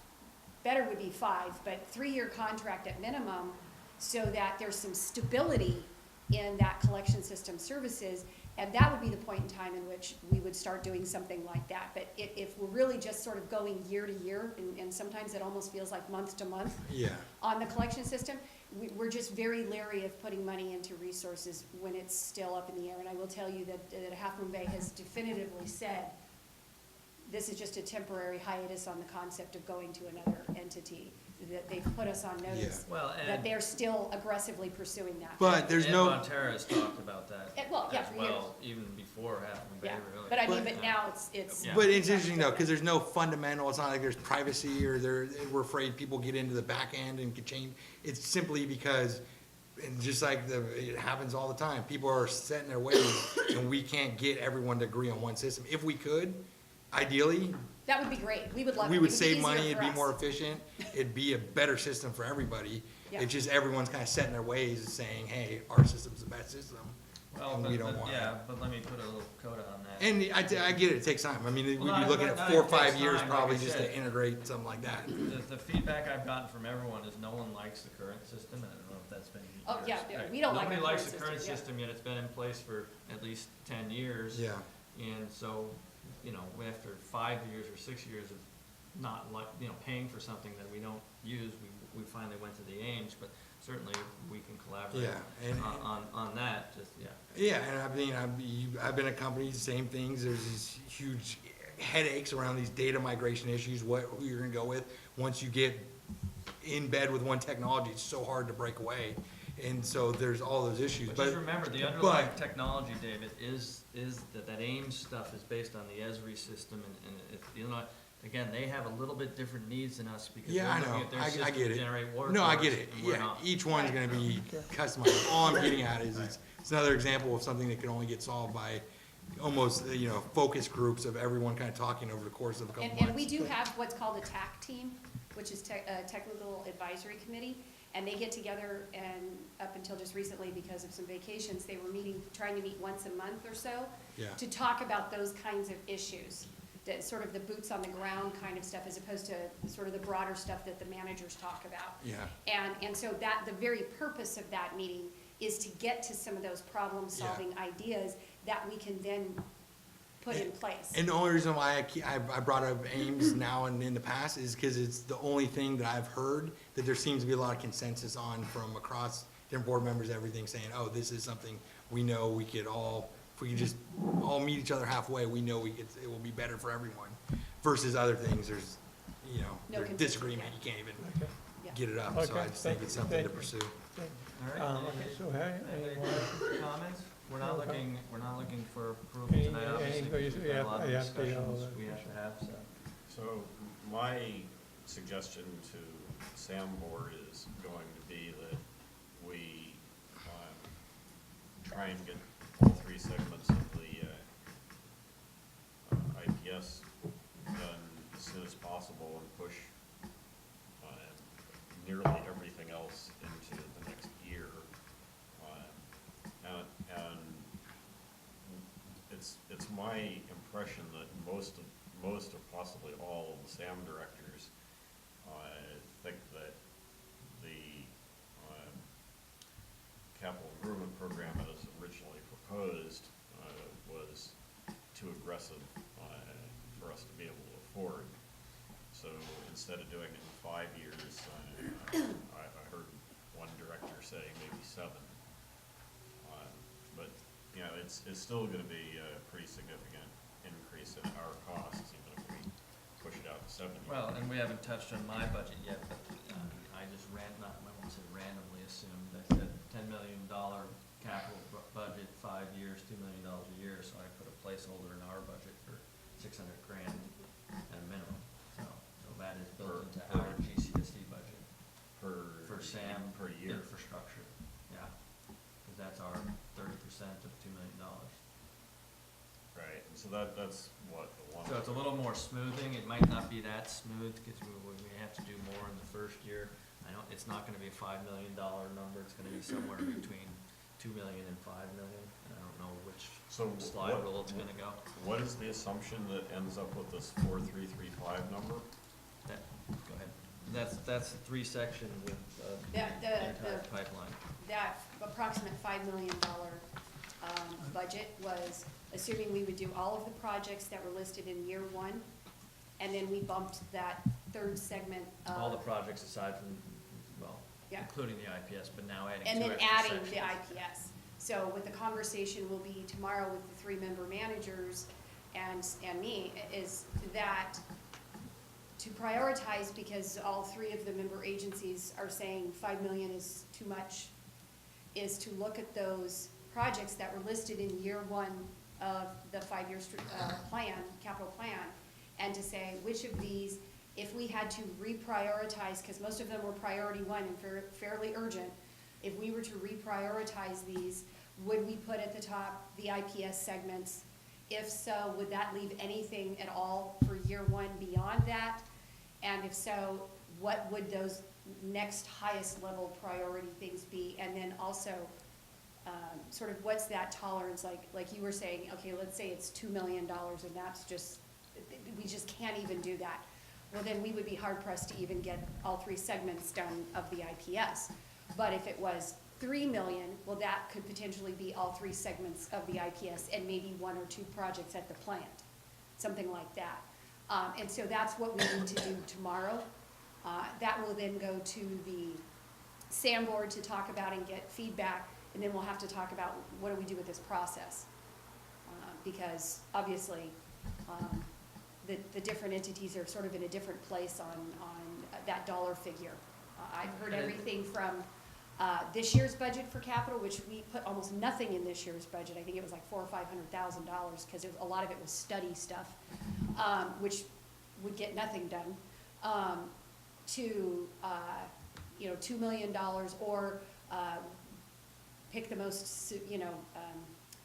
Better would be 5, but 3-year contract at minimum, so that there's some stability in that collection system services, and that would be the point in time in which we would start doing something like that. But if we're really just sort of going year to year, and sometimes it almost feels like month to month on the collection system, we're just very leery of putting money into resources when it's still up in the air. And I will tell you that Half Moon Bay has definitively said this is just a temporary hiatus on the concept of going to another entity, that they've put us on notice, Well, that and, they're still aggressively pursuing that. But there's and no, Montera has talked about that Well, yeah, as for well, even before Half Moon Bay, Yeah, really. but I mean, But- but now it's. Yeah. but it's interesting though, because there's no fundamental, it's not like there's privacy or we're afraid people get into the back end and could change. It's simply because, and just like it happens all the time, people are set in their ways and we can't get everyone to agree on one system. If we could, ideally, That would be great. We would love it. we It would be save easier money, for it'd be us. more efficient, it'd be a better system for everybody. Yeah. It's just everyone's kind of set in their ways and saying, hey, our system's the best system. Well, and but, we don't want yeah, it. but let me put a little coda on that. And I get it takes time. I mean, we'd be Well, looking not- at not 4 or it takes 5 years time, probably like I just to said. integrate something like that. The feedback I've gotten from everyone is no one likes the current system, and I don't know if that's been Oh, yours. yeah, yeah, we don't like Nobody our likes current the current system, yeah. system, yet it's been in place for at least 10 years. Yeah. And so, you know, after 5 years or 6 years of not like, you know, paying for something that we don't use, we finally went to the Ames, but certainly we can collaborate Yeah, and- on that, just, yeah. Yeah, and I mean, I've been at companies, same things, there's these huge headaches around these data migration issues, who you're gonna go with. Once you get in bed with one technology, it's so hard to break away, and so there's all those issues, But but. just remember, the underlying technology, David, is that Ames stuff is based on the Esri system, and if, you know, again, they have a little bit different needs than us, because Yeah, I they're looking know. at their I system get to it. generate water. No, I flows, get it, and we're yeah, not. each one's gonna be customized. All I'm getting at is, it's another example of something that can only get solved by almost, focus groups of everyone kind of talking over the course of a couple months. And we do have what's called a TAC team, which is Technical Advisory Committee, and they get together, and up until just recently, because of some vacations, they were trying to meet once a month or so Yeah. to talk about those kinds of issues, that sort of the boots on the ground kind of stuff, as opposed to sort of the broader stuff that the managers talk about. Yeah. And so that, the very purpose of that meeting is to get to some of those problem-solving ideas that we can then put in place. And the only reason why I brought up Ames now and in the past is because it's the only thing that I've heard that there seems to be a lot of consensus on from across different board members, everything saying, oh, this is something we know we could all, if we could just all meet each other halfway, we know it will be better for everyone. Versus other things, there's, you know, No there's contention, disagreement, yeah. you can't even Okay. Yeah. get it up, so Okay, I just think thank it's you, something to thank you. pursue. Okay. All right, Okay, so, hey, any any more more? comments? We're not Okay. looking for approval Any- tonight, obviously, any- because we've got a lot of you have to, discussions we have to have, so. So my suggestion to SAM board is going to be that we try and get all three segments of the IPS done as soon as possible and push nearly everything else into the next year. And it's my impression that most or possibly all of the SAM directors think that the capital improvement program as originally proposed was too aggressive for us to be able to afford. So instead of doing it in 5 years, I heard one director say maybe 7. But, you know, it's still gonna be a pretty significant increase in our costs, even if we push it out to 7 years. Well, and we haven't touched on my budget yet, but I just I won't say randomly assumed, I said $10 million capital budget, 5 years, $2 million a year, so I put a placeholder in our budget for 600 grand at a minimum. So that is built into our GCSD budget for SAM per year. infrastructure, yeah. Because that's our 30% of $2 million. Right, and so that's what the one. So it's a little more smoothing, it might not be that smooth, because we have to do more in the first year. It's not gonna be a $5 million number, it's gonna be somewhere between 2 million and 5 million. And I don't know which So slide what- rule it's gonna go. What is the assumption that ends up with this 4335 number? Go ahead. That's the 3-section with the The entire pipeline. that approximate $5 million budget was assuming we would do all of the projects that were listed in year 1, and then we bumped that third segment of. All the projects aside from, well, Yeah. including the IPS, but now adding And 2 then extra adding the sections. IPS. So what the conversation will be tomorrow with the 3-member managers and me is that to prioritize, because all 3 of the member agencies are saying 5 million is too much, is to look at those projects that were listed in year 1 of the 5-year plan, capital plan, and to say which of these, if we had to reprioritize, because most of them were priority 1 and fairly urgent, if we were to reprioritize these, would we put at the top the IPS segments? If so, would that leave anything at all for year 1 beyond that? And if so, what would those next highest level priority things be? And then also, sort of what's that tolerance, like you were saying, okay, let's say it's $2 million and that's just, we just can't even do that. Well, then we would be hard pressed to even get all 3 segments done of the IPS. But if it was 3 million, well, that could potentially be all 3 segments of the IPS and maybe 1 or 2 projects at the plant, something like that. And so that's what we need to do tomorrow. That will then go to the SAM board to talk about and get feedback, and then we'll have to talk about what do we do with this process. Because obviously, the different entities are sort of in a different place on that dollar figure. I've heard everything from this year's budget for capital, which we put almost nothing in this year's budget. I think it was like $400,000 or $500,000 because a lot of it was study stuff, which would get nothing done. To $2 million or pick the most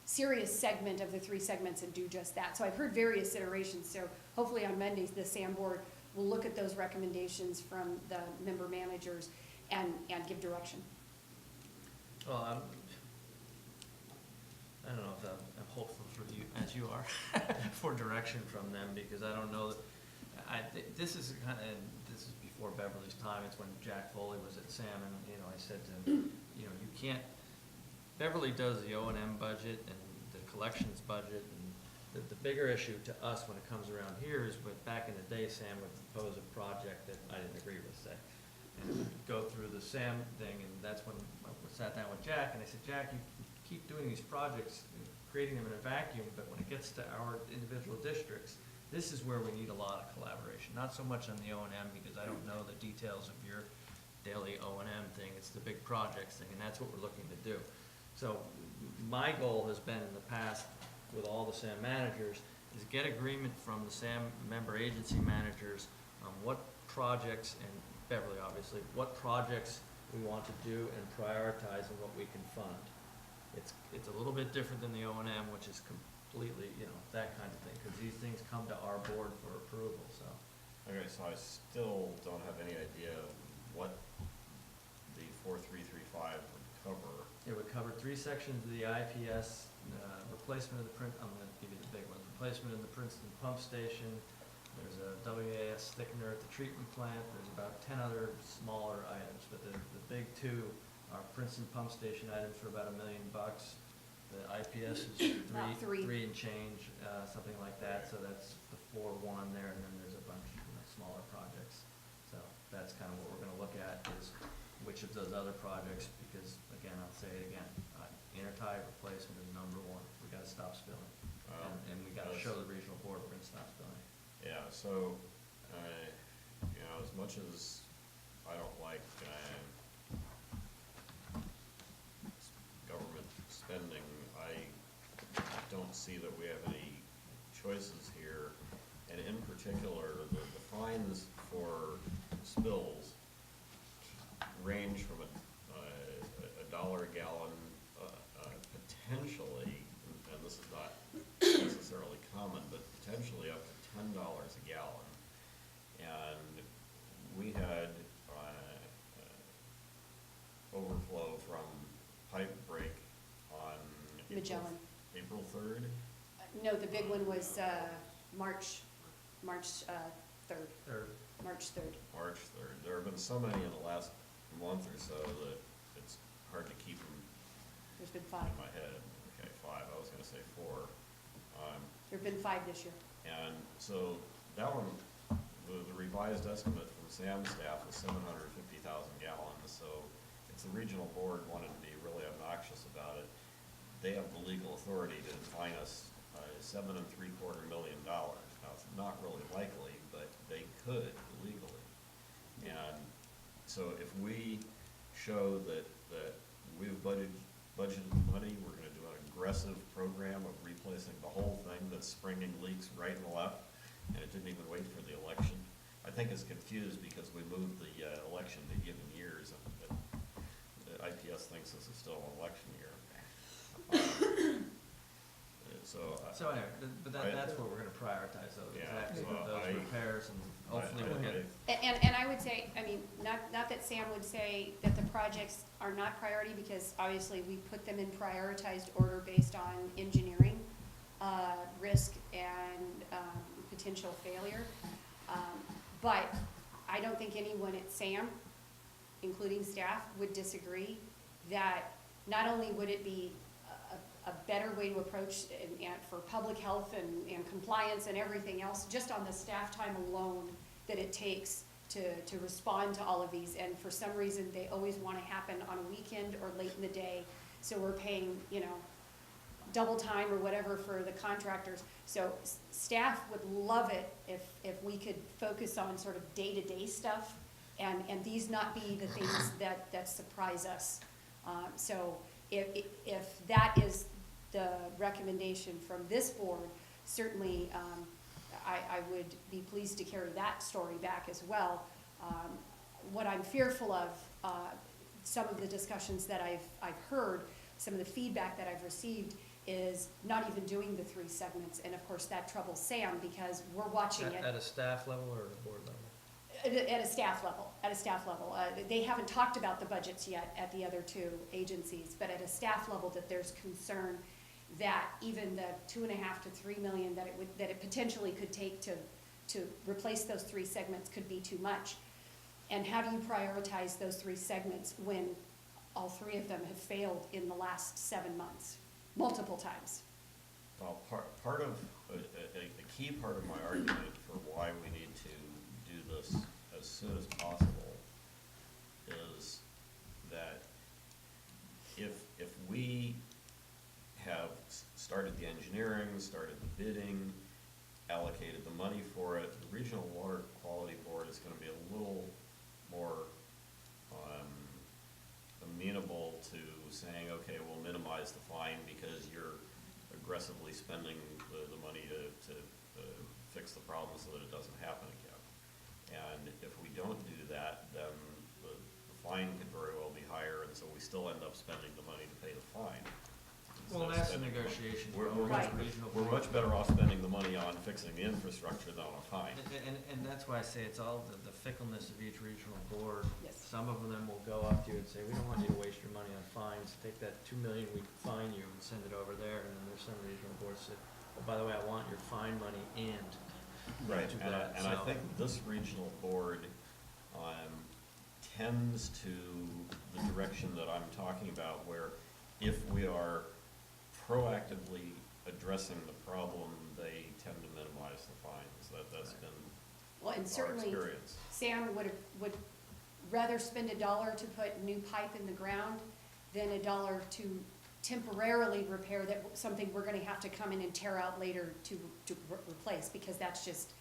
serious segment of the 3 segments and do just that. So I've heard various iterations. So hopefully on Monday, the SAM board will look at those recommendations from the member managers and give direction. Well, I don't know if I'm hopeful for you, as you are, for direction from them, because I don't know that, this is kind of, this is before Beverly's time, it's when Jack Foley was at SAM, and, I said to him, you can't, Beverly does the O&M budget and the collections budget, and the bigger issue to us when it comes around here is back in the day, SAM would propose a project that I didn't agree with, say, and we'd go through the SAM thing, and that's when I sat down with Jack, and I said, Jack, you keep doing these projects, creating them in a vacuum, but when it gets to our individual districts, This is where we need a lot of collaboration, not so much on the O and M, because I don't know the details of your daily O and M thing, it's the big projects thing, and that's what we're looking to do. So my goal has been in the past with all the SAM managers, is get agreement from the SAM member agency managers on what projects, and Beverly obviously, what projects we want to do and prioritize and what we can fund. It's a little bit different than the O and M, which is completely, you know, that kind of thing, because these things come to our board for approval, so. Okay, so I still don't have any idea what the 4335 would cover. It would cover 3 sections of the IPS, replacement of the I'm gonna give you the big ones, replacement of the Princeton pump station, there's a WAS thickener at the treatment plant, there's about 10 other smaller items, but the big 2 are Princeton pump station items for about $1 million. The IPS is About three. three and change, something like that, so that's the 4-1 there, and then there's a bunch of, you know, smaller projects. So that's kind of what we're gonna look at, is which of those other projects, because again, I'll say it again, intertie replacement is number 1. We gotta stop spilling. And we gotta show the regional board we're gonna stop spilling. Yeah, so, you know, as much as I don't like, government spending, I don't see that we have any choices here. And in particular, the fines for spills range from a dollar a gallon, potentially, and this is not necessarily common, but potentially up to $10 a gallon. And we had overflow from pipe break on Magellan. April 3rd. No, the big one was, March 3rd, Or March 3rd. March 3rd. There have been so many in the last month or so that it's hard to keep them There's been 5. in my head. Okay, 5, I was gonna say 4. There've been 5 this year. And so that one, the revised estimate from SAM staff was 750,000 gallons, so if the regional board wanted to be really obnoxious about it, they have the legal authority to fine us $7.75 million. Now, it's not really likely, but they could legally. And so if we show that we've budgeted money, we're gonna do an aggressive program of replacing the whole thing that's springing leaks right and left, and it didn't even wait for the election. I think it's confused because we moved the election to given years, and the IPS thinks this is still an election year. So anyway, but that's where we're gonna prioritize those, Yeah, exactly, so those repairs, and hopefully we'll get. And I would say, I mean, not that Sam would say that the projects are not priority, because obviously we put them in prioritized order based on engineering, risk and, potential failure. But I don't think anyone at SAM, including staff, would disagree that not only would it be a better way to approach and for public health and compliance and everything else, just on the staff time alone that it takes to respond to all of these. And for some reason, they always want to happen on a weekend or late in the day. So we're paying, you know, double time or whatever for the contractors. So staff would love it if we could focus on sort of day-to-day stuff and these not be the things that surprise us. So if that is the recommendation from this board, certainly I would be pleased to carry that story back as well. What I'm fearful of, some of the discussions that I've heard, some of the feedback that I've received is not even doing the 3 segments, and of course that troubles Sam because we're watching it. At a staff level or a board level? At a staff level, they haven't talked about the budgets yet at the other 2 agencies, but at a staff level that there's concern that even the 2.5 to 3 million that it potentially could take to replace those 3 segments could be too much. And how do you prioritize those 3 segments when all 3 of them have failed in the last 7 months, multiple times? Well, part of, a key part of my argument for why we need to do this as soon as possible is that if we have started the engineering, started the bidding allocated the money for it. The Regional Water Quality Board is gonna be a little more, amenable to saying, okay, we'll minimize the fine because you're aggressively spending the money to fix the problem so that it doesn't happen again. And if we don't do that, then the fine could very well be higher, and so we still end up spending the money to pay the fine. Well, instead of that's the spending the money. negotiation. We're Right. we're much better off spending the money on fixing the infrastructure than on a fine. And that's why I say it's all the fickleness of each regional board. Yes. Some of them will go up to you and say, we don't want you to waste your money on fines, take that 2 million we fine you and send it over there, and then there's some regional boards that, oh, by the way, I want your fine money and. Right, too and bad. I So- think this regional board, tends to the direction that I'm talking about, where if we are proactively addressing the problem, they tend to minimize the fines. That's been Well, and our certainly, experience. Sam would rather spend $1 to put new pipe in the ground than $1 to temporarily repair something we're gonna have to come in and tear out later to replace, because that's just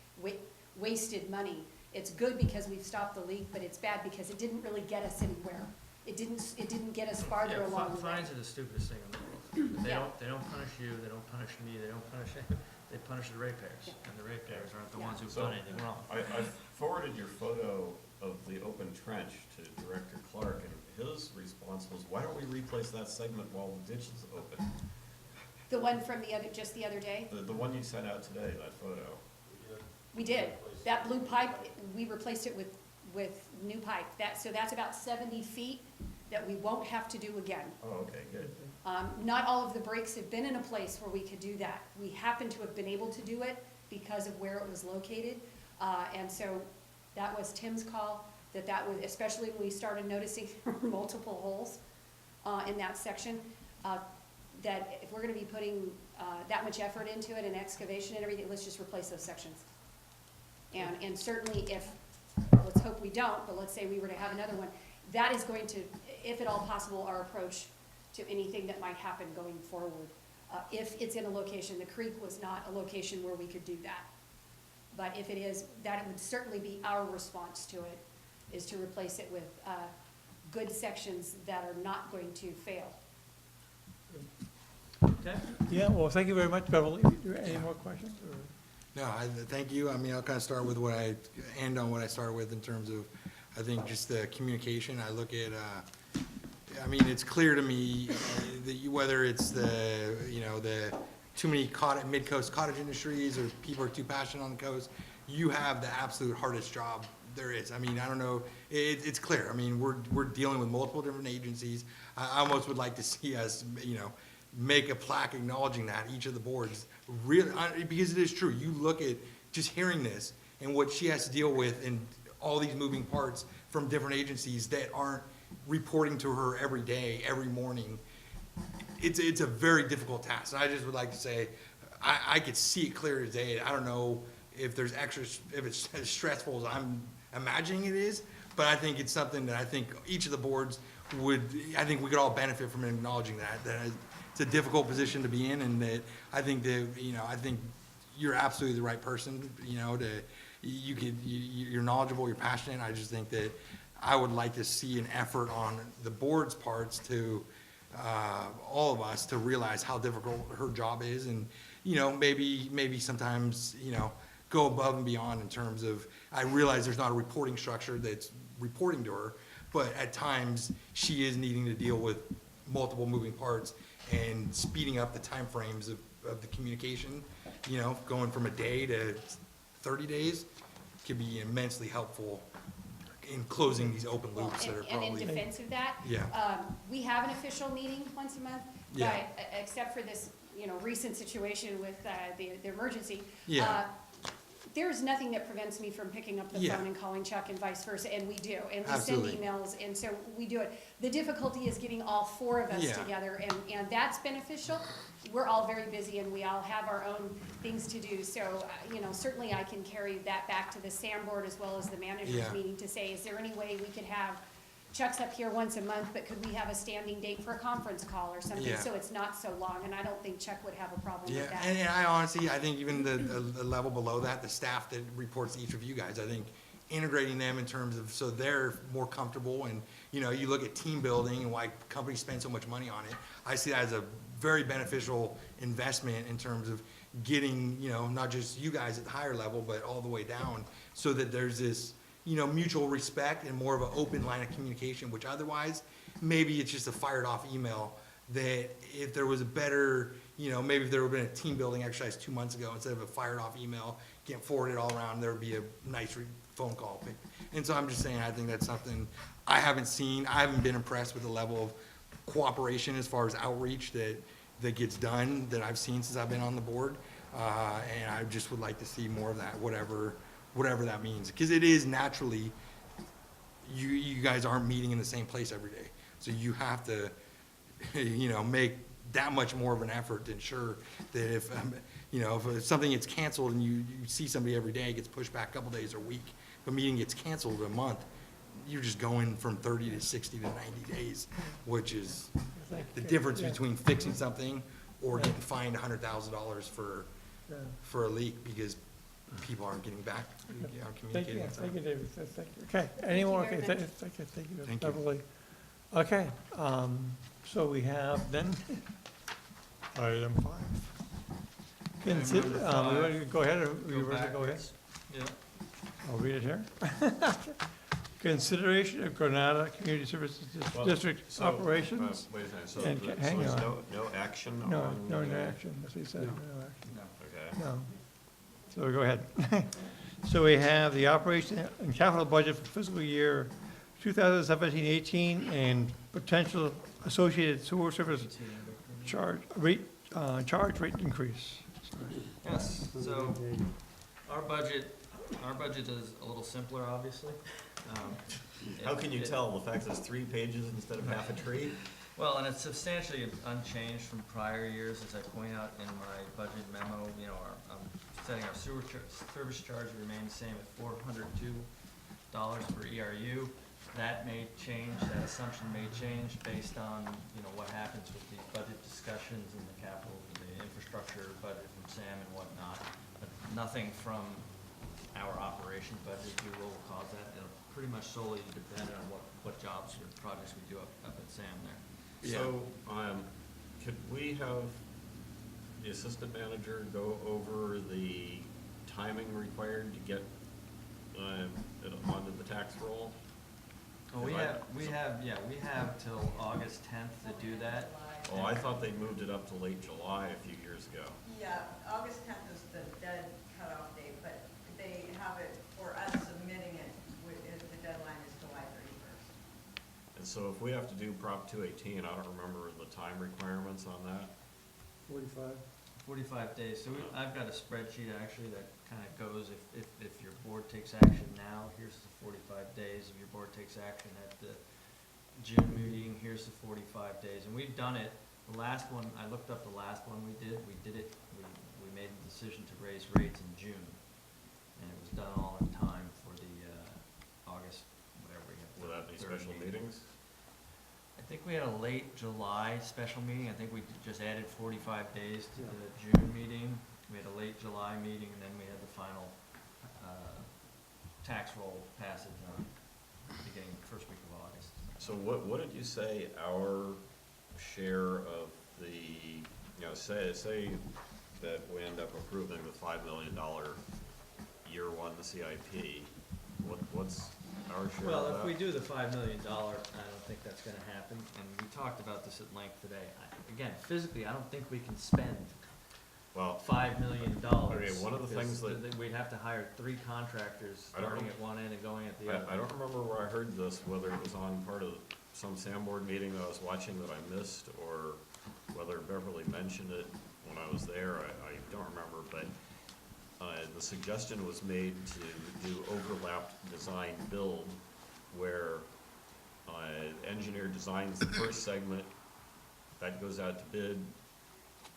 wasted money. It's good because we've stopped the leak, but it's bad because it didn't really get us anywhere. It didn't get us farther Yeah, along the way. fines are the stupidest thing in the world. Yeah. They don't punish you, they don't punish me, they don't punish anyone, they punish the ratepayers. Yeah. And the ratepayers aren't the Yeah. ones who've So, done anything wrong. I forwarded your photo of the open trench to Director Clark, and his response was, why don't we replace that segment while the ditch is open? The one from just the other day? The one you sent out today, that photo. We did. That blue pipe, we replaced it with new pipe. So that's about 70 feet that we won't have to do again. Oh, okay, good. Not all of the breaks have been in a place where we could do that. We happen to have been able to do it because of where it was located. And so that was Tim's call, that was, especially when we started noticing there were multiple holes in that section, that if we're gonna be putting that much effort into it and excavation and everything, let's just replace those sections. And certainly let's hope we don't, but let's say we were to have another one, that is going to, if at all possible, our approach to anything that might happen going forward. If it's in a location, the creek was not a location where we could do that. But if it is, that would certainly be our response to it, is to replace it with good sections that are not going to fail. Okay? Yeah, well, thank you very much, Beverly. Any more questions? Or? No, thank you. I mean, I'll kind of start with end on what I started with in terms of, I think, just the communication. I look at, I mean, it's clear to me that whether it's the too many mid-coast cottage industries or people are too passionate on the coast, you have the absolute hardest job there is. I mean, I don't know, it's clear. I mean, we're dealing with multiple different agencies. I almost would like to see us, make a plaque acknowledging that, each of the boards, really, because it is true. You look at just hearing this and what she has to deal with and all these moving parts from different agencies that aren't reporting to her every day, every morning. It's a very difficult task. And I just would like to say, I could see it clear as day. I don't know if there's if it's as stressful as I'm imagining it is, but I think it's something that I think each of the boards I think we could all benefit from acknowledging that it's a difficult position to be in, and that I think I think you're absolutely the right person, you're knowledgeable, you're passionate. I just think that I would like to see an effort on the board's parts to, all of us, to realize how difficult her job is, and, maybe sometimes, go above and beyond in terms of, I realize there's not a reporting structure that's reporting to her, but at times she is needing to deal with multiple moving parts and speeding up the timeframes of the communication, going from a day to 30 days could be immensely helpful in closing these open Well, loops that are and probably. in defense of that, Yeah. we have an official meeting once a month, Yeah. but except for this, recent situation with the emergency. Yeah. There's nothing that prevents me from picking up the Yeah. phone and calling Chuck and vice versa, and we do, and we Absolutely. send emails, and so we do it. The difficulty is getting all four of us Yeah. together, and that's beneficial. We're all very busy, and we all have our own things to do, so, certainly I can carry that back to the SAM board as well as the managers Yeah. meeting to say, is there any way we could have Chuck's up here once a month, but could we have a standing date for a conference call or something, Yeah. so it's not so long, and I don't think Chuck would have a problem Yeah, with that. and I honestly, I think even the level below that, the staff that reports to each of you guys, I think integrating them in terms of, so they're more comfortable, and, you know, you look at team building and why companies spend so much money on it. I see that as a very beneficial investment in terms of getting, you know, not just you guys at the higher level, but all the way down, so that there's this, you know, mutual respect and more of an open line of communication, which otherwise, maybe it's just a fired off email, that if there was a better, you know, maybe if there would have been a team building exercise 2 months ago, instead of a fired off email, getting forwarded all around, there would be a nice phone call. And so I'm just saying, I think that's something I haven't seen. I haven't been impressed with the level of cooperation as far as outreach that gets done, that I've seen since I've been on the board. And I just would like to see more of that, whatever that means. Because it is naturally, you guys aren't meeting in the same place every day. So you have to, you know, make that much more of an effort to ensure that if, you know, if something gets canceled and you see somebody every day, it gets pushed back a couple days or a week, if a meeting gets canceled a month, you're just going from 30 to 60 to 90 days, which is the difference between fixing something or getting fined $100,000 for a leak because people aren't getting back, aren't Thank you, communicating. thank you, David, thank you. Okay, any more? very Okay, much. thank you, Thank you. Beverly. Okay, so we have then item 5. Item number We ready to go ahead, or Go you ready to go ahead? backwards. Yeah. I'll read it here. Consideration of Granada Community Services Well, District so, operations. Wait a second, so And there's hang on. no action on? No, no action, that's what he said, No. no action. Okay. No. So go ahead. So we have the operation and capital budget for fiscal year 2017-18 and potential associated sewer service charge rate increase. Yes, so our budget is a little simpler, obviously. How can you It- tell, the fact that it's 3 pages instead of half a tree? Well, and it's substantially unchanged from prior years, as I point out in my budget memo, you know, setting our service charge to remain the same at $402 per ERU. That may change, that assumption may change based on, you know, what happens with the budget discussions and the capital, the infrastructure budget from Sam and whatnot. But nothing from our operation budget will cause that. It'll pretty much solely depend on what jobs or projects we do up at Sam there. So, could we have the assistant manager go over the timing required to get, it onto the tax roll? Well, we If I- have till August 10th to do that. Oh, I thought they moved it up to late July a few years ago. Yeah, August 10th is the dead cutoff date, but they have it, for us submitting it, the deadline is July 31st. And so if we have to do Prop 218, I don't remember the time requirements on that. 45 days. So I've got a spreadsheet actually that kind of goes, if your board takes action now, here's the 45 days. If your board takes action at the June meeting, here's the 45 days. And we've done it, the last one, I looked up the last one we did it, we made the decision to raise rates in June. And it was done all in time for the August, whatever we have. Without any third special meeting. meetings? I think we had a late July special meeting. I think we just added 45 days to the June meeting. We had a late July meeting, and then we had the final tax roll passage on beginning first week of August. So what did you say our share of the, you know, say that we end up approving the $5 million year one, the CIP, what's our share Well, of if that? we do the $5 million, I don't think that's gonna happen, and we talked about this at length today. Again, physically, I don't think we can spend Well, $5 million. Okay, one of the things because that- we'd have to hire 3 contractors, I don't starting know. at one end and going at the other. I don't remember where I heard this, whether it was on part of some SAM board meeting that I was watching that I missed, or whether Beverly mentioned it when I was there, I don't remember, but the suggestion was made to do overlapped design build, where engineer designs the first segment, that goes out to bid,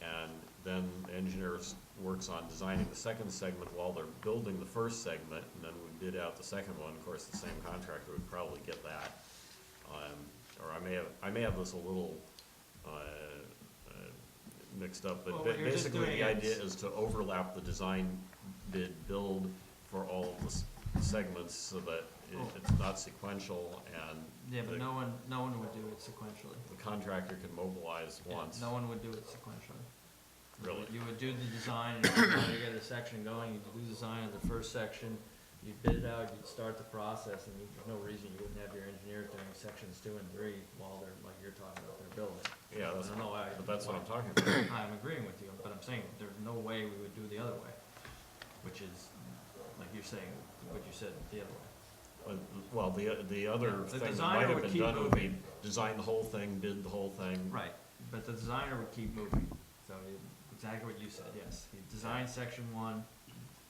and then the engineer works on designing the second segment while they're building the first segment, and then we bid out the second one. Of course, the same contractor would probably get that. or I may have this a little, mixed up, Well, but what you're just basically doing the idea is- is to overlap the design bid build for all of the segments so that Oh. it's not sequential and Yeah, but the- no one would do it sequentially. the contractor can mobilize Yeah, once. no one would do it sequentially. Really? You would do the design, and if you wanted to get a section going, you'd do the design of the first section, you'd bid it out, you'd start the process, and there's no reason you wouldn't have your engineers doing sections 2 and 3 while they're, like you're talking about, they're building. Yeah, that's, I don't know why. but that's what I'm talking about. I'm agreeing with you, but I'm saying there's no way we would do the other way, which is, like you're saying, what you said the other way. Well, the other The thing that designer might have would been keep done would be moving. design the whole thing, bid the whole thing. Right, but the designer would keep moving, so exactly what you said, yes. He designed section 1,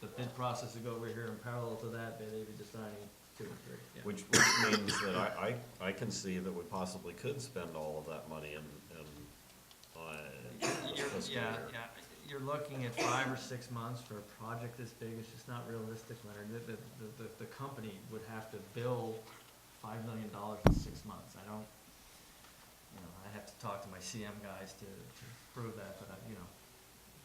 the bid process would go over here in parallel to that, they'd be designing 2 and 3, yeah. Which means that I can see that we possibly could spend all of that money in this fiscal Yeah, year. yeah, you're looking at 5 or 6 months for a project this big, it's just not realistic, Leonard. The company would have to bill $5 million in 6 months. I don't, I have to talk to my CM guys to prove that, but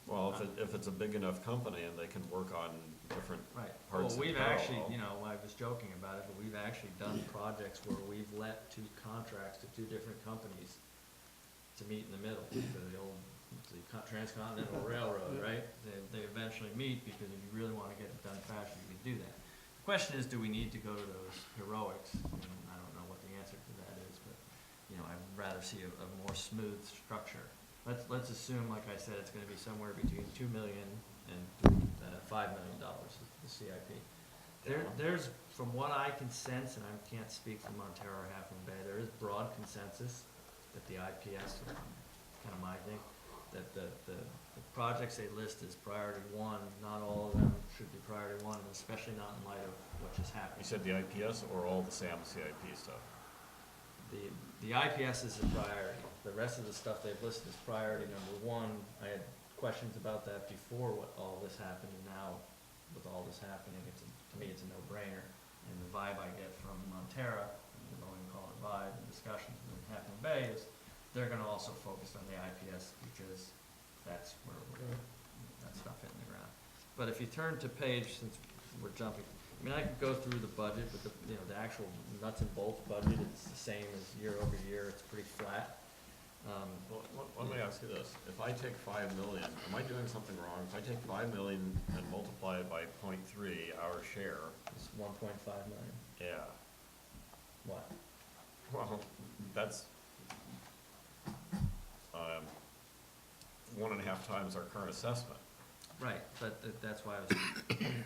Well, if it's a big enough company and they can work on different right. parts Well, in we've actually, parallel. I was joking about it, but we've actually done projects where we've let 2 contracts to 2 different companies to meet in the middle, for the old, transcontinental railroad, right? They eventually meet, because if you really wanna get it done faster, you can do that. The question is, do we need to go to those heroics? I don't know what the answer to that is, but, I'd rather see a more smooth structure. Let's assume, like I said, it's gonna be somewhere between $2 million and $5 million, the CIP. There's, from what I can sense, and I can't speak for Montero or Half Moon Bay, there is broad consensus that the IPS, kind of my thing, that the projects they list as priority 1, not all of them should be priority 1, and especially not in light of what just happened. You said the IPS or all the SAM CIP stuff? The IPS is a priority. The rest of the stuff they've listed as priority number 1. I had questions about that before what all this happened, and now with all this happening, to me, it's a no-brainer. And the vibe I get from Montero, I don't even call it vibe, the discussions in Half Moon Bay is they're gonna also focus on the IPS, because that's where that stuff hitting the ground. But if you turn to page, since we're jumping, I could go through the budget, but the actual nuts and bolts budget, it's the same as year over year, it's pretty flat. Well, let me ask you this, if I take 5 million, am I doing something wrong? If I take 5 million and multiply it by 0.3, our share, It's 1.5 million. yeah, What? well, that's 1.5 times our current assessment. Right, but that's why I was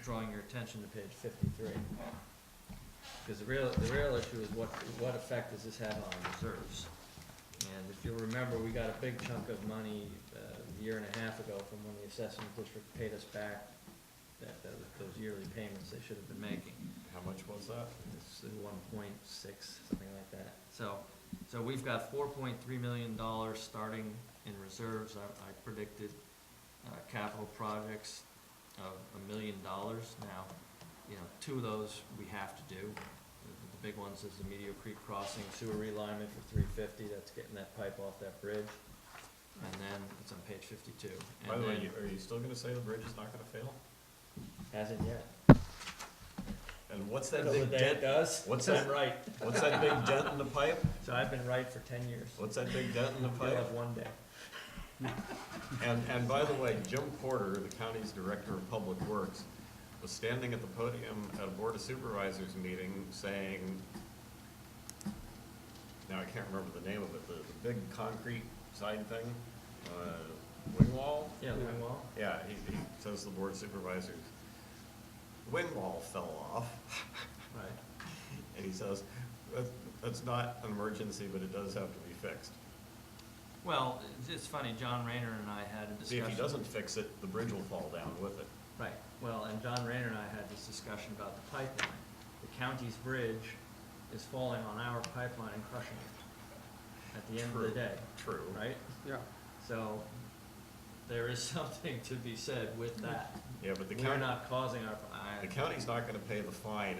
drawing your attention to page 53. Because the real issue is what effect does this have on reserves? And if you'll remember, we got a big chunk of money a year and a half ago from when the assessment district paid us back those yearly payments they should have been making. How much was that? It's 1.6, something like that. So we've got $4.3 million starting in reserves. I predicted capital projects of $1 million. Now, 2 of those we have to do. The big ones is the Meteor Creek Crossing sewer realignment for $350. That's getting that pipe off that bridge. And then it's on page 52. By And the way, then, are you still gonna say the bridge is not gonna fail? hasn't yet. And what's that Until the big day it dent? does, What's I'm that? right. What's that big dent in the pipe? So I've been right for 10 years. What's that big dent in the You'll pipe? have one day. And by the way, Jim Porter, the county's director of public works, was standing at the podium at a board of supervisors meeting saying, now I can't remember the name of it, the big concrete side thing, wing wall? Yeah, doing well. Yeah, he says to the board of supervisors, wing wall fell off. Right. And he says, that's not an emergency, but it does have to be fixed. Well, it's funny, John Rayner and I had a See, discussion. if he doesn't fix it, the bridge will fall down with it. Right, well, and John Rayner and I had this discussion about the pipeline. The county's bridge is falling on our pipeline and crushing it at the end of the True. day, True. right? Yeah. So there is something to be said with that. Yeah, but the We're county, not causing our, the county's not gonna pay the fine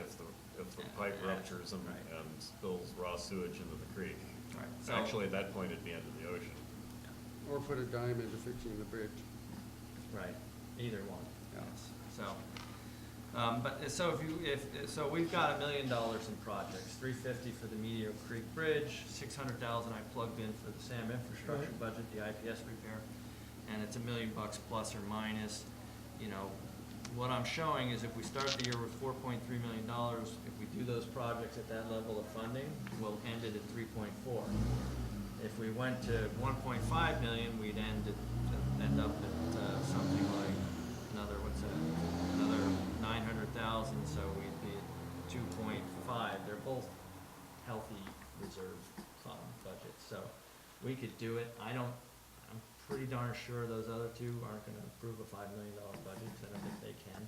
if the pipe Yeah, ruptures and, right. and spills raw sewage into the creek. Right. So- Actually, at that point, it'd be into the ocean. Or put a dime into fixing the bridge. Right, either one. Yes. So, so we've got $1 million in projects, 350 for the Meteor Creek Bridge, 600,000 I plugged in for the SAM infrastructure Right. budget, the IPS repair, and it's $1 million plus or minus. You know, what I'm showing is if we start the year with $4.3 million, if we do those projects at that level of funding, we'll end it at 3.4. If we went to 1.5 million, we'd end up at something like another, what's that? Another 900,000, so we'd be at 2.5. They're both healthy reserve fund budgets, so we could do it. I'm pretty darn sure those other two aren't gonna approve a $5 million budget, because I don't think they can.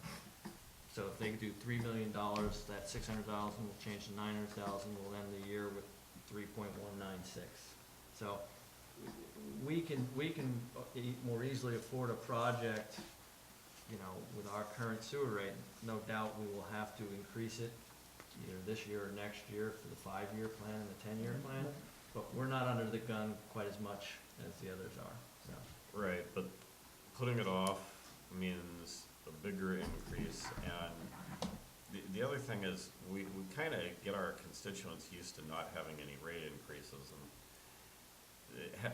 So if they do $3 million, that 600,000 will change to 900,000, we'll end the year with 3.196. So we can more easily afford a project, you know, with our current sewer rate. No doubt we will have to increase it either this year or next year for the 5-year plan and the 10-year plan, but we're not under the gun quite as much as the others are, so. Right, but putting it off means a bigger increase, and the other thing is, we kinda get our constituents used to not having any rate increases, and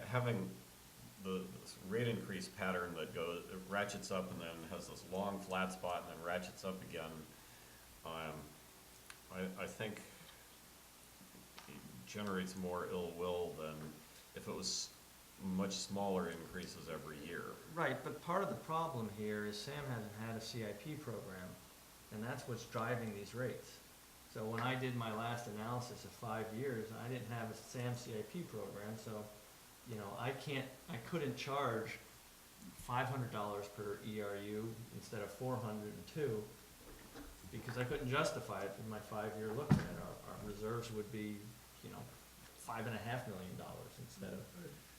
having this rate increase pattern that goes, it ratchets up and then has this long flat spot and then ratchets up again, I think it generates more ill will than if it was much smaller increases every year. Right, but part of the problem here is Sam hasn't had a CIP program, and that's what's driving these rates. So when I did my last analysis of 5 years, I didn't have a SAM CIP program, so, you know, I couldn't charge $500 per ERU instead of 402, because I couldn't justify it in my 5-year look at it. Our reserves would be, you know, $5.5 million instead of,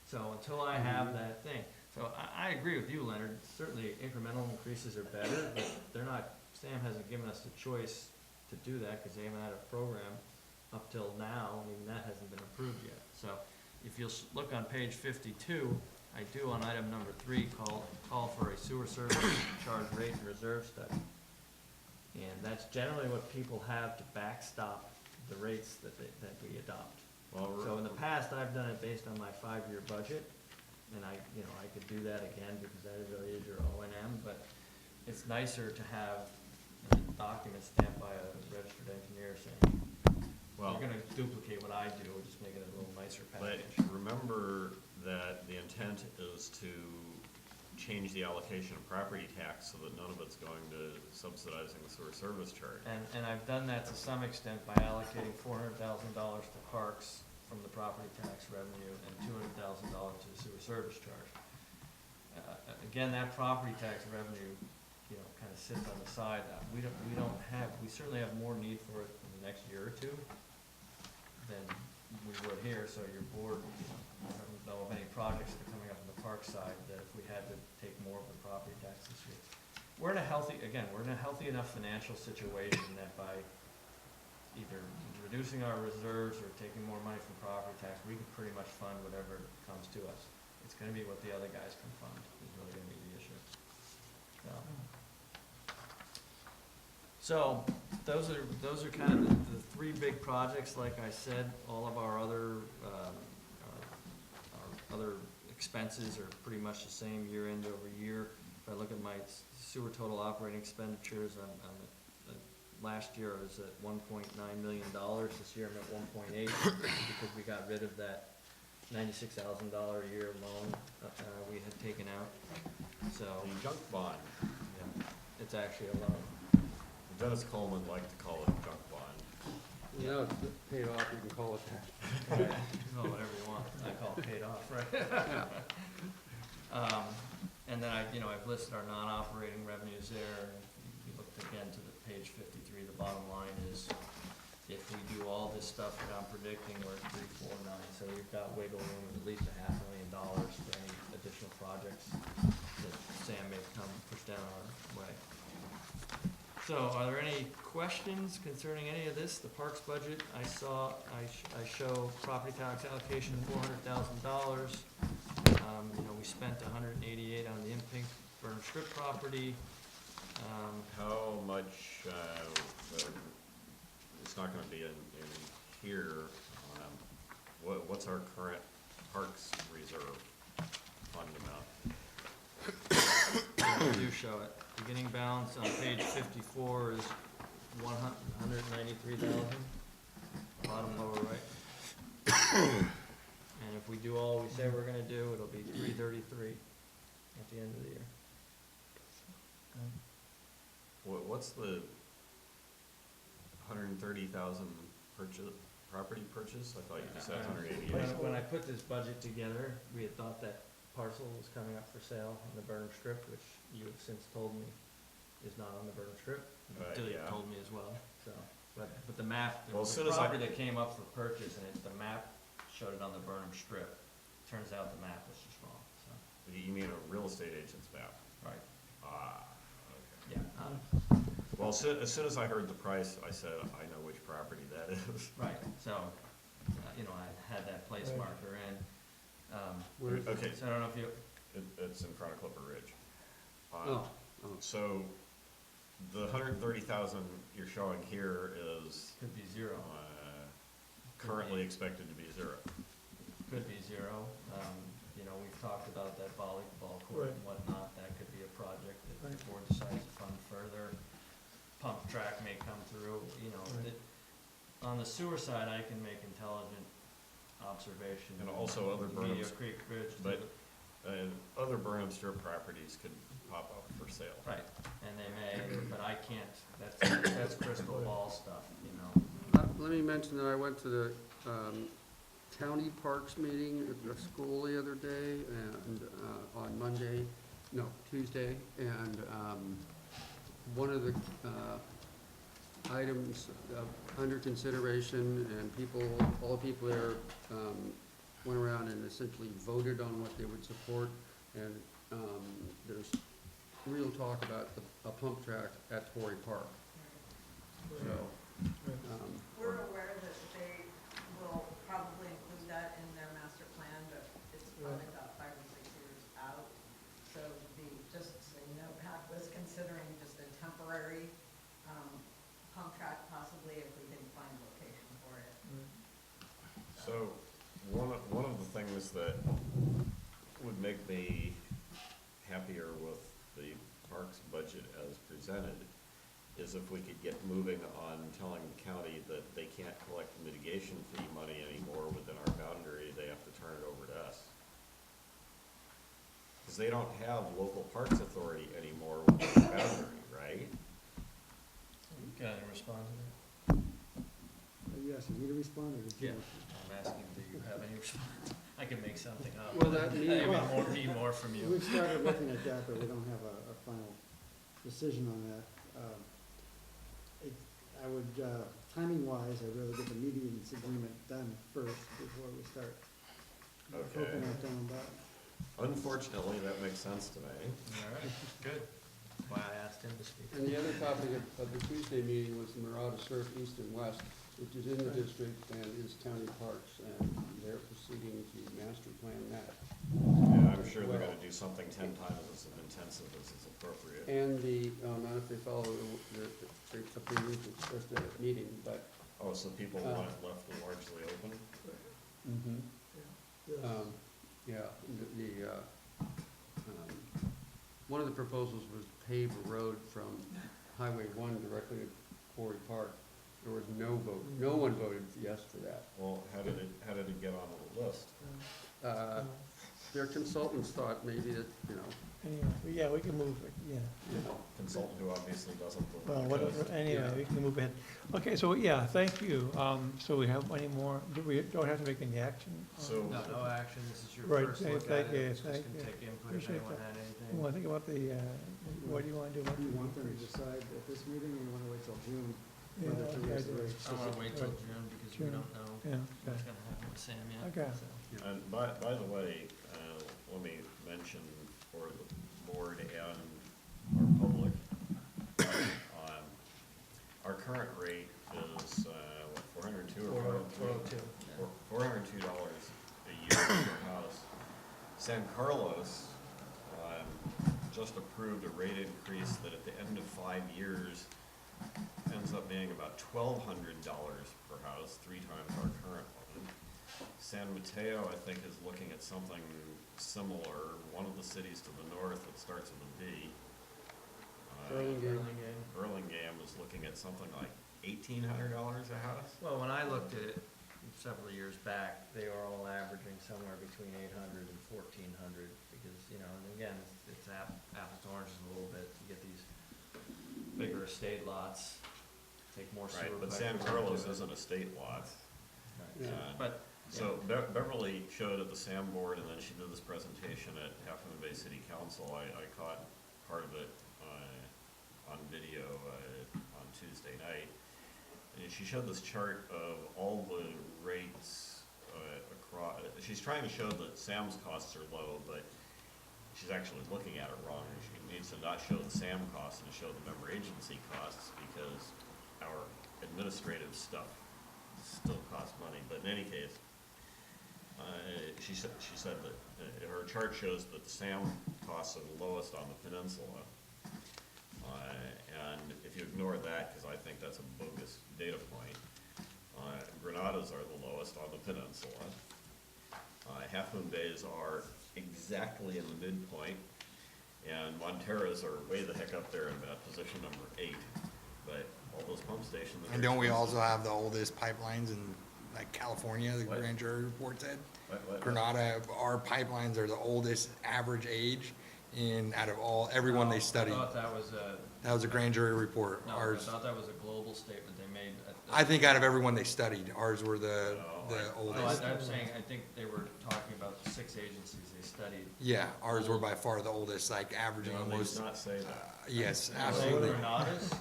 so until I have that thing. So I agree with you, Leonard, certainly incremental increases are better, but they're not, Sam hasn't given us the choice to do that, because they haven't had a program up till now, and even that hasn't been approved yet. So if you'll look on page 52, I do on item number 3 call for a sewer service charge rate and reserve study. And that's generally what people have to backstop the rates that we adopt. Well, So in the past, I've done it based on my 5-year budget, and I could do that again, because that really is your O&M, but it's nicer to have a document stamped by a registered engineer saying, well, we're gonna duplicate what I do, we're just making it a little nicer but package. remember that the intent is to change the allocation of property tax so that none of it's going to subsidizing the sewer service charge. And I've done that to some extent by allocating $400,000 to parks from the property tax revenue and $200,000 to the sewer service charge. Again, that property tax revenue, you know, kind of sits on the side. We certainly have more need for it in the next year or two than we would here, so your board, I don't know of any projects that are coming up on the park side that if we had to take more of the property tax this year. We're in a healthy enough financial situation that by either reducing our reserves or taking more money from property tax, we can pretty much fund whatever comes to us. It's gonna be what the other guys can fund, is really gonna be the issue. So, those are kind of the 3 big projects. Like I said, all of our other expenses are pretty much the same year end over year. If I look at my sewer total operating expenditures, last year I was at $1.9 million. This year I'm at 1.8 because we got rid of that $96,000 a year loan we had taken out. So The junk bond, yeah, it's actually a loan. Dennis Coleman liked to call it junk bond. You know, it's paid off, you can call it that. Oh, whatever you want. I call it paid off, right? Yeah. And then I've listed our non-operating revenues there. And if you look again to the page 53, the bottom line is if we do all this stuff that I'm predicting, we're at 349. So we've got wiggle room of at least $500,000 for any additional projects that Sam may come push down our way. So are there any questions concerning any of this? The parks budget, I show property tax allocation $400,000. We spent 188 on the Pink Burn Strip property. How much, it's not gonna be in here, what's our current parks reserve fund amount? I do show it. Beginning balance on page 54 is 193,000, bottom lower right. And if we do all we say we're gonna do, it'll be 333 at the end of the year. What's the 130,000 property purchase? I thought you just said 188. When I put this budget together, we had thought that parcel was coming up for sale on the Burnham Strip, which you have since told me is not on the Burnham Strip. Dilly Yeah. told me as well, so, but the map, there Well, was as a soon as I- property that came up for purchase, and the map showed it on the Burnham Strip. Turns out the map was just wrong, so, You mean a real estate agent's map? right, Ah, okay. yeah, Well, as soon as I heard the price, I said, I know which property that is. right, so, I had that place marker in. Okay, So I don't know if you, it's in front of Clipper Ridge. Oh, So, the 130,000 you're showing here is could be zero, currently expected to be zero. could be zero. We've talked about that volleyball court and whatnot, that could be a project that the board decides to fund further. Pump track may come through, on the sewer side, I can make intelligent observation. And also other Meteor Burnham's, Creek Bridge. but other Burnham Strip properties could pop up for sale. Right, and they may, but I can't, that's crystal ball stuff, Let me mention that I went to the county parks meeting at the school the other day, and on Tuesday, and one of the items under consideration, and all the people there went around and essentially voted on what they would support, and there's real talk about a pump track at Torrey Park. So, We're aware that they will probably include that in their master plan, but it's probably about 5 or 6 years out. So just so you know, PAC was considering just a temporary pump track possibly if we can find a location for it. So, one of the things that would make me happier with the parks budget as presented is if we could get moving on telling the county that they can't collect mitigation fee money anymore within our boundary, they have to turn it over to us. Because they don't have local parks authority anymore within our boundary, right? can I respond to that? Are you asking me to respond, or did you? I'm asking, do you have any response? I can make something up. Well, that means- Need more from you. We've started looking at that, but we don't have a final decision on that. I would, timing-wise, I'd rather get the medians agreement done first before we start Okay. opening up down that. Unfortunately, that makes sense to me. All right, good. Why I asked him to speak. And the other topic of the Tuesday meeting was the Marauder Surf East and West, which is in the district and is county parks, and they're proceeding to master plan that. Yeah, I'm sure they're gonna do something 10 times as intensive as is appropriate. And the, not if they follow the opinions expressed at that meeting, but, Oh, so people want it left largely open? yeah, one of the proposals was to pave a road from Highway 1 directly to Quarry Park. There was no vote, no one voted yes for that. Well, how did it get on the list? Their consultants thought maybe that, Anyway, yeah, we can move it, yeah. Consultant who obviously doesn't. Well, whatever, anyway, we can move ahead. Okay, so, yeah, thank you. So we have any more, we don't have to make any action? So- No action, this is your Right, first look thank at you, it. Just thank gonna you. take input if Appreciate anyone that. had You anything. want to think about the, what do you want to do? Do you want them to decide at this meeting, or you want to wait till June? Yeah, whether to raise the okay. rates? I wanna wait till June because we June. don't know Yeah, what's okay. gonna happen with Sam yet. Okay. so. And by the way, let me mention for the board and our public, 402. $402 a year per house. San Carlos, just approved a rate increase that at the end of 5 years ends up being about $1,200 per house, 3 times our current one. San Mateo, I think, is looking at something similar. One of the cities to the north that starts with a B. Burlingame. Burlingame is looking at something like $1,800 a house. Well, when I looked at it several years back, they were all averaging somewhere between 800 and 1,400, because, you know, and again, it's apples to oranges a little bit. You get these bigger estate lots, take more sewer. Right, but pipe San to Carlos it. isn't a state lot. Right. Yeah. But, So Beverly showed at the SAM board, and then she did this presentation at Half Moon Bay City Council. I caught part of it on video on Tuesday night. And she showed this chart of all the rates across. She's trying to show that SAM's costs are low, but she's actually looking at it wrong. She needs to not show the SAM costs and show the member agency costs, because our administrative stuff still costs money. But in any case, she said that her chart shows that the SAM costs are the lowest on the peninsula. And if you ignore that, because I think that's a bogus data point, Granada's are the lowest on the peninsula. Half Moon Bays are exactly in the midpoint, and Montera's are way the heck up there in that position number 8. But all those pump stations. And don't we also have the oldest pipelines in, like, California, the What? grand jury report said? What? Granada, our pipelines are the oldest average age out of everyone they studied. I thought that was a. That was a grand jury report. No, I Ours, thought that was a global statement they made. I think out of everyone they studied, ours were the No, oldest. I'm saying, I think they were talking about the 6 agencies they studied. Yeah, ours were by far the oldest, like averaging No, they almost, did not say that. yes, Were they absolutely. Granada's?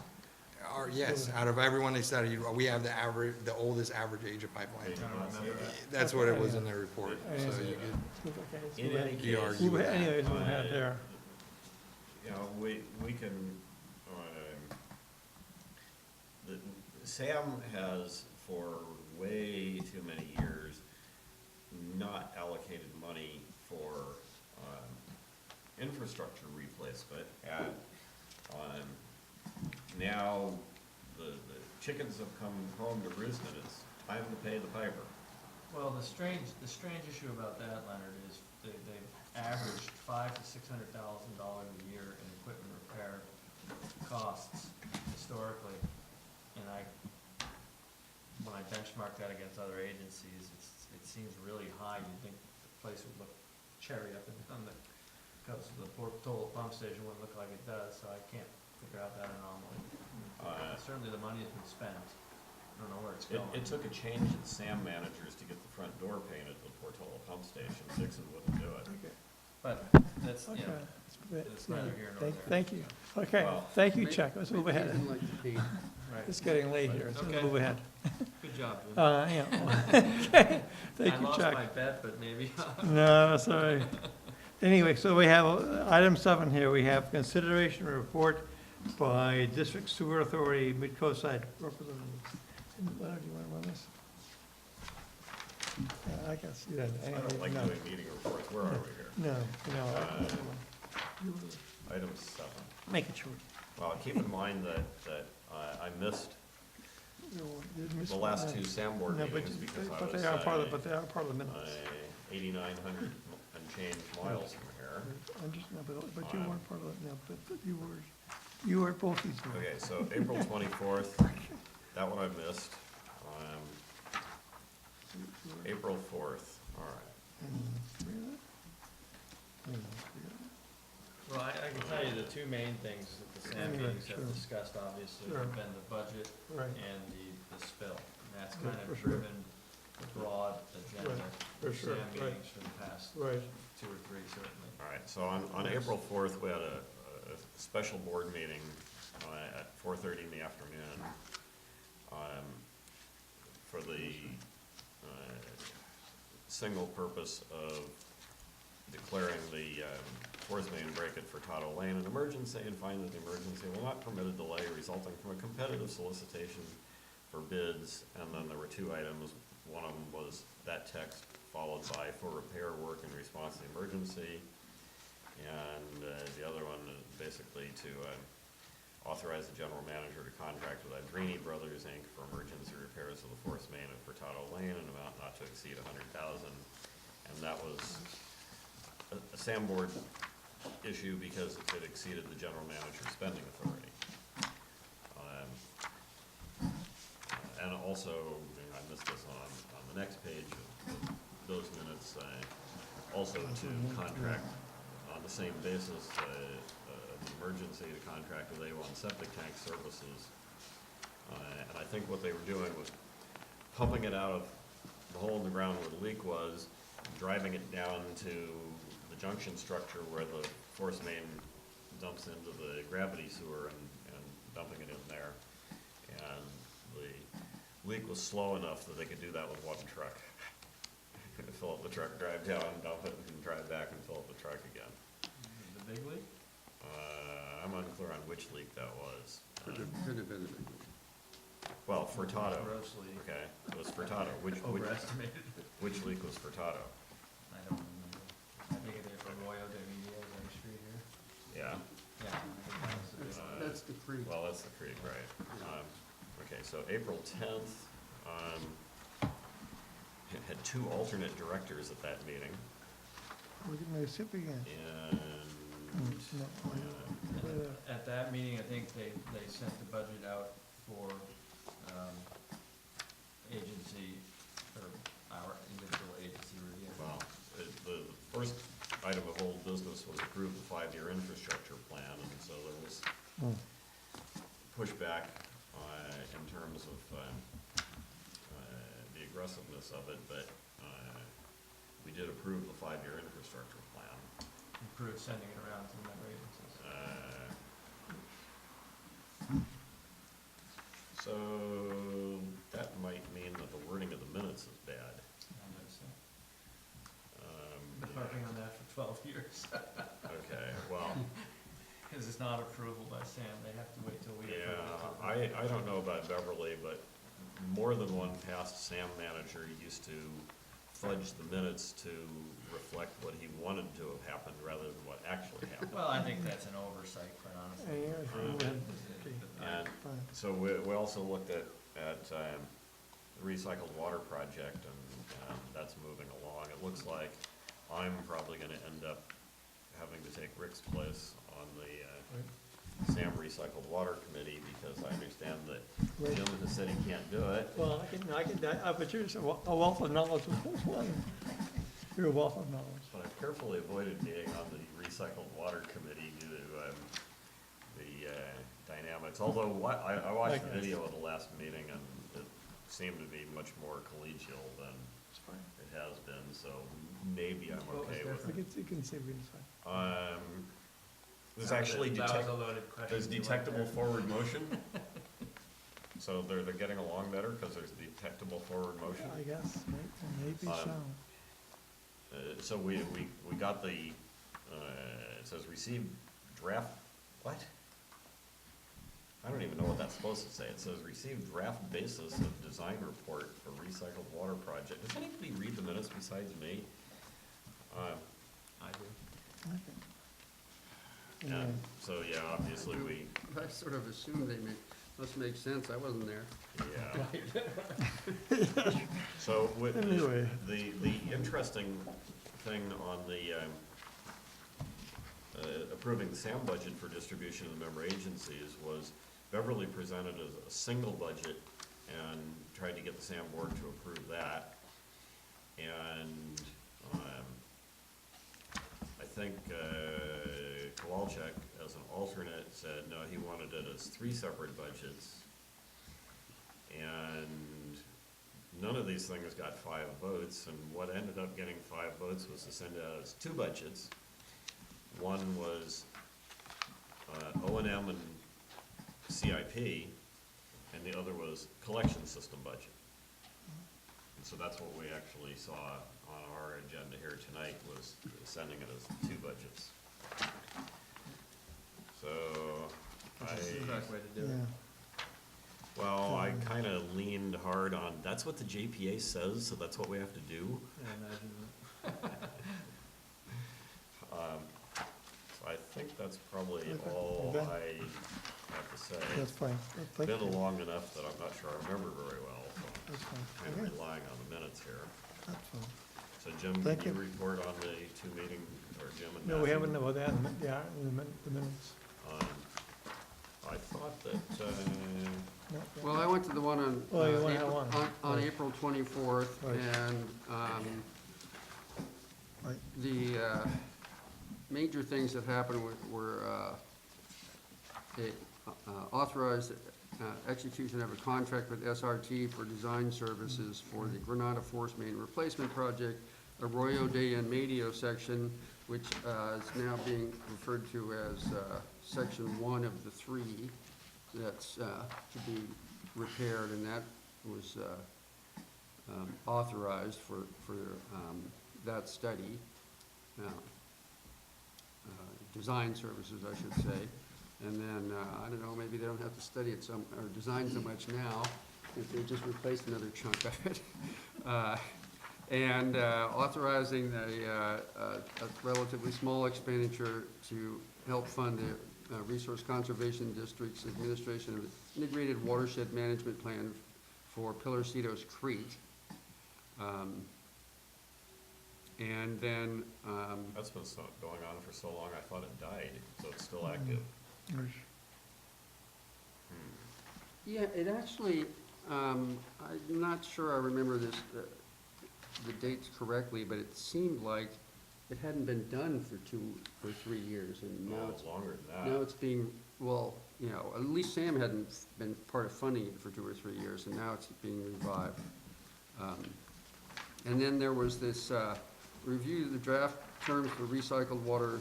Yes, out of everyone they studied, we have the oldest average age of pipeline. They did not say that. That's what it was in the report, so you could. In any You case, argue. Anyways, we'll have there. you know, we can, the, SAM has for way too many years not allocated money for, infrastructure replacement, and, now the chickens have come home to roost, and it's time to pay the piper. Well, the strange issue about that, Leonard, is they've averaged $500,000 to $600,000 a year in equipment repair costs historically. And when I benchmark that against other agencies, it seems really high. You'd think the place would look cherry up and down, because the total pump station wouldn't look like it does, so I can't figure out that anomaly. Certainly the money has been spent. I don't know where it's going. It took a change in SAM managers to get the front door painted at the Portola pump station. Dixon wouldn't do it. But that's, you know, Okay. it's neither here nor there. Thank you. Okay, Well, thank you, Chuck. Let's move Maybe ahead. they didn't like the paint. Right. It's getting late here, so let's Okay. move ahead. Good job, Jim. Yeah. Okay, thank I you, lost Chuck. my bet, but maybe. No, that's all right. Anyway, so we have item 7 here. We have consideration report by District Sewer Authority Mid-Coast Side Representatives. Leonard, do you want to run this? Yeah, I can see that. I don't like No. doing meeting reports. Where are we here? No, no. Item 7. Make it short. Well, keep in mind that I missed the last 2 SAM board No, but, meetings because I but was, they are part of, but they are part of the minutes. 8,900 and change miles from here. But you weren't part of it, no, but you were both these. were. Okay, so April 24th, that one I missed. April 4th, all right. Well, I can tell you the 2 main things that the SAM Anyway, meetings have sure. discussed, obviously, Sure. have been the budget Right. and the spill. And that's Right, kind for of sure. driven the broad agenda Right, for of sure, SAM right. meetings for the past Right. 2 or 3, certainly. All right, so on April 4th, we had a special board meeting at 4:30 in the afternoon for the single purpose of declaring the Forest Main break-it for Totto Lane an emergency and find that the emergency will not permit a delay resulting from a competitive solicitation for bids. And then there were 2 items, one of them was that text followed by for repair work in response to the emergency. And the other one is basically to authorize the general manager to contract with Adrini Brothers, Inc. for emergency repairs of the force main at Furtado Lane in an amount not to exceed $100,000. And that was a Sam board issue because it exceeded the general manager's spending authority. And also, I missed this on the next page of those minutes, also to contract on the same basis, the emergency to contract with A1 Septic Tank Services. And I think what they were doing was pumping it out of the hole in the ground where the leak was, driving it down to the junction structure where the force main dumps into the gravity sewer and dumping it in there. And the leak was slow enough that they could do that with one truck. Fill up the truck, drive down, dump it, and drive back and fill up the truck again. The big league? I'm unclear on which leak that was. Could have been a big one. Well, Furtado. Gross leak. Okay, it was Furtado. Overestimated. Which leak was Furtado? I don't remember. I think it is Arroyo de Villas on the street here. Yeah. Yeah, I think that was the big one. That's the creek. Well, that's the creek, right. Okay, so April 10th, had two alternate directors at that meeting, Look at my sip again. and, And at that meeting, I think they sent the budget out for, agency, or our individual agency review. well, the first item of old business was approve the 5-year infrastructure plan, and so there was pushback, in terms of, the aggressiveness of it, but, we did approve the 5-year infrastructure plan. Improve sending it around to the member agencies. So that might mean that the wording of the minutes is bad. I noticed that. Been harping on that for 12 years. Okay, well, Because it's not approval by Sam, they have to wait till we approve yeah, it. I don't know about Beverly, but more than one past Sam manager used to fudge the minutes to reflect what he wanted to have happened rather than what actually happened. Well, I think that's an oversight, quite honestly. And so we also looked at the recycled water project, and that's moving along. It looks like I'm probably gonna end up having to take Rick's place on the SAM Recycled Water Committee, because I understand that Jim has said he can't do it. Well, but you're just a wealth of knowledge with this one. You're a wealth of knowledge. But I've carefully avoided being on the Recycled Water Committee due to the dynamics. Although I watched the video of the last meeting, and it seemed to be much more collegial than It's fine. it has been, so maybe I'm What was okay with it. You can say it's fine. There's actually That was a loaded question. there's detectable forward motion. So they're getting along better because there's detectable forward motion. I guess, maybe so. So we got the, it says received draft, what? I don't even know what that's supposed to say. It says received draft basis of design report for recycled water project. Does anybody read the minutes besides me? I do. And so, yeah, obviously we, I sort of assumed they must make sense, I wasn't there. yeah. So with, Anyway. the interesting thing on the, approving the SAM budget for distribution to the member agencies was Beverly presented a single budget and tried to get the SAM board to approve that. And, I think, Kowalczyk, as an alternate, said, no, he wanted it as 3 separate budgets. And none of these things got 5 votes, and what ended up getting 5 votes was to send it out as 2 budgets. One was O&M and CIP, and the other was collection system budget. And so that's what we actually saw on our agenda here tonight, was sending it as 2 budgets. So, That's the best way to do Yeah. it. Well, I kind of leaned hard on, that's what the JPA says, so that's what we have to do. I imagine So I think that's probably Okay. all Okay. I have to say. That's fine. It's Thank been you. long enough that I'm not sure I remember very well, so That's fine. I'm Okay, relying on the minutes here. that's fine. So Jim, Thank can you you. report on the two meetings, or Jim and No, we Matthew? haven't about that, the minutes. I thought that, No, Well, I went to the one on, Oh, you went to April- one. on Right. April 24th, Right. and Right. the major things that happened were authorized execution of a contract with SRT for design services for the Granada Force Main Replacement Project, Arroyo de en Medio section, which is now being referred to as Section 1 of the 3, that's to be repaired, and that was authorized for that study. Design services, I should say. And then, I don't know, maybe they don't have to study it or design so much now, if they just replaced another chunk of it. And authorizing a relatively small expenditure to help fund the Resource Conservation District's administration of the Integrated Watershed Management Plan for Pilarcitos Creek. And then, that's been going on for so long, I thought it died, so it's still active. yeah, it actually, I'm not sure I remember this, the dates correctly, but it seemed like it hadn't been done for 2 or 3 years, and now No, it's, longer than now that. it's being, well, you know, at least Sam hadn't been part of funding it for 2 or 3 years, and now it's being revived. And then there was this, review the draft terms for recycled water,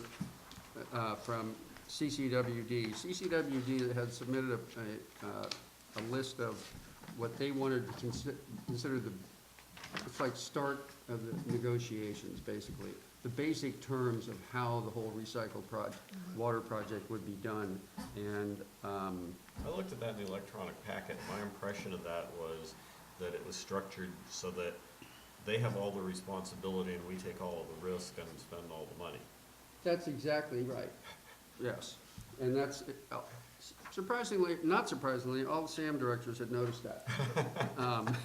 from CCWD. CCWD had submitted a list of what they wanted to consider the, it's like start of the negotiations, basically. The basic terms of how the whole recycled water project would be done. And, I looked at that in the electronic packet. My impression of that was that it was structured so that they have all the responsibility and we take all of the risk and spend all the money. that's exactly right, yes. And that's, surprisingly, not surprisingly, all the SAM directors had noticed that. And-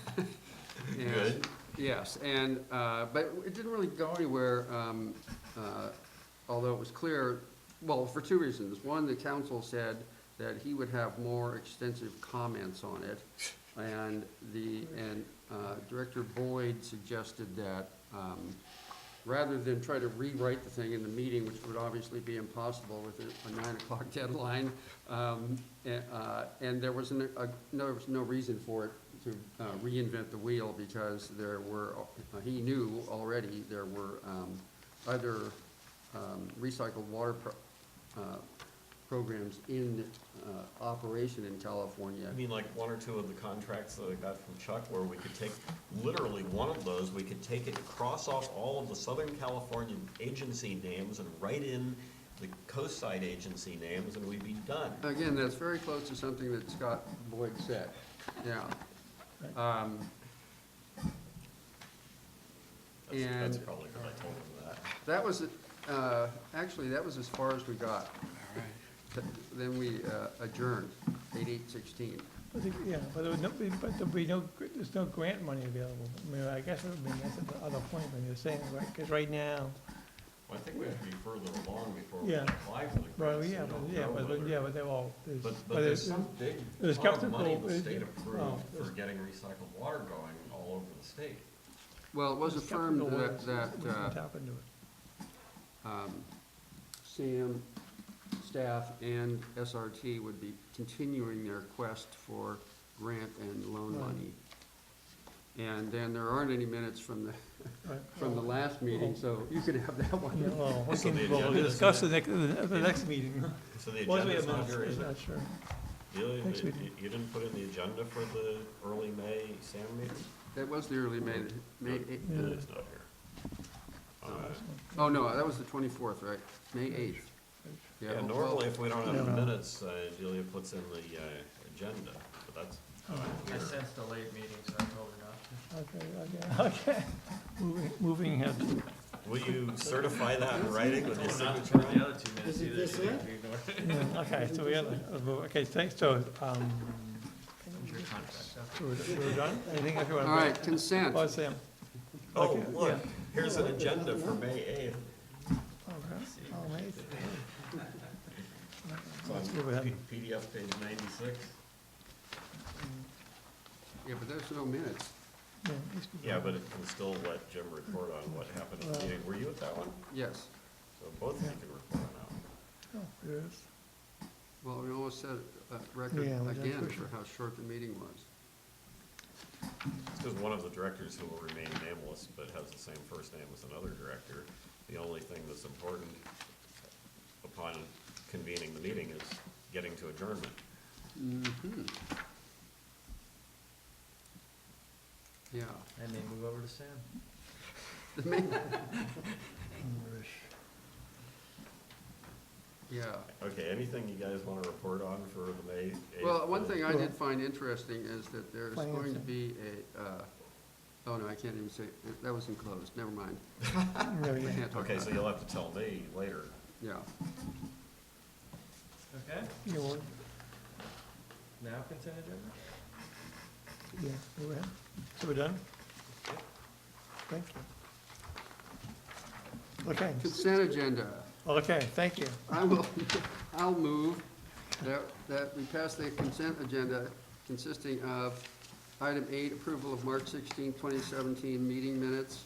Good. Yes, and, but it didn't really go anywhere, although it was clear, well, for 2 reasons. One, the council said that he would have more extensive comments on it, and Director Boyd suggested that, rather than try to rewrite the thing in the meeting, which would obviously be impossible with a 9 o'clock deadline, and there was no reason for it to reinvent the wheel, because there were, he knew already there were other recycled water programs in operation in California. I mean, like 1 or 2 of the contracts that I got from Chuck, where we could take, literally one of those, we could take it, cross off all of the Southern California agency names and write in the coastside agency names, and we'd be done. Again, that's very close to something that Scott Boyd said, yeah. That's And probably because I told him that. that was, actually, that was as far as we got. Then we adjourned, 8/8/16. Yeah, but there would no, but there'd be no, there's no grant money available. I mean, I guess it would be, that's the other point when you're saying, right, because right now, Well, I think we have to be further along before we Yeah. can apply for the well, grants. yeah, We but, don't yeah, know but, whether- yeah, but they're all, there's, But but there's it's, some big there's pot of money skeptical- the state oh, approved for there's- getting recycled water going all over the state. Well, it was there's affirmed skeptical that, ones that we can tap into it. Sam, staff, and SRT would be continuing their quest for grant and loan Right. money. And then there aren't any minutes from the, Right. from the last meeting, so you could have that Yeah, one. well, we So can, the we'll agenda is discuss the next- next, the next meeting. So the Once we agenda's have not here, minutes, is I'm it? not sure. You, Next meeting. you didn't put in the agenda for the early May SAM meeting? That was the early May, Yeah. It's not here. oh, no, that was the 24th, right? May 8th. Yeah, well, normally if we don't have the Yeah. minutes, Delia puts in the agenda, but that's, I sensed a late meeting, so I told her not to. Okay. Moving ahead. Will you certify that in writing with your Told her not to signature put on the it? other 2 minutes Isn't either. this She it? ignored it. Yeah, okay, so we have, okay, thanks, so, Your contract. so we're done? Anything else you want All to right, consent. Oh, Sam. Oh, Okay, look, yeah. here's an agenda for May 8th. Okay. Oh, amazing. It's Let's on move ahead. PDF page 96. Yeah, but there's no minutes. Yeah, these people- Yeah, but it can still let Jim report on what happened at the meeting. Were you at that one? Yes. So both of you can report on that one. Oh, there it is. Well, we almost set a record Yeah, we did again for sure. for how short the meeting was. It's because one of the directors who will remain nameless but has the same first name as another director, the only thing that's important upon convening the meeting is getting to adjournment. Mm-hmm. Yeah. And they move over to Sam. The main- Yeah. Okay, anything you guys want to report on for the May 8th? Well, one thing I did find interesting is that there's going to Financing. be oh no, I can't even say, that was enclosed, never mind. No, We yeah. can't talk Okay, about so it. you'll have to tell me later. Yeah. Okay, You want, now consent agenda? yeah, go ahead. So we're done? Thank you. Okay, Consent agenda. okay, thank you. I'll move that we pass the consent agenda consisting of item 8, approval of March 16, 2017 meeting minutes.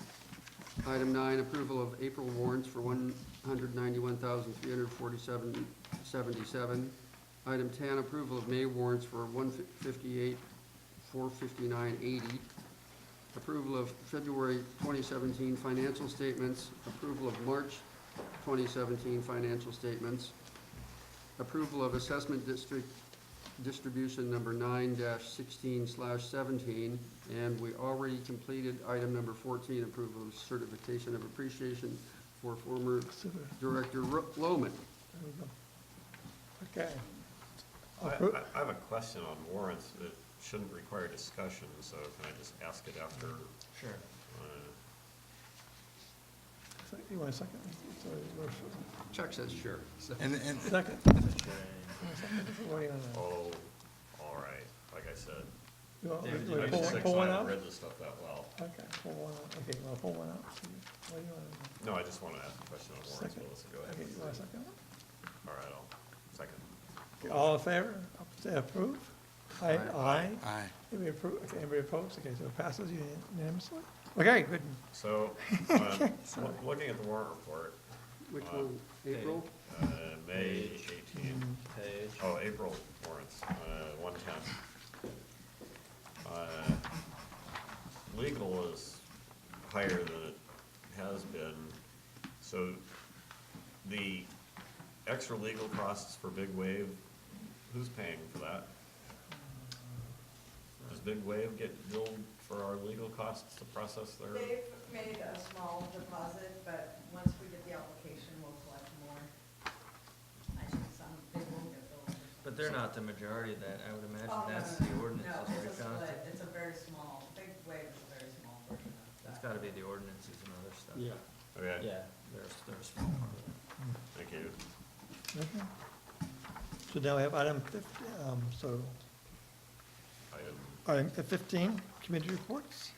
Item 9, approval of April warrants for $191,347.77. Item 10, approval of May warrants for $158,459.80. Approval of February 2017 financial statements. Approval of March 2017 financial statements. Approval of assessment distribution number 9-16/17, and we already completed item number 14, approval of certification of appreciation for former Super. Director Lohman. There we go. Okay. I have a question on warrants that shouldn't require discussion, so can I just ask it after? Sure. So you want a second? Sorry, we're- Chuck says sure. So- And Second. What do you want to know? Oh, all right, like I said, You want- David, you want I'm to six, pull I one haven't out? read this stuff that well. Okay, pull one out. Okay, well, pull one out. What do you want to know? No, I just want to ask a question on warrants, Second. Melissa, go ahead. Okay, you want a second? All right, I'll second. Okay, all in favor? Say approve? Aye. Aye. Aye. Anybody approve? Okay, anybody opposed? Okay, so it passes unanimously? Okay, good. So, looking at the warrant report, Which one? April? May 18, Page. oh, April warrants, 110. Legal is higher than it has been, so the extra legal costs for Big Wave, who's paying for that? Does Big Wave get billed for our legal costs to process their? They've made a small deposit, but once we get the application, we'll collect more. I think some, they will get billed. But they're not the majority of that, I would imagine Oh, no, that's no, the no. ordinances, No, right, it's a Jonathan? split, it's a very small, Big Wave is a very small portion of that. That's gotta be the ordinances and other stuff. Yeah. Okay, Yeah, there's a small part of that. thank you. Okay. So now we have item 15, so Item item 15, committee reports.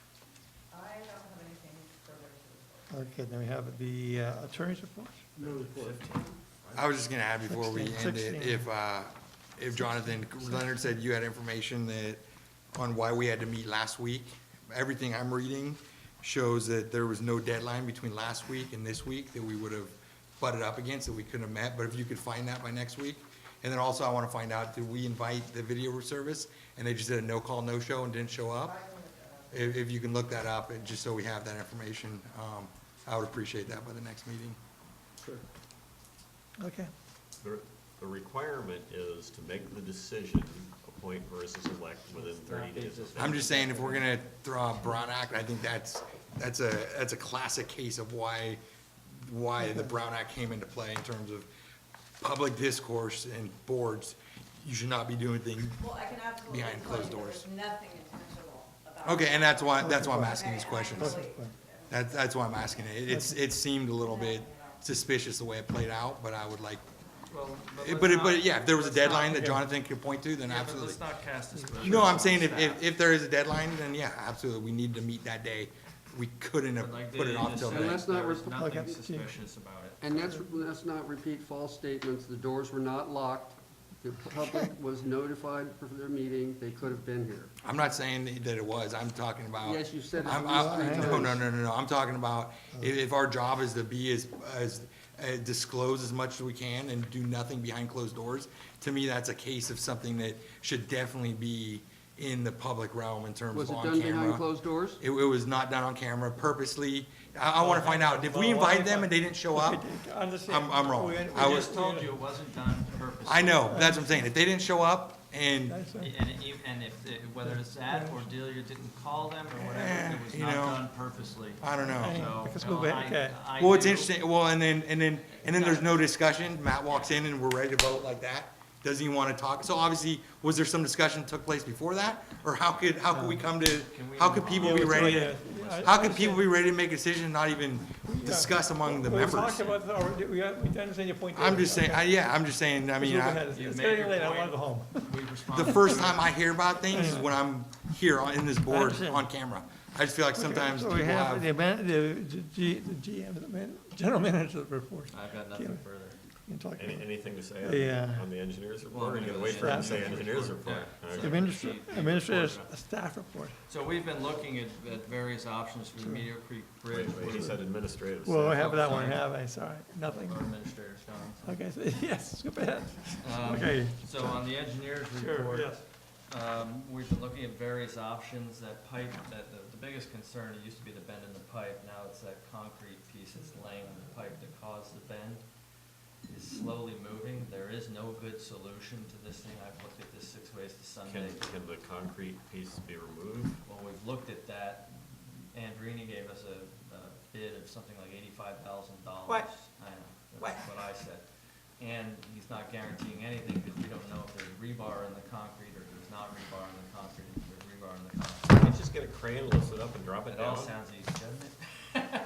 I don't have anything further to report. Okay, then we have the attorney's report. No report. I was just gonna add before we 16, end it, 16. if Jonathan, Leonard said you had information that, on why we had to meet last week. Everything I'm reading shows that there was no deadline between last week and this week that we would have butted up against, that we couldn't have met, but if you could find that by next week. And then also I wanna find out, did we invite the video service, and they just did a no-call, no-show and didn't show I up? can look that up. If you can look that up, and just so we have that information, I would appreciate that by the next meeting. Sure. Okay. The requirement is to make the decision, appoint versus elect within 30 days. of I'm just saying, if we're gonna throw out Brown Act, I think that's a classic case of why the Brown Act came into play in terms of public discourse and boards. you should not be doing things. Well, I can absolutely Behind tell you closed that doors. there's nothing intentional about. Okay, and that's why I'm asking Okay, these and I questions. really- That's why I'm asking it. It seemed a little bit suspicious the way it played out, but I would like, Well, but yeah, if there was a deadline that Jonathan could point to, then Yeah, but absolutely. let's not cast aspersions. No, I'm on saying staff. if there is a deadline, then yeah, absolutely, we need to meet that day. We couldn't have But like put it Dave off just till said, then. let's not there was rep- nothing Okay. suspicious about it. And let's not repeat false statements. The doors were not locked. The public was notified for their meeting. They could have been here. I'm not saying that it was, I'm talking about. Yes, you said it I'm, at least 3 no, times. no, I'm talking about if our job is to be as disclose as much as we can and do nothing behind closed doors, to me, that's a case of something that should definitely be in the public realm in terms Was of it on done behind camera. closed doors? It was not done on camera purposely. I wanna find out, if we invited them and they didn't show up, Understand. I'm wrong. We- I We was- just told you it wasn't done purposely. I know, that's what I'm saying. If they didn't show up and, And if, whether it's that or Delia didn't call them or whatever, it was you not know, done purposely. I don't know. So, Let's go back, okay. Well, it's interesting, well, and then there's no discussion, Matt walks in and we're ready to vote like that, doesn't even wanna talk, so obviously, was there some discussion that took place before that? Or how could we come to, how could people be ready to, how could people be ready to make a decision and not even discuss among the We members? talked about, we understand your point. I'm just saying, I'm just saying, I mean, It's You made getting your late, I point. wanna go home. We the responded. first time I hear about things is when I'm here in this board understand. on camera. I just feel like sometimes So people we have have, the GM, general manager report. I've got nothing further. You can talk about it. Anything to say Yeah. on the engineer's Well, report, or I'm you gonna gonna go wait to for him to the say staff engineer's report, report? yeah. Okay. Administrator's staff report. So we've been looking at various options for the Meteor Creek Bridge. Wait, he said administrative. Well, I staff. have that one, have I, sorry, nothing. Our administrator's gone. Okay, so, yes, skip ahead. Um, Okay. So on the engineer's Sure, report, yes. we've been looking at various options. That pipe, the biggest concern, it used to be the bend in the pipe, now it's that concrete piece that's laying on the pipe that caused the bend, is slowly moving. There is no good solution to this thing. I've looked at this 6 ways to Sunday. Can the concrete piece be removed? Well, we've looked at that. Andrini gave us a bid of something like $85,000. What? I know, What? that's what I said. And he's not guaranteeing anything because we don't know if there's rebar in the concrete or if there's not rebar in the concrete, if there's rebar in the concrete. Can't you just get a crane, lift it up and drop it It all down? sounds easy, doesn't it?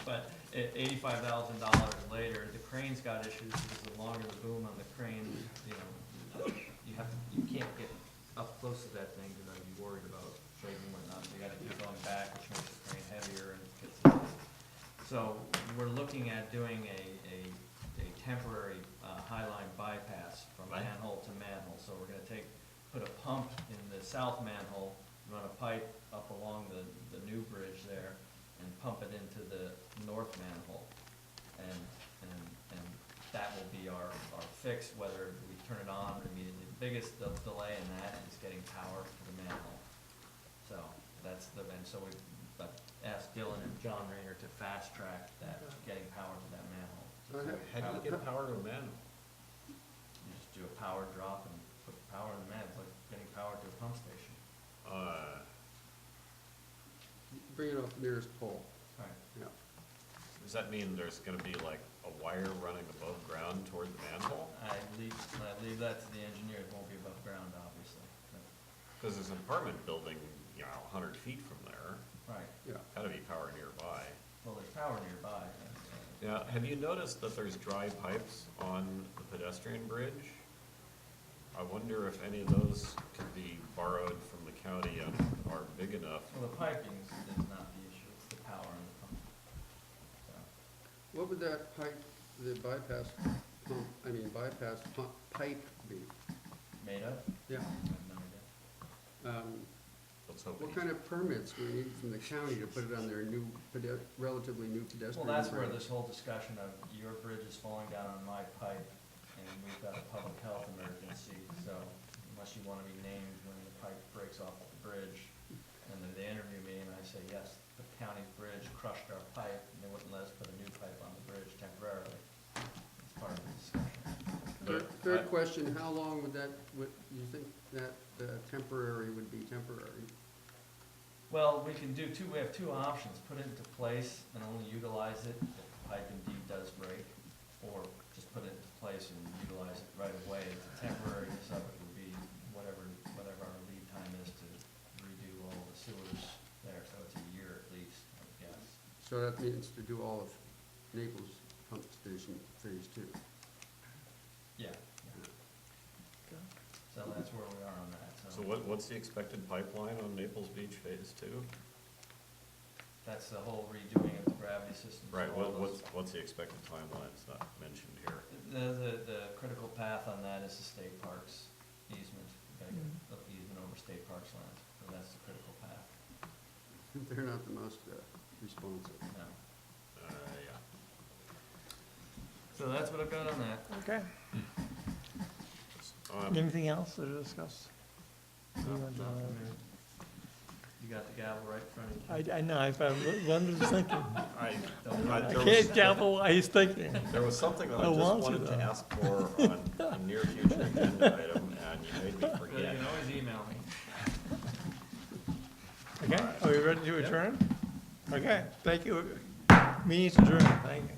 But $85,000 later, the crane's got issues because the longer the boom on the crane, you know, you can't get up close to that thing because I'd be worried about shaking and whatnot. So you gotta keep going back, which makes the crane heavier and gets heavy. So we're looking at doing a temporary highline bypass from Right. manhole to manhole. So we're gonna put a pump in the south manhole, run a pipe up along the new bridge there, and pump it into the north manhole. And that will be our fix, whether we turn it on immediately. The biggest delay in that is getting power to the manhole. So so we've asked Dylan and John Rayner to fast track that, getting power to that manhole. How do you get power to a man? You just do a power drop and put the power in the manhole, it's like getting power to a pump station. Bring it off the nearest pole. Right. Yeah. Does that mean there's gonna be like a wire running above ground toward the manhole? I leave that to the engineer, it won't be above ground, obviously. Cause there's an apartment building, 100 feet from there, Right, Yeah. gotta be power nearby. well, there's power nearby. Now, have you noticed that there's dry pipes on the pedestrian bridge? I wonder if any of those could be borrowed from the county and are big enough. Well, the piping is not the issue, it's the power and the pump. So, What would that pipe, the bypass pipe be? made up? Yeah. I have no idea. Let's hope What it- kind of permits do we need from the county to put it on their new, relatively new pedestrian Well, that's where bridge? this whole discussion of your bridge is falling down on my pipe, and we've got a public health emergency, so unless you wanna be named when the pipe breaks off the bridge, and then they interview me and I say, yes, the county bridge crushed our pipe, and they wouldn't let us put a new pipe on the bridge temporarily. It's part of the discussion. Third question, how long would you think that temporary would be temporary? Well, we have two options, put it into place and only utilize it if the pipe indeed does break, or just put it into place and utilize it right away. The temporariness of it would So that means to do all of Naples Pump Station Phase 2. Yeah. So that's where we are on that, So what's the expected pipeline on Naples Beach Phase 2? That's the whole redoing of the gravity system. Right, So all those- what's the expected timeline? It's not mentioned here. The critical path on that is the state parks easement. We gotta get the easement over state parks lands, so that's the critical path. They're not the most responsive. No. Yeah. So that's what I've got on that. Okay. Anything else to discuss? You want to- You got the gavel right in front of you. I know, Linda's thinking. I I can't tell why he's thinking. There was something that I I just want wanted to, to though. ask for on a near future agenda item, and you made me You forget. can always email me. Okay, are we ready to adjourn? Okay, thank you. Meeting's adjourned, thank you.